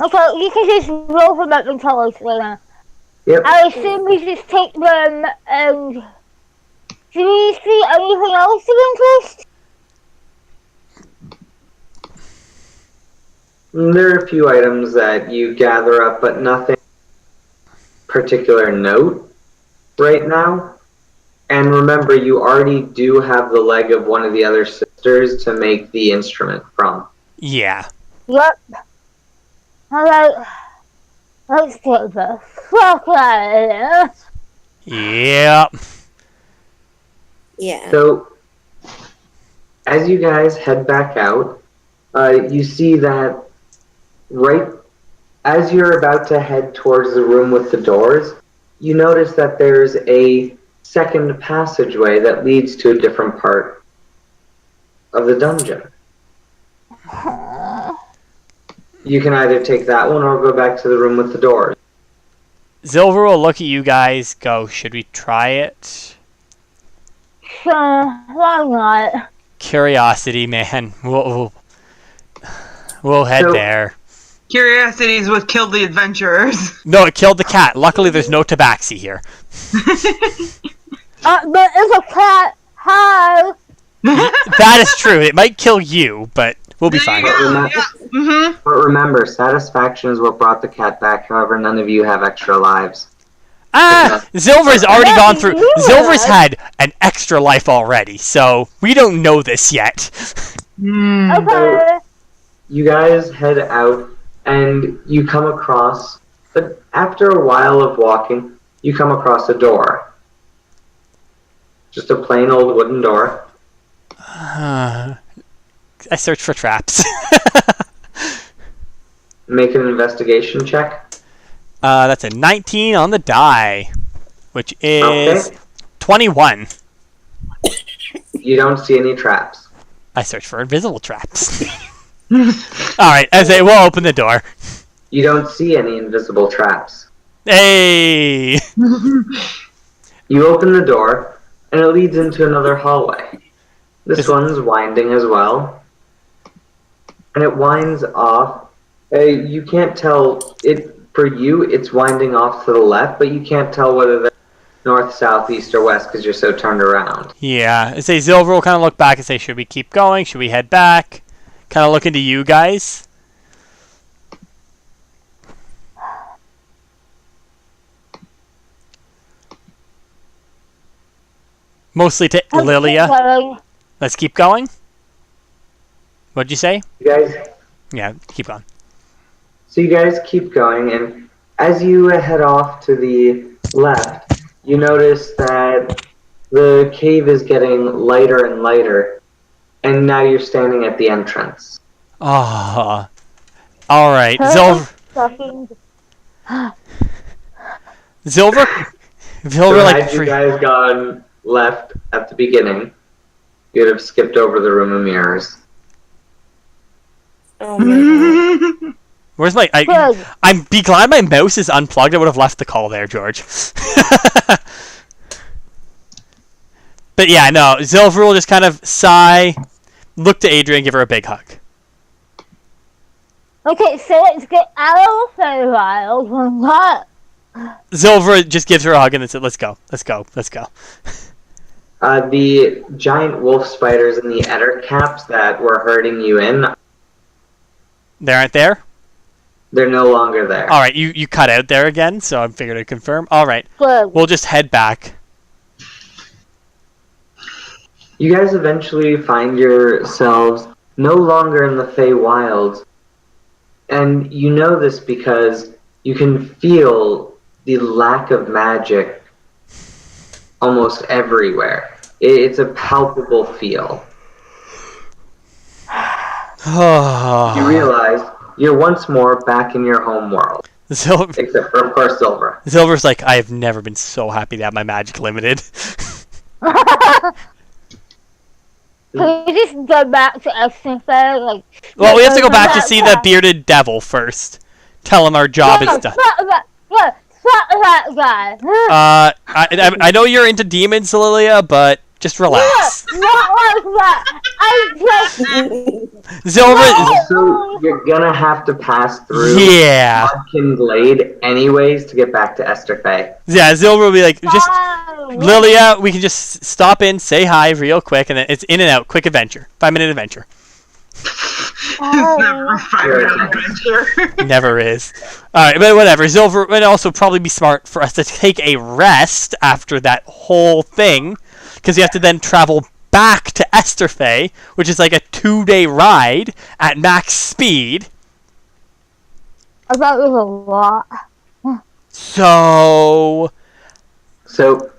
Okay, you can just roll them up and tell us later. Yep. I assume we just take them and... Do we see anything else of interest? There are a few items that you gather up, but nothing particular note right now. And remember, you already do have the leg of one of the other sisters to make the instrument from. Yeah. Yep. Alright. Let's get the fuck out of here. Yep. Yeah. So, as you guys head back out, you see that right as you're about to head towards the room with the doors, you notice that there's a second passageway that leads to a different part of the dungeon. You can either take that one or go back to the room with the doors. Silver will look at you guys, go, should we try it? Sure, why not? Curiosity, man. We'll head So- there. Curiosity is what killed the adventurers. No, it killed the cat. Luckily, there's no tabaxi here. But it's a cat. Hi. That is true. It might kill you, but we'll be fine. But remember, satisfaction is what brought the cat back. However, none of you have extra lives. Ah! Silver's already Yeah, gone through. you Silver's had. had an extra life already, so we don't know this yet. Okay. You guys head out and you come across, but after a while of walking, you come across a door. Just a plain old wooden door. I search for traps. Make an investigation check. That's a 19 on the die, which is Okay. 21. You don't see any traps. I search for invisible traps. Alright, I say we'll open the door. You don't see any invisible traps. Hey! You open the door, and it leads into another hallway. This Is- one's winding as well. And it winds off. You can't tell it for you. It's winding off to the left, but you can't tell whether they're north, south, east, or west because you're so turned around. Yeah, I say Silver will kind of look back and say, should we keep going? Should we head back? Kind of look into you guys. Mostly to Lilia. Going. Let's keep going. What'd you say? You guys, Yeah, keep going. so you guys keep going, and as you head off to the left, you notice that the cave is getting lighter and lighter, and now you're standing at the entrance. Ah. Alright, Fucking. Silver, So like had you guys gone left at the beginning, you'd have skipped over the room of mirrors. Oh my god. Where's my? Good. I'm be glad my mouse is unplugged. I would have left the call there, George. But yeah, no. Silver will just kind of sigh, look to Adrian, give her a big hug. Okay, so let's get out of the Feywild. What? Silver just gives her a hug and then said, "Let's go, let's go, let's go." The giant wolf spiders and the ettercaps that were hurting you in, They aren't there. they're no longer there. All right, you cut out there again, so I figured I'd confirm. All right, Good. we'll just head back. You guys eventually find yourselves no longer in the Feywilds. And you know this because you can feel the lack of magic almost everywhere. It's a palpable feel. You realize you're once more back in your home world. Silver, Except for, of course, Silver. Silver's like, I have never been so happy to have my magic limited. Can we just go back to Exton Fair? Like, Well, we have to go back to see the bearded devil first. Tell him our job is done. Fuck that guy. I know you're into demons, Lilia, but just relax. Not like that. I just. Zilver, So you're gonna have to pass through yeah, Mudkin Glade anyways to get back to Esther Faye. yeah. Zilver will be like, just Oh, Lilia. We can just stop in, say hi real quick, and then it's in and out. Quick adventure, 5-minute adventure. It's never a 5-minute adventure. Never is. All right, but whatever. Zilver would also probably be smart for us to take a rest after that whole thing, because we have to then travel back to Esterfey, which is like a 2-day ride at max speed. I thought it was a lot. So, So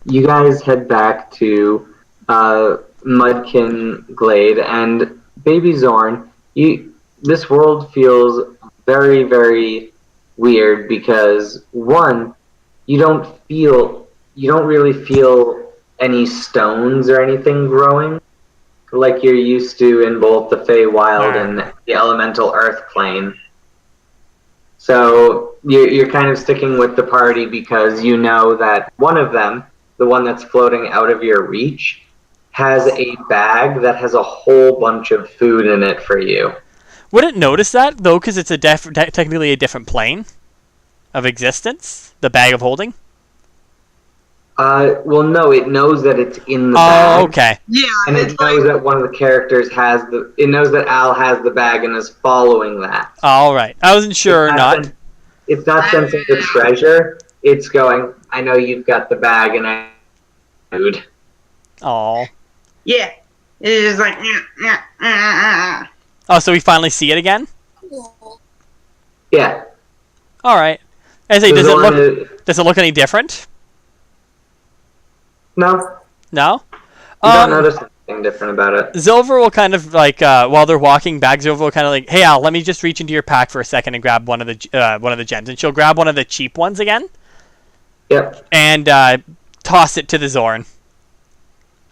you guys head back to Mudkin Glade, and Baby Zorn, this world feels very, very weird because one, you don't really feel any stones or anything growing like you're used to in both the Feywild and the elemental earth plane. So you're kind of sticking with the party because you know that one of them, the one that's floating out of your reach, has a bag that has a whole bunch of food in it for you. wouldn't notice that though, because it's technically a different plane of existence. The bag of holding. Well, no, it knows that it's in the Oh, bag. okay. Yeah, And it it's like knows that one of the characters it knows that Al has the bag and is following that. All right. I wasn't sure or not. It's not sensing the treasure. It's going, I know you've got the bag and I food. Oh. yeah. It's just like Oh, so we finally see it again. Yeah. All right. I say, The does it Zorn look? Does it look any different? No, No. you don't notice anything different about it. Zilver will kind of like while they're walking back, Zilver will kind of like, "Hey Al, let me just reach into your pack for a second and grab one of the gems," and she'll grab one of the cheap ones again Yep. and toss it to the Zorn.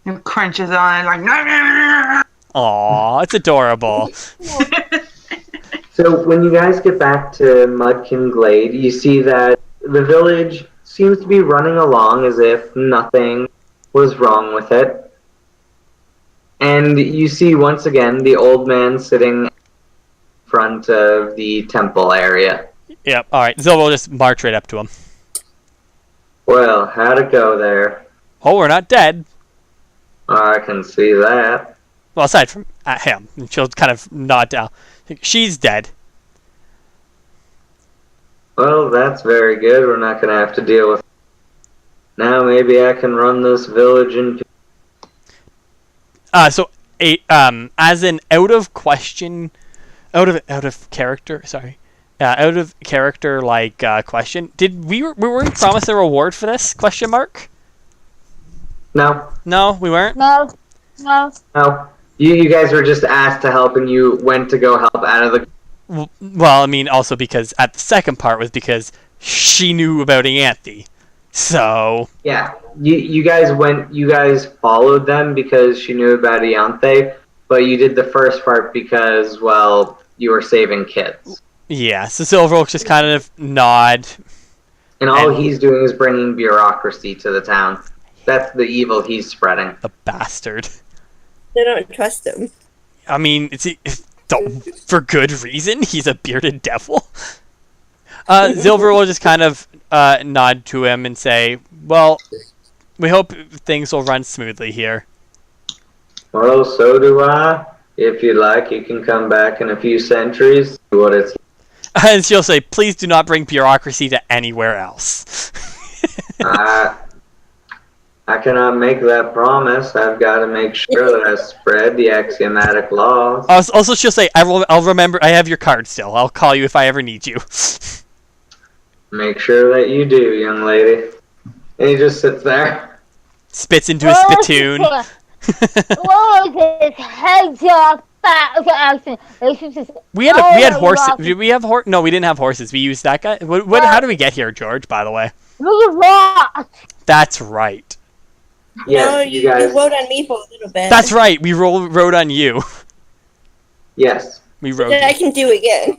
and crunches on it like Aw, it's adorable. So when you guys get back to Mudkin Glade, you see that the village seems to be running along as if nothing was wrong with it. And you see once again the old man sitting in front of the temple area. Yep. All right. Zilver will just march right up to him. Well, how'd it go there? Oh, we're not dead. I can see that. Well, aside from him, and she'll kind of nod down. She's dead. Well, that's very good. We're not going to have to deal with it. Now maybe I can run this village in peace. So as an out of character like question. Did we weren't promised a reward for this? Question mark. No, No, we weren't. No. No. no. You guys were just asked to help, and you went to go help out of the. Well, I mean, also because at the second part was because she knew about Ianthe. So Yeah, you guys followed them because she knew about Ianthe, but you did the first part because, well, you were saving kids. yeah, so Silver will just kind of nod. And all And- he's doing is bringing bureaucracy to the town. That's the evil he's spreading. The bastard. They don't trust him. I mean, for good reason. He's a bearded devil. Silver will just kind of nod to him and say, "Well, we hope things will run smoothly here." Well, so do I. If you'd like, you can come back in a few centuries. See what it's. And she'll say, "Please do not bring bureaucracy to anywhere else." I cannot make that promise. I've got to make sure that I spread the axiomatic laws. Also, she'll say, I'll remember. I have your card still. I'll call you if I ever need you." Make sure that you do, young lady. And he just sits there. Spits into his spittoon. What was his head off back of the accent? We had horses. Did we have horse? No, we didn't have horses. We used that guy. How do we get here, George? By the way, We lost. that's right. Yes, no, you guys. you rode on me for a little bit. That's right. We rode on you. Yes. We rode. That I You. can do again.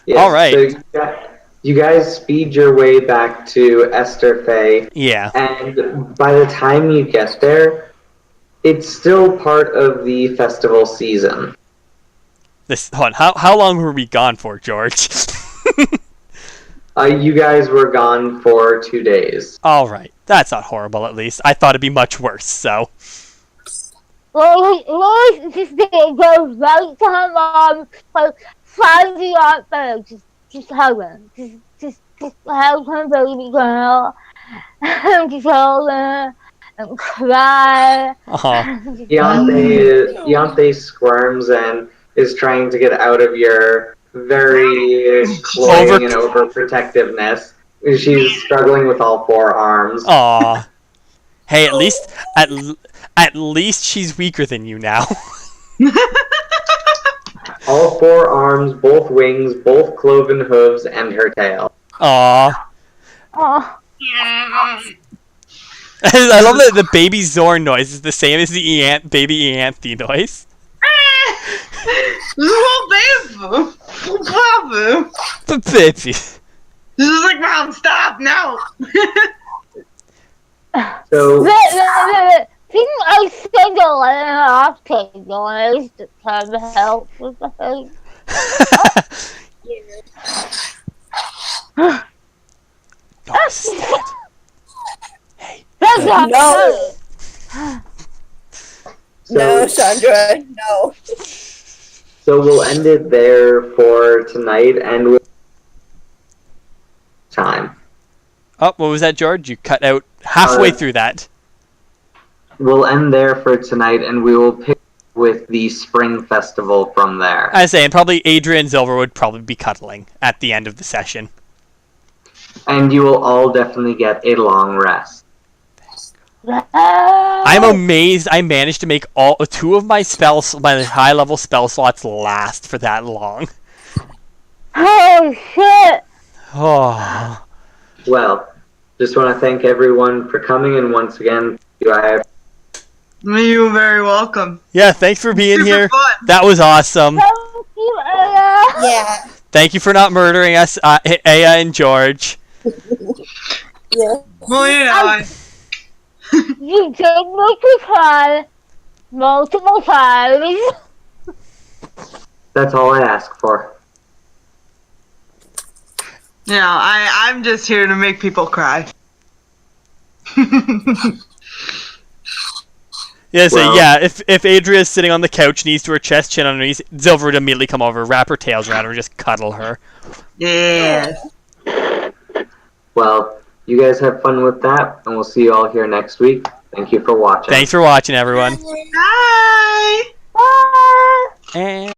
Yes. All right. So you guys speed your way back to Esther Faye, Yeah. and by the time you get there, it's still part of the festival season. Hold on. How long were we gone for, George? You guys were gone for 2 days. All right. That's not horrible. At least I thought it'd be much worse. So. Lois just goes right to her mom, like, finds the Aunt Faye, just hug her. Just hug her baby girl, and just hold her, and cry. Iante squirms and is trying to get out of your very cloying and overprotectiveness. She's struggling with all 4 arms. Aw. Hey, at least she's weaker than you now. All 4 arms, both wings, both cloven hooves, and her tail. Aw. Oh, I love that the baby Zorn noise is the same as the baby Ianthe noise. Little baby. The baby. This is like, Mom, stop now. So didn't I send a letter off to Lois to try to help with the thing? No, stop. Hey. That's not No. good. No, Sandra, no. So we'll end it there for tonight, and we'll time. Oh, what was that, George? You cut out halfway through that. We'll end there for tonight, and we will pick with the Spring Festival from there. I was saying, probably Adrian and Silver would probably be cuddling at the end of the session. And you will all definitely get a long rest. I'm amazed I managed to make all 2 of my my high-level spell slots last for that long. Oh shit! Oh. Well, just want to thank everyone for coming, and once again, You're very welcome. Yeah, thanks for being Super here. fun. That was awesome. Thank you, Aya. Yeah. Thank you for not murdering us, Aya and George. Yeah. Well, you know, You did make me cry multiple times. that's all I ask for. I'm just here to make people cry. Yeah, so Well- yeah, if Adria's sitting on the couch, knees to her chest, chin on her knees, Zilver would immediately come over, wrap her tails around her, and just cuddle her. Yes. Well, you guys have fun with that, and we'll see you all here next week. Thank you for watching. Thanks for watching, everyone. Bye. Bye. And